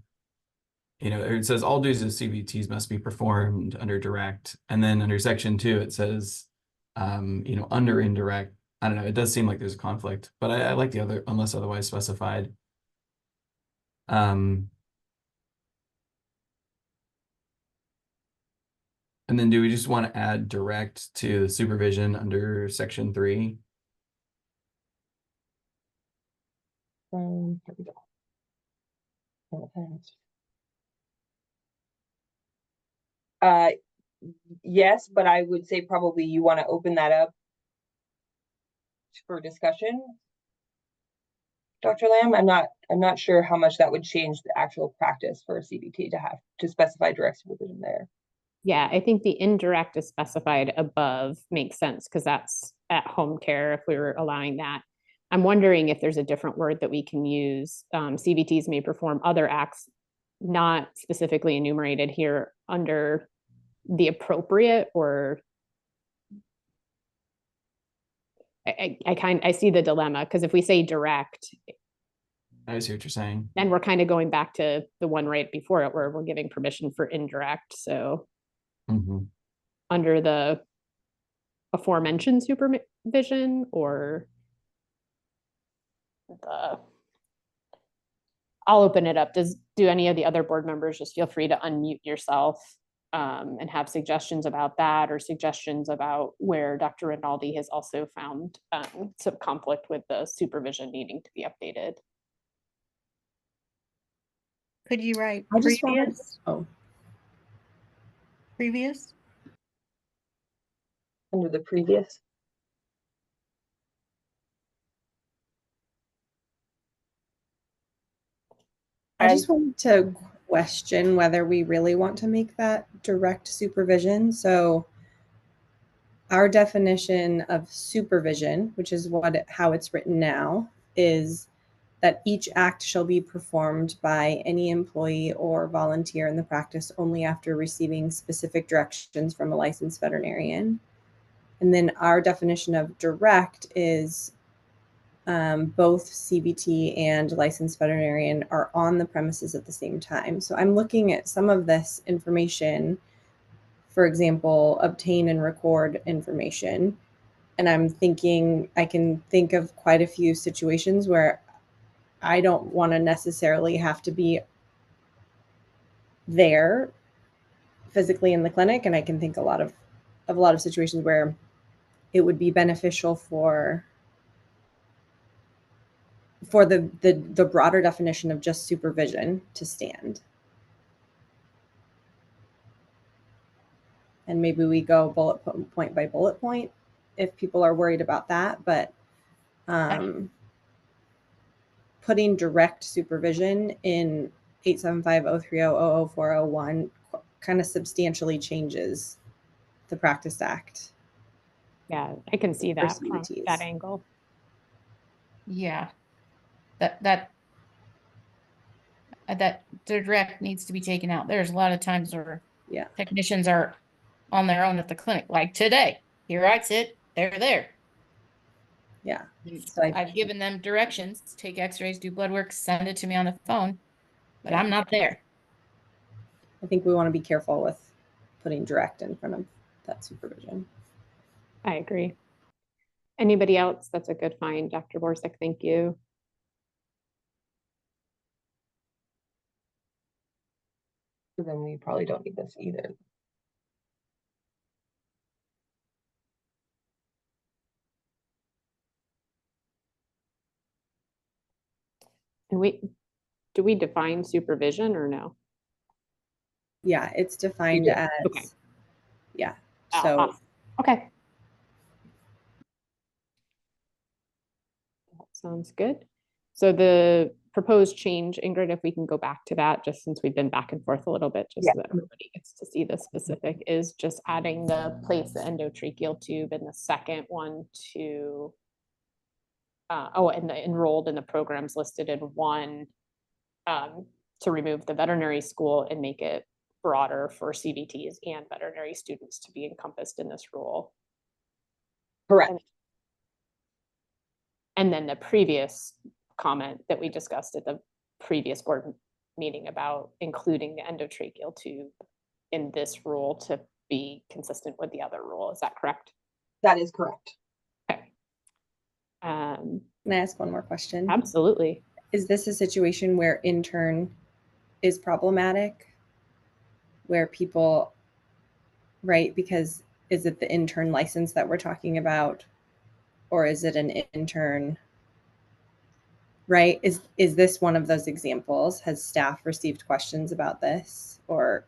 it says all duties of CBTs must be performed under direct, and then under section 2 it says under indirect. I don't know, it does seem like there's a conflict, but I like the other unless otherwise specified. And then do we just want to add direct to the supervision under section 3? Here we go. Yes, but I would say probably you want to open that up for discussion, Dr. Lamb. I'm not sure how much that would change the actual practice for a CBT to have to specify direct supervision there. Yeah, I think the indirect is specified above makes sense, because that's at home care if we were allowing that. I'm wondering if there's a different word that we can use. CBTs may perform other acts not specifically enumerated here under the appropriate, or I see the dilemma, because if we say direct, I see what you're saying. then we're kind of going back to the one right before it where we're giving permission for indirect. So under the aforementioned supervision, or I'll open it up. Do any of the other board members just feel free to unmute yourself and have suggestions about that, or suggestions about where Dr. Rinaldi has also found some conflict with the supervision needing to be updated. Could you write I just previous? wanted, Previous? Under the previous? I just wanted to question whether we really want to make that direct supervision. So our definition of supervision, which is how it's written now, is that each act shall be performed by any employee or volunteer in the practice only after receiving specific directions from a licensed veterinarian. And then our definition of direct is both CBT and licensed veterinarian are on the premises at the same time. So I'm looking at some of this information, for example, obtain and record information. And I'm thinking, I can think of quite a few situations where I don't want to necessarily have to be there physically in the clinic. And I can think of a lot of situations where it would be beneficial for for the broader definition of just supervision to stand. And maybe we go bullet point by bullet point if people are worried about that, but putting direct supervision in 875-030-00401 kind of substantially changes the Practice Act. Yeah, I can see for that from CBTs. that angle. Yeah, that direct needs to be taken out. There's a lot of times where Yeah. technicians are on their own at the clinic, like today. Here I sit, they're there. Yeah. So I've given them directions, take x-rays, do blood work, send it to me on the phone, but I'm not there. I think we want to be careful with putting direct in front of that supervision. I agree. Anybody else? That's a good find, Dr. Borzek. Thank you. So then we probably don't need this either. And do we define supervision or no? Yeah, it's defined as, okay. Yeah. Oh, So, awesome. Okay. That sounds good. So the proposed change, Ingrid, if we can go back to that, just since we've been back and forth a little bit, just so that everybody gets to see the specific, is just adding the place the endotracheal tube and the second one to, and the enrolled in the programs listed in one, to remove the veterinary school and make it broader for CVTs and veterinary students to be encompassed in this rule. Correct. And then the previous comment that we discussed at the previous board meeting about including the endotracheal tube in this rule to be consistent with the other rule. Is that correct? That is correct. Okay. Can I ask one more question? Absolutely. Is this a situation where intern is problematic? Where people, right? Because is it the intern license that we're talking about? Or is it an intern, right? Is this one of those examples? Has staff received questions about this? Or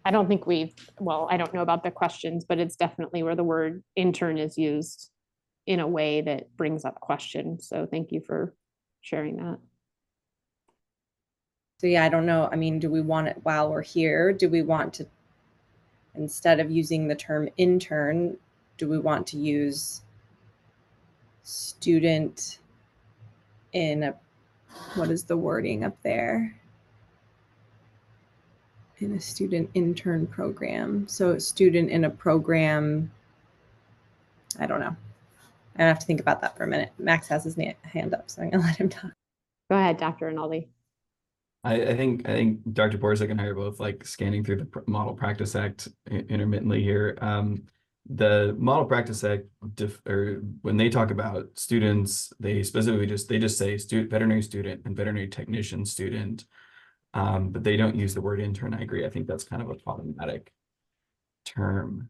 I don't think well, I don't know about the questions, but it's definitely where the word intern is used in a way that brings up questions. So thank you for sharing that. so yeah, I don't know. I mean, do we want it while we're here? Do we want to, instead of using the term intern, do we want to use student in a, what is the wording up there? In a student intern program. So student in a program, I don't know. I have to think about that for a minute. Max has his hand up, so I'm gonna let him talk. Go ahead, Dr. Rinaldi. I think Dr. Borzek and I are both like scanning through the Model Practice Act intermittently here. The Model Practice Act, or when they talk about students, they specifically just say veterinary student and veterinary technician student, but they don't use the word intern. I agree. I think that's kind of a problematic term.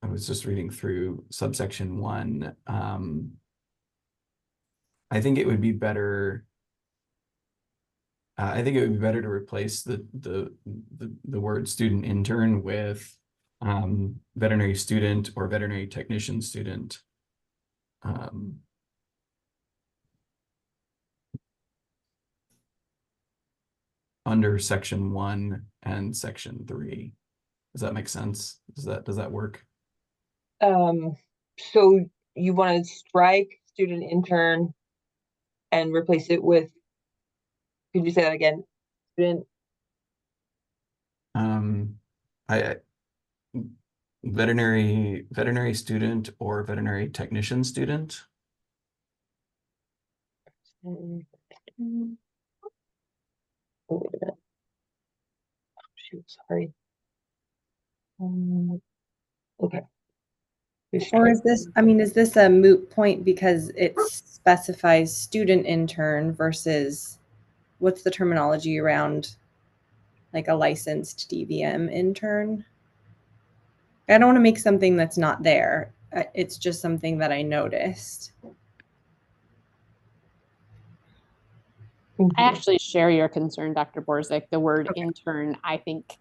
I was just reading through subsection 1. I think it would be better. I think it would be better to replace the word student intern with veterinary student or veterinary technician student. Under section 1 and section 3. Does that make sense? Does that work? So you want to strike student intern and replace it with, could you say that again? Student. Veterinary student or veterinary technician student. Oh, wait a minute. Oh, shoot, sorry. Okay. Or is this, I mean, is this a moot point because it specifies student intern versus what's the terminology around like a licensed DVM intern? I don't want to make something that's not there It's just something that I noticed. I actually share your concern, Dr. Borzek. The word intern, I think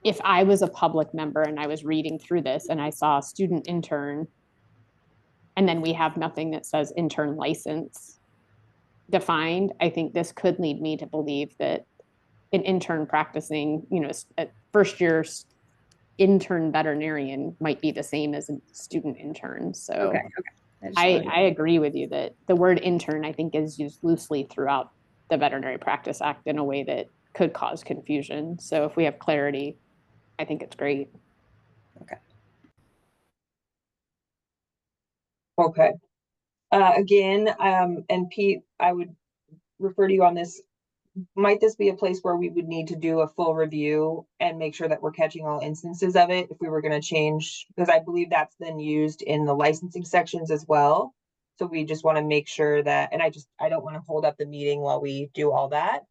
if I was a public member and I was reading through this and I saw student intern, and then we have nothing that says intern license defined, I think this could lead me to believe that an intern practicing, a first year intern veterinarian might be the same as a student intern. So I agree with you that the word intern, I think, is used loosely throughout the Veterinary Practice Act in a way that could cause confusion. So if we have clarity, I think it's great. Okay. Again, and Pete, I would refer to you on this. Might this be a place where we would need to do a full review and make sure that we're catching all instances of it if we were going to change? Because I believe that's then used in the licensing sections as well. So we just want to make sure that, and I don't want to hold up the meeting while we do all that.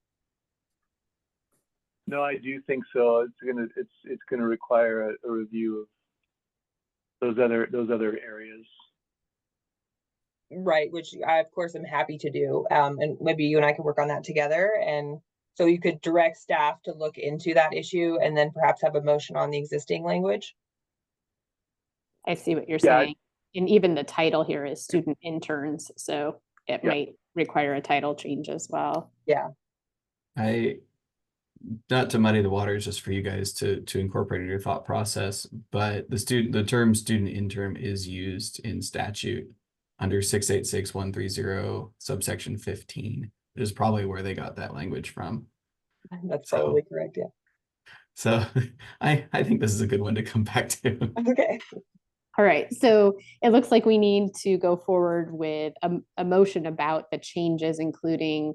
No, I do think so. It's gonna require a review of those other areas. Right, which I of course am happy to do. And maybe you and I can work on that together. And so you could direct staff to look into that issue and then perhaps have a motion on the existing language. I see what you're saying. And even the title here is student interns, so it might require a title change as well. Yeah. Not to muddy the waters, just for you guys to incorporate in your thought process, but the term student intern is used in statute under 686-130 subsection 15. It is probably where they got that language from. That's probably correct, yeah. So I think this is a good one to come back to. Okay. All right, so it looks like we need to go forward with a motion about the changes, including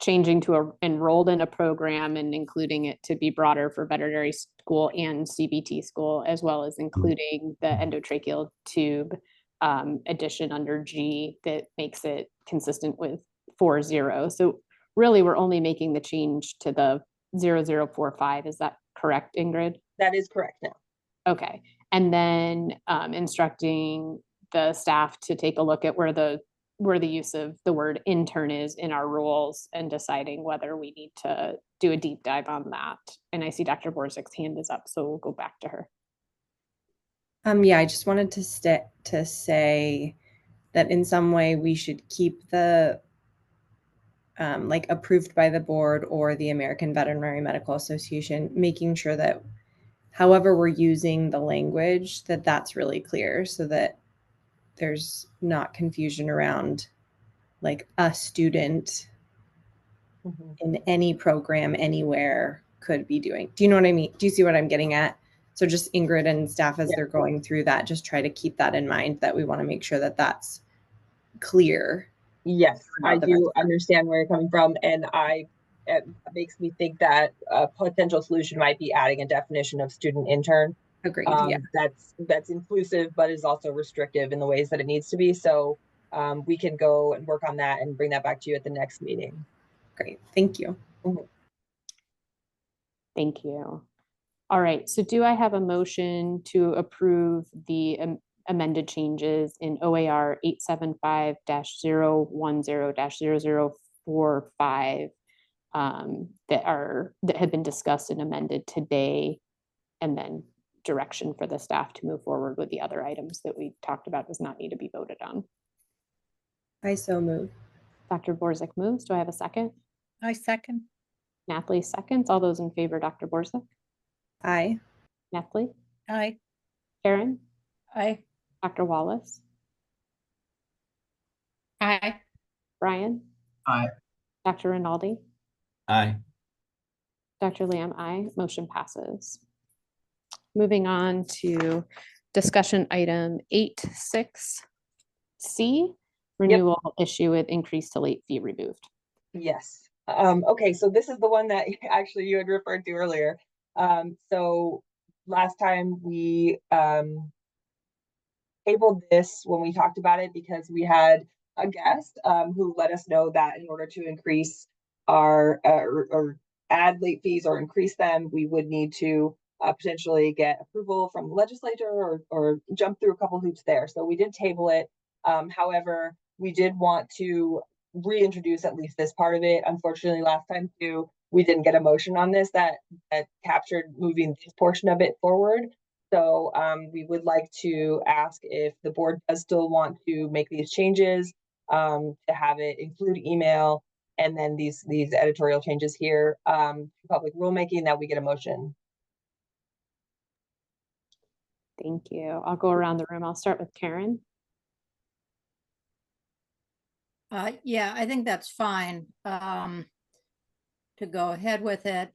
changing to enrolled in a program and including it to be broader for veterinary school and CBT school, as well as including the endotracheal tube addition under G that makes it consistent with 4.0. So really, we're only making the change to the 0045. Is that correct, Ingrid? That is correct now. Okay. And then instructing the staff to take a look at where the use of the word intern is in our rules and deciding whether we need to do a deep dive on that. And I see Dr. Borzek's hand is up, so we'll go back to her. Yeah, I just wanted to say that in some way we should keep the like approved by the board or the American Veterinary Medical Association, making sure that however we're using the language, that that's really clear so that there's not confusion around like a student in any program anywhere could be doing. Do you know what I mean? Do you see what I'm getting at? So just Ingrid and staff, as they're going through that, just try to keep that in mind, that we want to make sure that that's clear. Yes, I do understand where you're coming from. And it makes me think that a potential solution might be adding a definition of student intern. Agreed. That's inclusive, but is also restrictive in the ways that it needs to be. So we can go and work on that and bring that back to you at the next meeting. Great. Thank you. Thank you. All right. So do I have a motion to approve the amended changes in OAR 875-010-0045 that have been discussed and amended today, and then direction for the staff to move forward with the other items that we talked about does not need to be voted on? I so move. Dr. Borzek moves. Do I have a second? I second. Nathalie seconds. All those in favor, Dr. Borzek? Aye. Nathalie? Aye. Karen? Aye. Dr. Wallace? Aye. Brian? Aye. Dr. Rinaldi? Aye. Dr. Lamb, aye. Motion passes. Moving on to discussion item 8.6C, renewal issue with increase to late fee removed. Yes. Okay, so this is the one that actually you had referred to earlier. So last time we tabled this when we talked about it because we had a guest who let us know that in order to increase our or add late fees or increase them, we would need to potentially get approval from the legislature or jump through a couple hoops there. So we did table it. However, we did want to reintroduce at least this part of it. Unfortunately, last time too, we didn't get a motion on this that captured moving this portion of it forward. So we would like to ask if the board does still want to make these changes, to have it include email, and then these editorial changes here, public rulemaking, that we get a motion. Thank you. I'll go around the room. I'll start with Karen. Yeah, I think that's fine. To go ahead with it,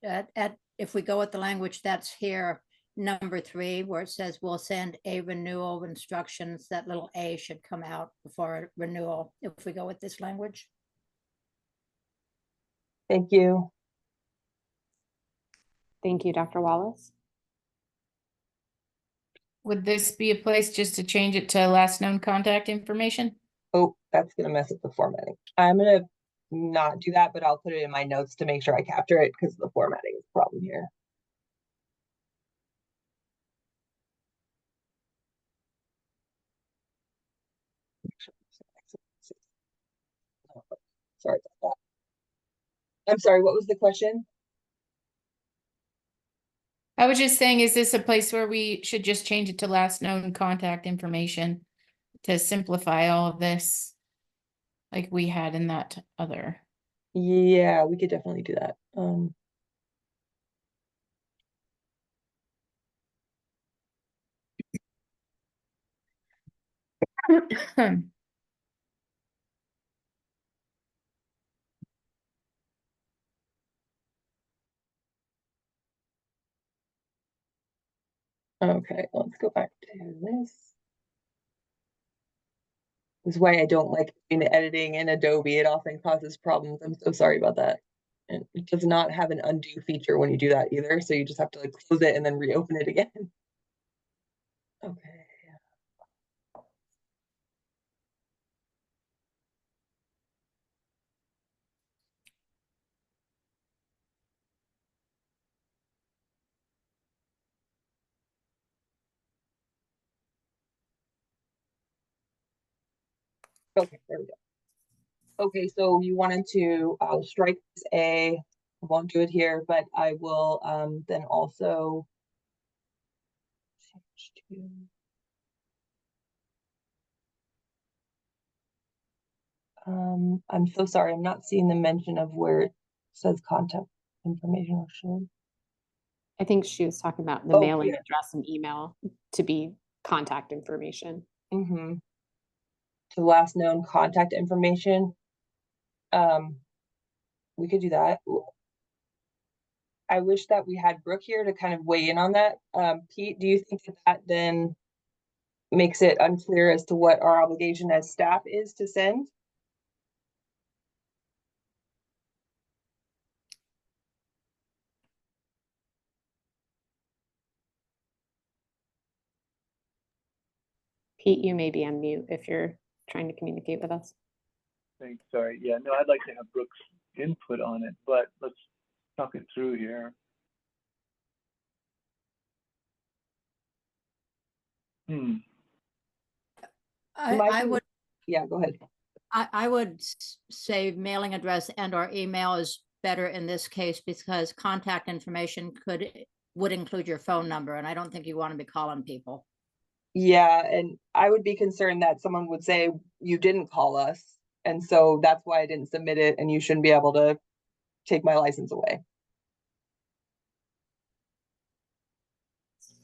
if we go with the language that's here, number 3, where it says we'll send a renewal of instructions, that little A should come out before renewal, if we go with this language. Thank you. Thank you, Dr. Wallace. Would this be a place just to change it to last known contact information? Oh, that's gonna mess up the formatting. I'm gonna not do that, but I'll put it in my notes to make sure I capture it because the formatting is a problem here. Sorry about that. I'm sorry, what was the question? I was just saying, is this a place where we should just change it to last known contact information to simplify all of this, like we had in that other? Yeah, we could definitely do that. Okay, let's go back to this. This is why I don't like doing editing in Adobe. It often causes problems. I'm so sorry about that. And it does not have an undo feature when you do that either. So you just have to like close it and then reopen it again. Okay. Okay, there we go. Okay, so you wanted to strike this A. I won't do it here, but I will then also change to I'm so sorry, I'm not seeing the mention of where it says contact information or should. I think she was talking about the mailing address and email to be contact information. Mm-hmm. To last known contact information. We could do that. I wish that we had Brooke here to kind of weigh in on that. Pete, do you think that then makes it unclear as to what our obligation as staff is to send? Pete, you may be on mute if you're trying to communicate with us. Thanks, sorry. Yeah, no, I'd like to have Brooke's input on it, but let's talk it through here. I would. Yeah, go ahead. I would say mailing address and or email is better in this case because contact information would include your phone number, and I don't think you want to be calling people. Yeah, and I would be concerned that someone would say you didn't call us, and so that's why I didn't submit it, and you shouldn't be able to take my license away.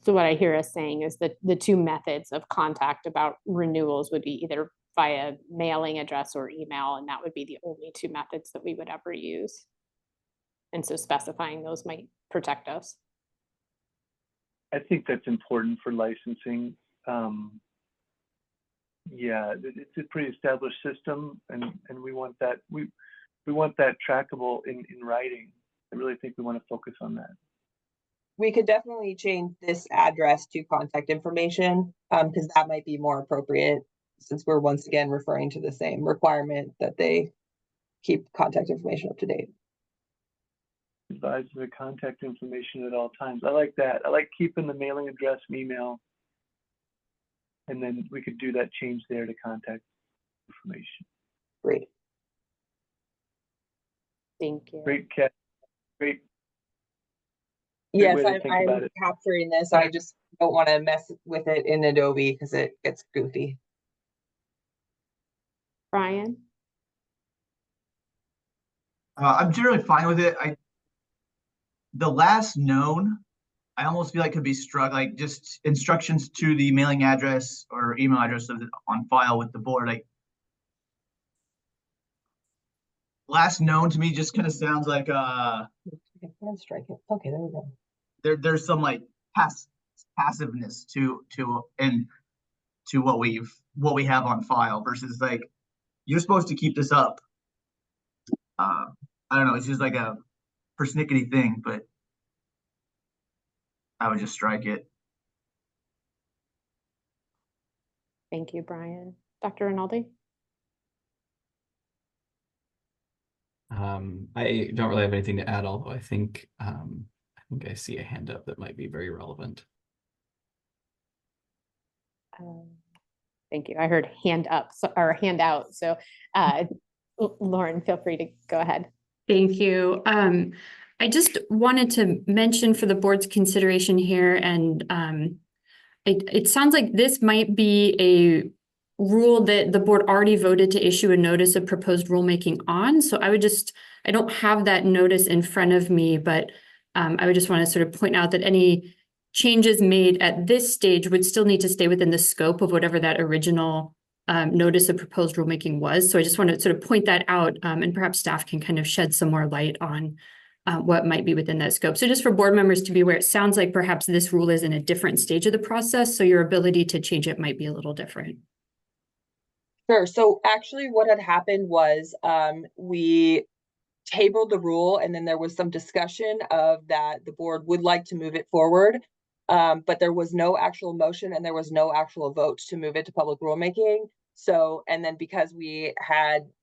So what I hear us saying is that the 2 methods of contact about renewals would be either via mailing address or email, and that would be the only 2 methods that we would ever use. And so specifying those might protect us. I think that's important for licensing. Yeah, it's a pretty established system, and we want that we want that trackable in writing. I really think we want to focus on that. We could definitely change this address to contact information, because that might be more appropriate since we're once again referring to the same requirement that they keep contact information up to date. advised of the contact information at all times. I like that. I like keeping the mailing address and email. And then we could do that change there to contact information. Great. Thank you. Great catch. Great. Yes, way to think about I'm it. capturing this. I just don't want to mess with it in Adobe because it gets goofy. Brian? I'm generally fine with it. The last known, I almost feel like could be struck, like just instructions to the mailing address or email address on file with the board. Like last known to me just kind of sounds like Strike it. Okay, there we go. There's some like passiveness to what we have on file versus like you're supposed to keep this up. I don't know, it's just like a persnickety thing, but I would just strike it. Thank you, Brian. Dr. Rinaldi? I don't really have anything to add, although I think I see a hand up that might be very relevant. Thank you. I heard hand up or hand out. So Lauren, feel free to go ahead. Thank you. I just wanted to mention for the board's consideration here, and it sounds like this might be a rule that the board already voted to issue a notice of proposed rulemaking on. So I don't have that notice in front of me, but I would just want to sort of point out that any changes made at this stage would still need to stay within the scope of whatever that original notice of proposed rulemaking was. So I just want to sort of point that out, and perhaps staff can kind of shed some more light on what might be within that scope. So just for board members to be aware, it sounds like perhaps this rule is in a different stage of the process, so your ability to change it might be a little different. Sure. So actually what had happened was we tabled the rule and then there was some discussion of that the board would like to move it forward. But there was no actual motion and there was no actual vote to move it to public rulemaking. So, and then because we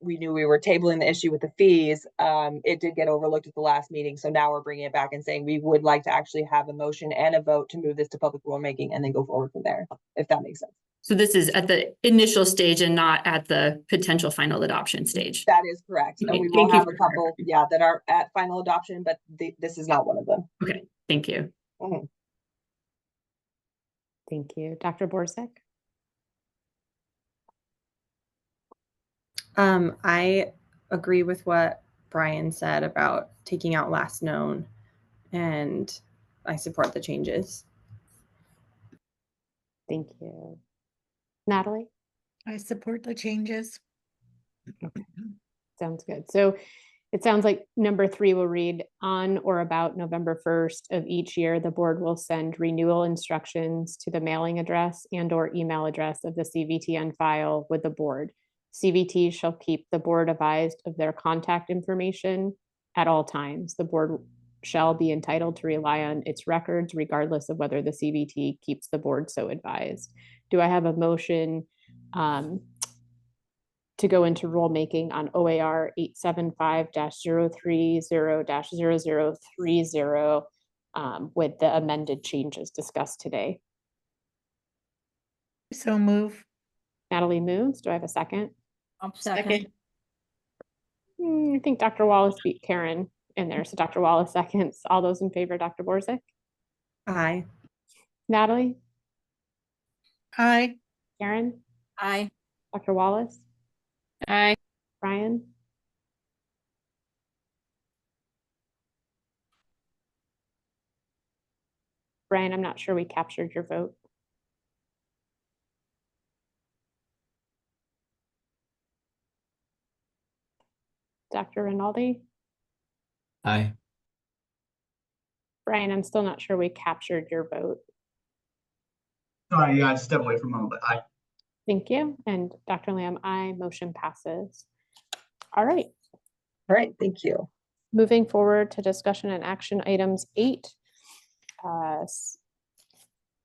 knew we were tabling the issue with the fees, it did get overlooked at the last meeting. So now we're bringing it back and saying we would like to actually have a motion and a vote to move this to public rulemaking and then go forward from there, if that makes sense. So this is at the initial stage and not at the potential final adoption stage. That is correct. Okay, And we will thank you have a for couple, that are at final adoption, but this is not one of them. Okay, thank you. Mm-hmm. Thank you. Dr. Borzek? I agree with what Brian said about taking out last known, and I support the changes. Thank you. Natalie? I support the changes. Sounds good. So it sounds like number 3 will read, on or about November 1st of each year, the board will send renewal instructions to the mailing address and or email address of the CVT on file with the board. CVT shall keep the board advised of their contact information at all times. The board shall be entitled to rely on its records regardless of whether the CVT keeps the board so advised. Do I have a motion to go into rulemaking on OAR 875-030-0030 with the amended changes discussed today? So move. Natalie moves. Do I have a second? I'll second. I think Dr. Wallace beat Karen in there. So Dr. Wallace seconds. All those in favor, Dr. Borzek? Aye. Natalie? Aye. Karen? Aye. Dr. Wallace? Aye. Brian? Brian, I'm not sure we captured your vote. Dr. Rinaldi? Aye. Brian, I'm still not sure we captured your vote. Sorry, yeah, I stepped away from home, but aye. Thank you. And Dr. Lamb, aye. Motion passes. All right. All right, thank you. Moving forward to discussion and action items 8,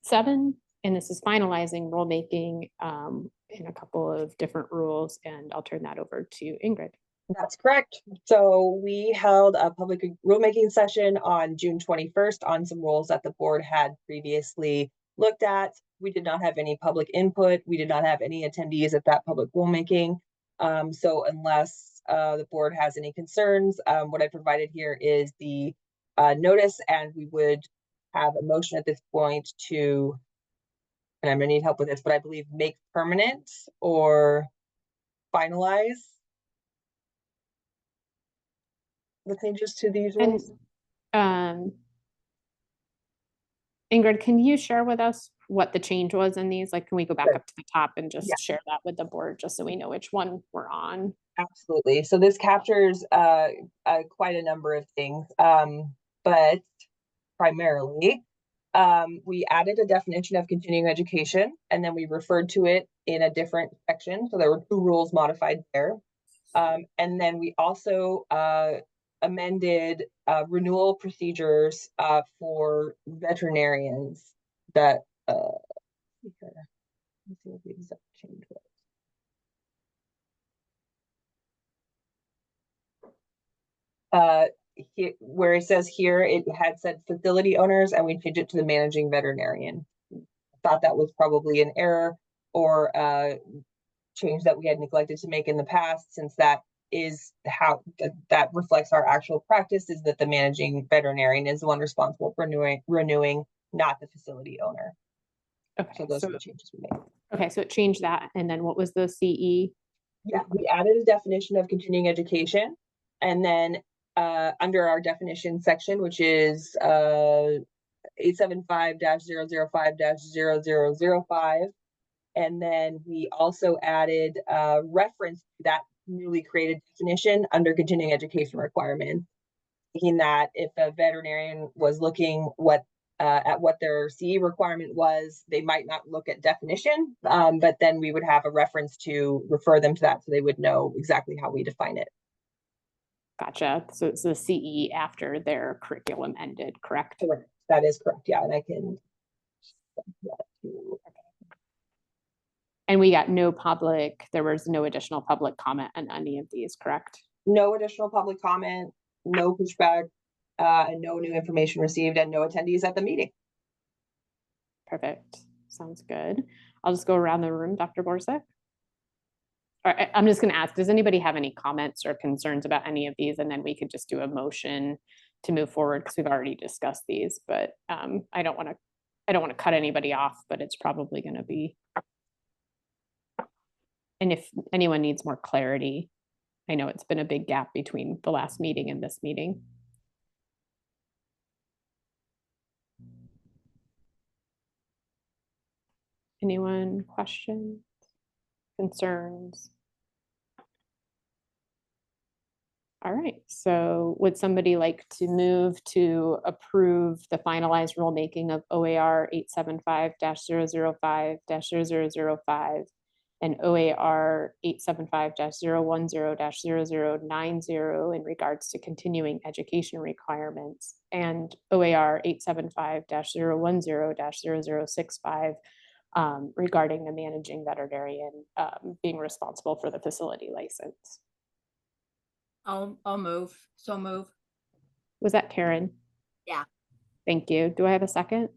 7, and this is finalizing rulemaking in a couple of different rules, and I'll turn that over to Ingrid. That's correct. So we held a public rulemaking session on June 21st on some rules that the board had previously looked at. We did not have any public input. We did not have any attendees at that public rulemaking. So unless the board has any concerns, what I provided here is the notice, and we would have a motion at this point to, and I'm gonna need help with this, but I believe make permanent or finalize the changes to these And rules. Ingrid, can you share with us what the change was in these? Like, can we go back Sure. up to the top and just Yeah. share that with the board, just so we know which one we're on? Absolutely. So this captures quite a number of things, but primarily, we added a definition of continuing education, and then we referred to it in a different section. So there were 2 rules modified there. And then we also amended renewal procedures for veterinarians that, let's see what the exact change was. Where it says here, it had said facility owners, and we changed it to the managing veterinarian. Thought that was probably an error or a change that we had neglected to make in the past, since that is how that reflects our actual practice, is that the managing veterinarian is the one responsible for renewing, not the facility owner. Okay, So those are the changes we made. Okay, so it changed that, and then what was the CE? Yeah, we added a definition of continuing education, and then under our definition section, which is 875-005-0005. And then we also added reference to that newly created definition under continuing education requirements, thinking that if a veterinarian was looking at what their CE requirement was, they might not look at definition, but then we would have a reference to refer them to that, so they would know exactly how we define it. Gotcha. So it's the CE after their curriculum ended, correct? Correct. That is correct. Yeah, and I can. And we got no public, there was no additional public comment on any of these, correct? No additional public comment, no pushback, and no new information received, and no attendees at the meeting. Perfect. Sounds good. I'll just go around the room. Dr. Borzek? I'm just going to ask, does anybody have any comments or concerns about any of these? And then we could just do a motion to move forward, because we've already discussed these, but I don't want to cut anybody off, but it's probably going to be. And if anyone needs more clarity, I know it's been a big gap between the last meeting and this meeting. Anyone questions, concerns? All right, so would somebody like to move to approve the finalized rulemaking of OAR 875-005-0005 and OAR 875-010-0090 in regards to continuing education requirements, and OAR 875-010-0065 regarding the managing veterinarian being responsible for the facility license? I'll move. So move. Was that Karen? Yeah. Thank you. Do I have a second?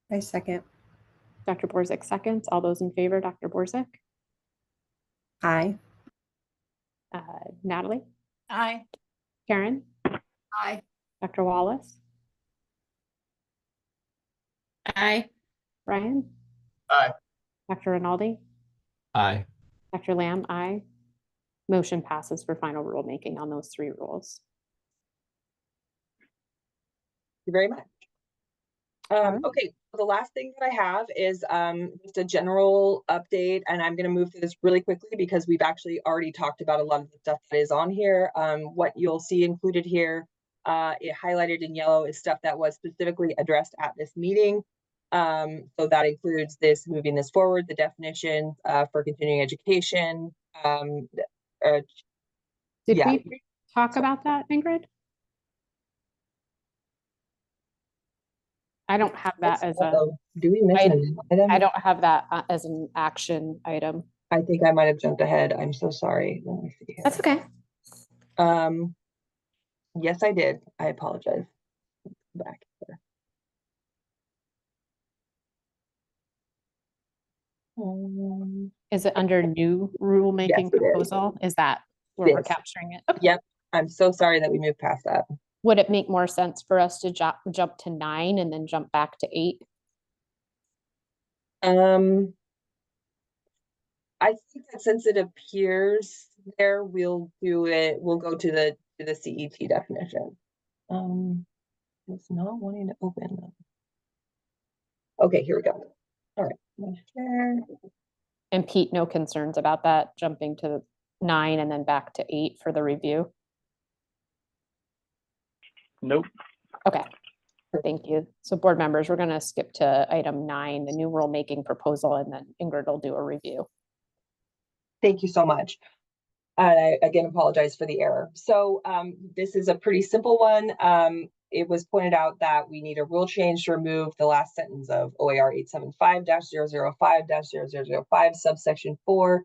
I second. Dr. Borzek seconds. All those in favor, Dr. Borzek? Aye. Natalie? Aye. Karen? Aye. Dr. Wallace? Aye. Brian? Aye. Dr. Rinaldi? Aye. Dr. Lamb? Aye. Motion passes for final rulemaking on those 3 rules. Thank you very much. Okay, so the last thing that I have is just a general update, and I'm going to move through this really quickly because we've actually already talked about a lot of the stuff that is on here. What you'll see included here, it highlighted in yellow, is stuff that was specifically addressed at this meeting. So that includes moving this forward, the definition for continuing education. Did we talk about that, Ingrid? I don't have that as a. Do we miss an item? I don't have that as an action item. I think I might have jumped ahead. I'm so sorry. Let me see here. That's okay. Yes, I did. I apologize. Back here. Is it under new rulemaking it is. proposal? Is that where we're Yes. capturing it? Okay. Yep. I'm so sorry that we moved past that. Would it make more sense for us to jump to 9 and then jump back to 8? I think that since it appears there, we'll do it. We'll go to the CET definition. It's not wanting to open them. Okay, here we go. All right. Share. And Pete, no concerns about that, jumping to 9 and then back to 8 for the review? Nope. Okay, thank you. So board members, we're going to skip to item 9, the new rulemaking proposal, and then Ingrid will do a review. Thank you so much. And I again apologize for the error. So this is a pretty simple one. It was pointed out that we need a rule change to remove the last sentence of OAR 875-005-0005 subsection 4,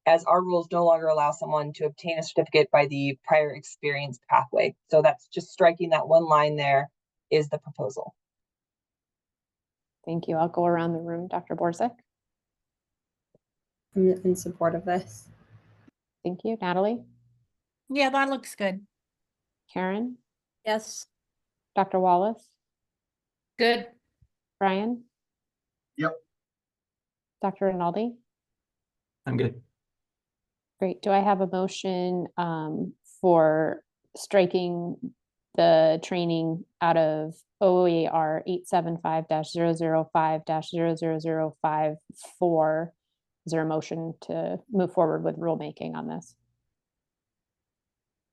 as our rules no longer allow someone to obtain a certificate by the prior experience pathway. So that's just striking that one line there is the proposal. Thank you. I'll go around the room. Dr. Borzek. I'm in support of this. Thank you. Natalie? Yeah, that looks good. Karen? Yes. Dr. Wallace? Good. Brian? Yep. Dr. Rinaldi? I'm good. Great. Do I have a motion for striking the training out of OAR 875-005-00054? Is there a motion to move forward with rulemaking on this?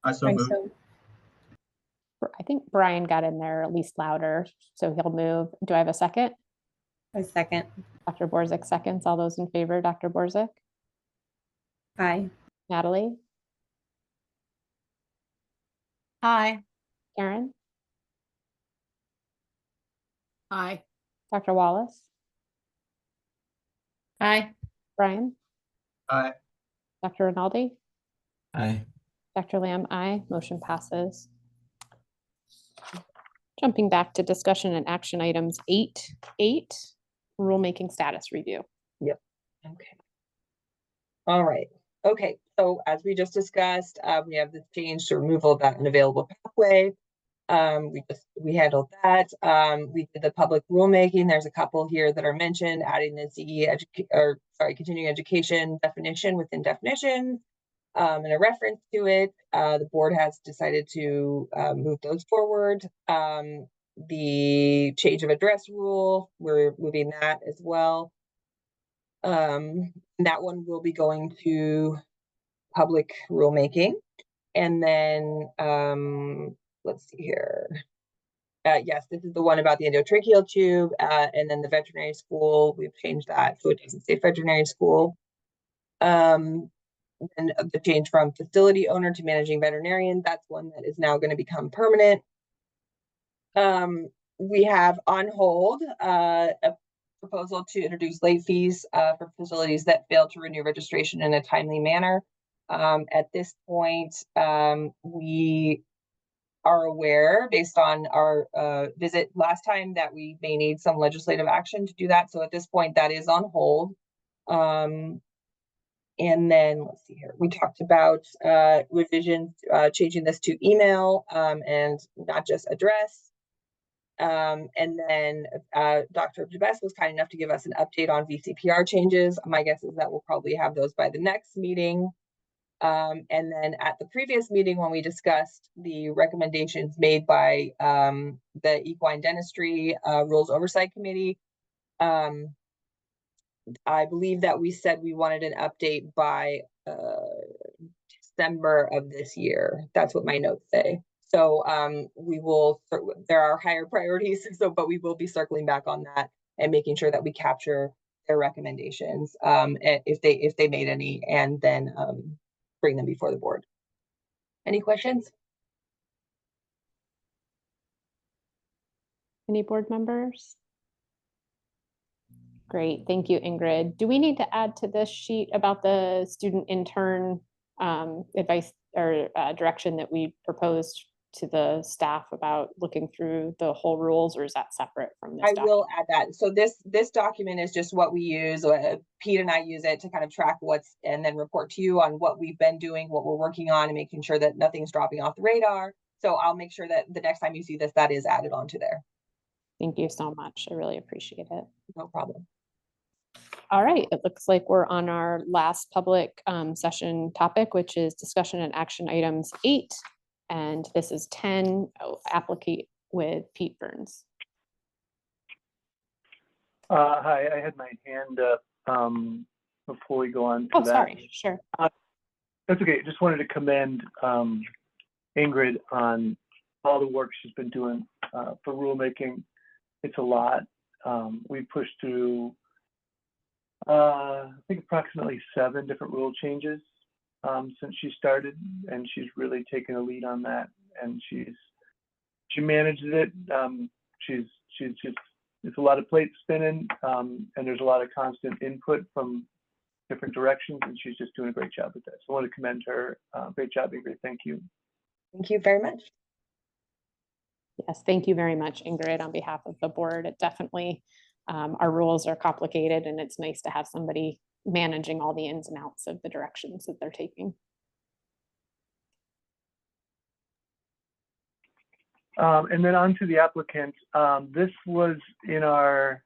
I so moved. I think Brian got in there at least louder, so he'll move. Do I have a second? A second. Dr. Borzek seconds. All those in favor, Dr. Borzek? Aye. Natalie? Aye. Karen? Aye. Dr. Wallace? Aye. Brian? Aye. Dr. Rinaldi? Aye. Dr. Lamb, aye. Motion passes. Jumping back to discussion and action items 8.8, rulemaking status review. Yep. Okay. All right. Okay. So as we just discussed, we have the change to removal of that unavailable pathway. We handled that. We did the public rulemaking. There's a couple here that are mentioned, adding the continuing education definition within definitions, and a reference to it. The board has decided to move those forward. The change of address rule, we're moving that as well. That one will be going to public rulemaking. And then let's see here. Yes, this is the one about the endotracheal tube, and then the veterinary school. We've changed that so it doesn't say veterinary school. And the change from facility owner to managing veterinarian, that's one that is now going to become permanent. We have on hold a proposal to introduce late fees for facilities that fail to renew registration in a timely manner. At this point, we are aware, based on our visit last time, that we may need some legislative action to do that. So at this point, that is on hold. And then let's see here. We talked about revisions, changing this to email and not just address. And then Dr. DeBest was kind enough to give us an update on VCPR changes. My guess is that we'll probably have those by the next meeting. And then at the previous meeting, when we discussed the recommendations made by the Equine Dentistry Rules Oversight Committee, I believe that we said we wanted an update by December of this year. That's what my notes say. So we will, there are higher priorities, but we will be circling back on that and making sure that we capture their recommendations if they made any, and then bring them before the board. Any questions? Any board members? Great, thank you, Ingrid. Do we need to add to this sheet about the student intern advice or direction that we proposed to the staff about looking through the whole rules, or is that separate from this I will document? add that. So this document is just what we use. Pete and I use it to kind of track what's and then report to you on what we've been doing, what we're working on, and making sure that nothing's dropping off the radar. So I'll make sure that the next time you see this, that is added onto there. Thank you so much. I really appreciate it. No problem. All right, it looks like we're on our last public session topic, which is discussion and action items 8. And this is 10, applicate with Pete Burns. Hi, I had my hand up before we go on to Oh, that. sorry, sure. That's okay. Just wanted to commend Ingrid on all the work she's been doing for rulemaking. It's a lot. We pushed through, I think, approximately 7 different rule changes since she started, and she's really taken a lead on that. And she manages it. She's just, it's a lot of plates spinning, and there's a lot of constant input from different directions, and she's just doing a great job with that. So I want to commend her. Great job, Ingrid. Thank you. Thank you very much. Yes, thank you very much, Ingrid, on behalf of the board. It definitely, our rules are complicated, and it's nice to have somebody managing all the ins and outs of the directions that they're taking. And then on to the applicant. This was in our,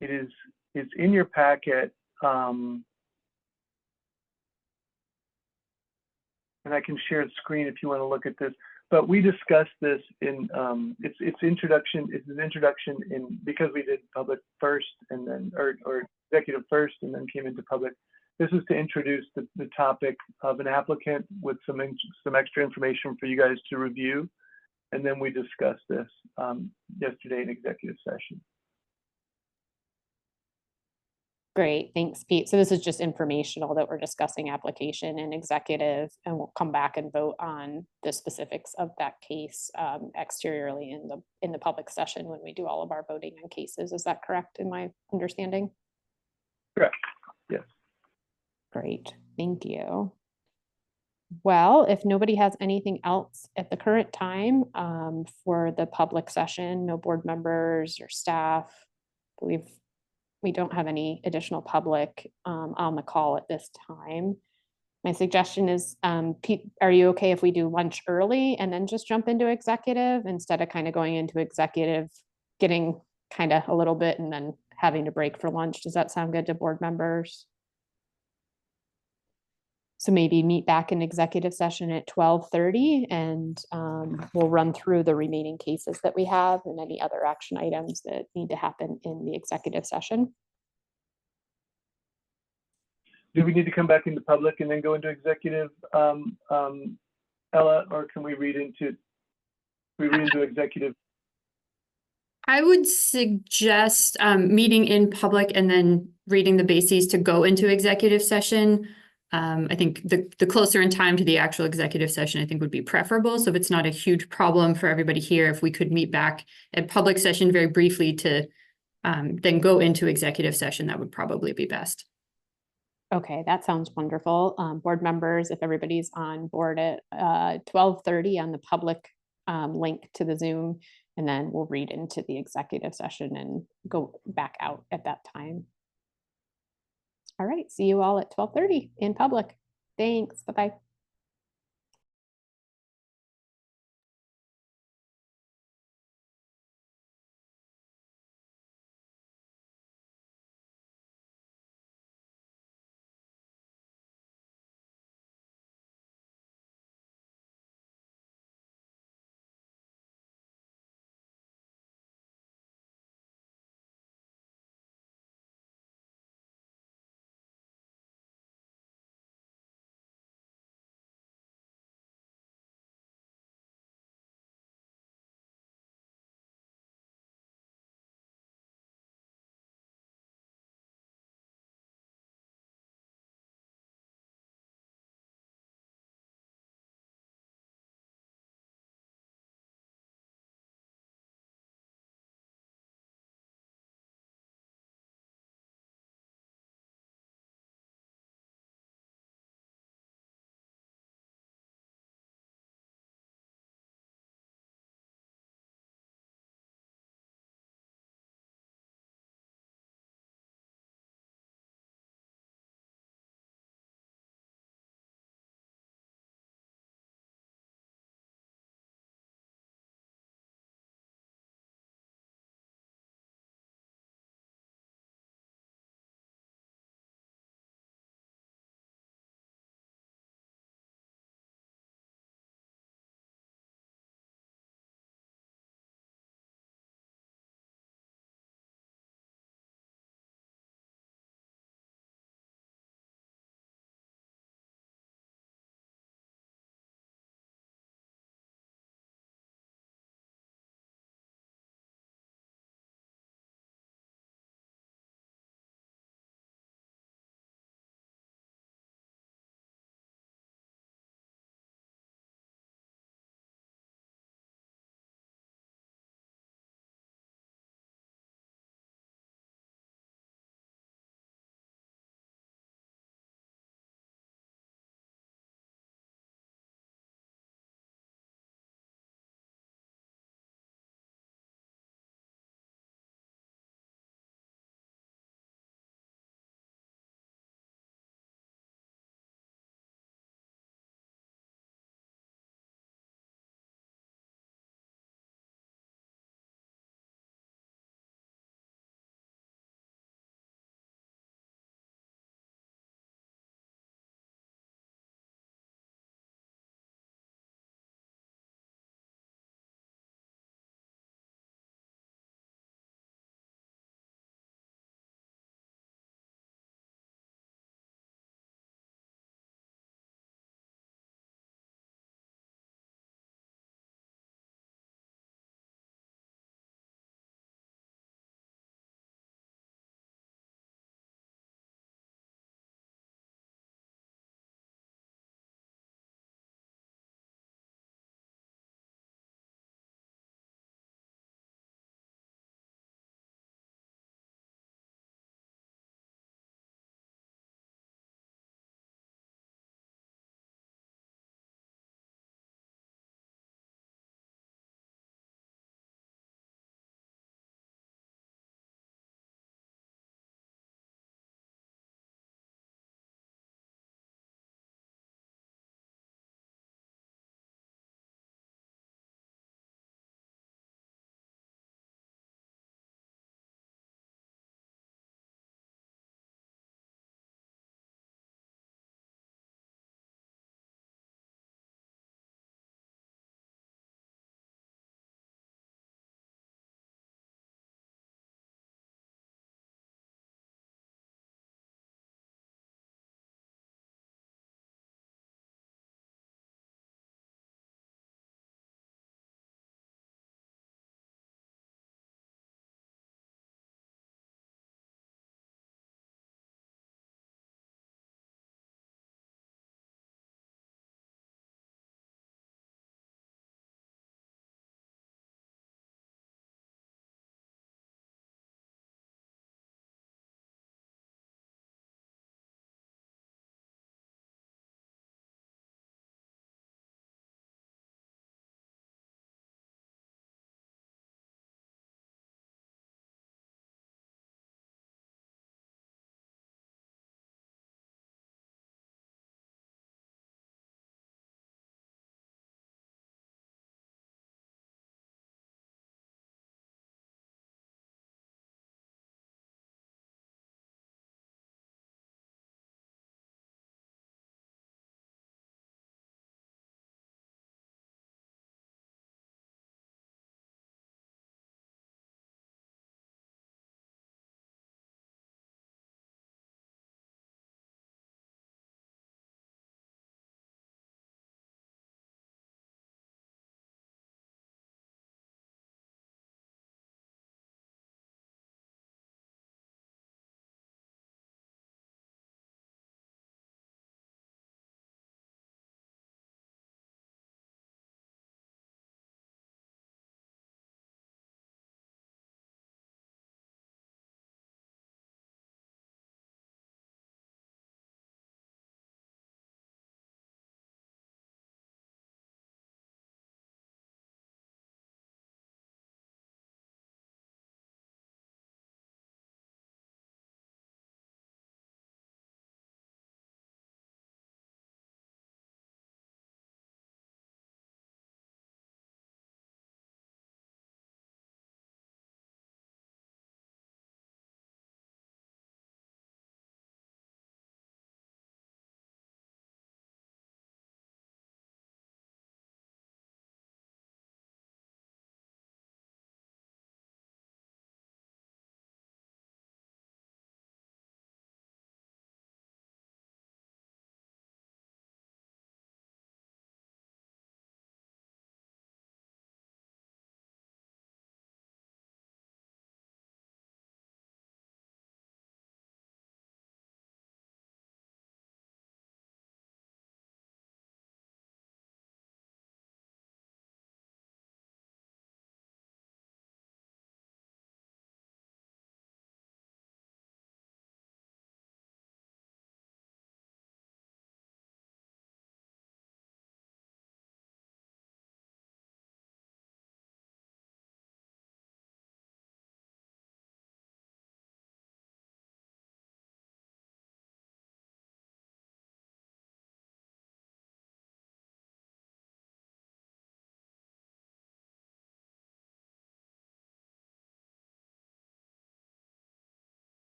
it's in your packet. And I can share the screen if you want to look at this. But we discussed this in it's introduction. It's an introduction in because we did public first and then or executive first and then came into public. This is to introduce the topic of an applicant with some extra information for you guys to review, and then we discussed this yesterday in executive session. Great, thanks, Pete. So this is just informational that we're discussing application and executive, and we'll come back and vote on the specifics of that case exteriorly in the public session when we do all of our voting on cases. Is that correct in my understanding? Correct. Yes. Great, thank you. Well, if nobody has anything else at the current time for the public session, no board members or staff, I believe we don't have any additional public on the call at this time. My suggestion is, Pete, are you okay if we do lunch early and then just jump into executive instead of kind of going into executive, getting kind of a little bit and then having to break for lunch? Does that sound good to board members? So maybe meet back in executive session at 12:30 and we'll run through the remaining cases that we have and any other action items that need to happen in the executive session. Do we need to come back into public and then go into executive, Ella, or can we read into executive? I would suggest meeting in public and then reading the bases to go into executive session. I think the closer in time to the actual executive session, I think would be preferable. So if it's not a huge problem for everybody here, if we could meet back at public session very briefly to then go into executive session, that would probably be best. Okay, that sounds wonderful. Board members, if everybody's on board at 12:30 on the public link to the Zoom, and then we'll read into the executive session and go back out at that time. All right, see you all at 12:30 in public. Thanks, bye-bye.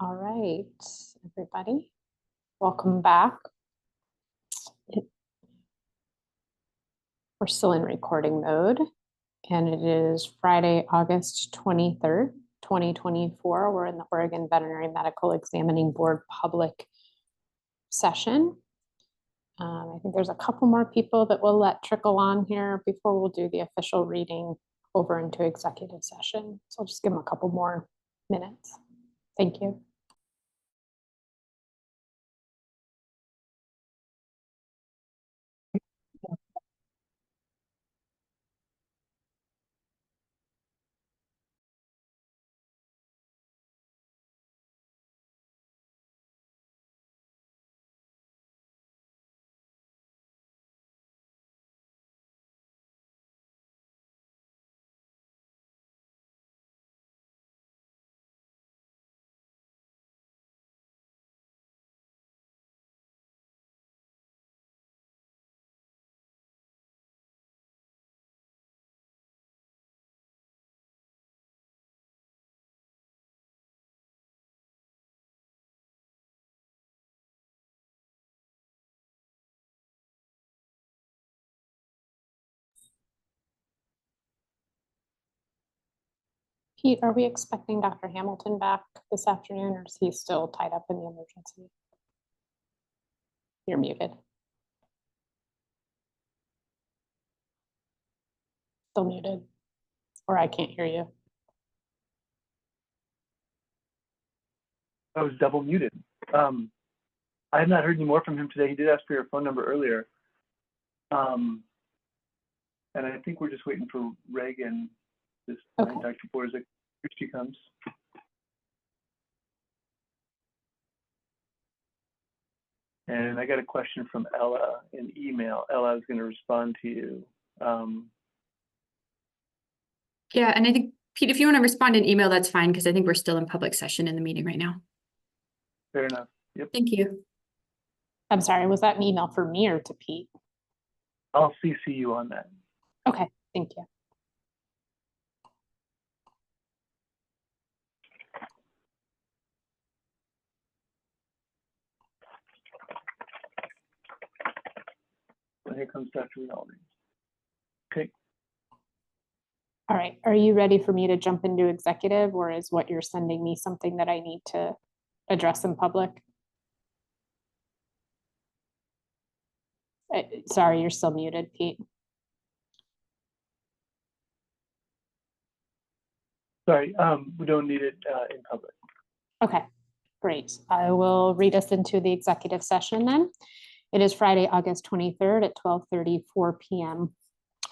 All right, everybody, welcome back. We're still in recording mode, and it is Friday, August 23rd, 2024. We're in the Oregon Veterinary Medical Examining Board public session. I think there's a couple more people that we'll let trickle on here before we'll do the official reading over into executive session. So I'll just give them a couple more minutes. Thank you. Pete, are we expecting Dr. Hamilton back this afternoon, or is he still tied up in the emergency? You're muted. Still muted, or I can't hear you. I was double muted. I have not heard any more from him today. He did ask for your phone number earlier. And I think we're just waiting for Reagan, this point, Dr. Borzek, if she comes. And I got a question from Ella in email. Ella is going to respond to you. Yeah, and I think, Pete, if you want to respond in email, that's fine, because I think we're still in public session in the meeting right now. Fair enough. Yep. Thank you. I'm sorry, was that an email for me or to Pete? I'll CC you on that. Okay, thank you. And here comes Dr. Rinaldi. Okay. All right, are you ready for me to jump into executive, or is what you're sending me something that I need to address in public? Sorry, you're still muted, Pete. Sorry, we don't need it in public. Okay, great. I will read us into the executive session then. It is Friday, August 23rd at 12:34 p.m.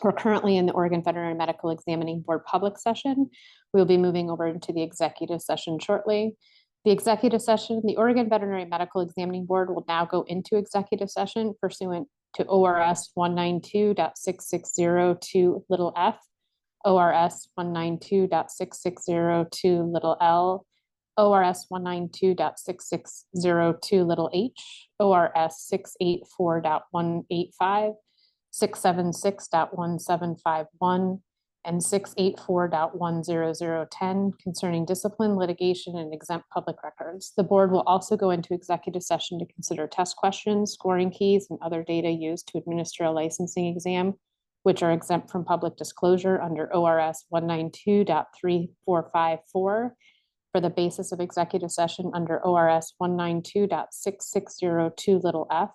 We're currently in the Oregon Veterinary Medical Examining Board public session. We'll be moving over into the executive session shortly. The executive session, the Oregon Veterinary Medical Examining Board will now go into executive session pursuant to ORS 192.6602 little f, ORS 192.6602 little l, ORS 192.6602 little h, ORS 684.185, 676.1751, and 684.10010 concerning discipline, litigation, and exempt public records. The board will also go into executive session to consider test questions, scoring keys, and other data used to administer a licensing exam, which are exempt from public disclosure under ORS 192.3454 for the basis of executive session under ORS 192.6602 little f.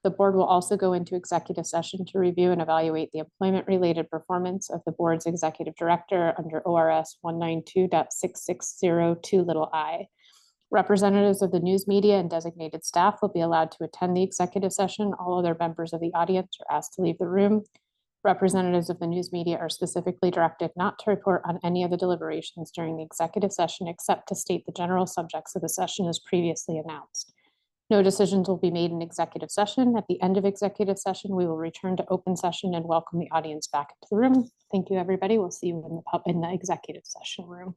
The board will also go into executive session to review and evaluate the employment-related performance of the board's executive director under ORS 192.6602 little I. Representatives of the news media and designated staff will be allowed to attend the executive session. All other members of the audience are asked to leave the room. Representatives of the news media are specifically directed not to report on any of the deliberations during the executive session except to state the general subjects of the session as previously announced. No decisions will be made in executive session. At the end of executive session, we will return to open session and welcome the audience back into the room. Thank you, everybody. We'll see you in the executive session room.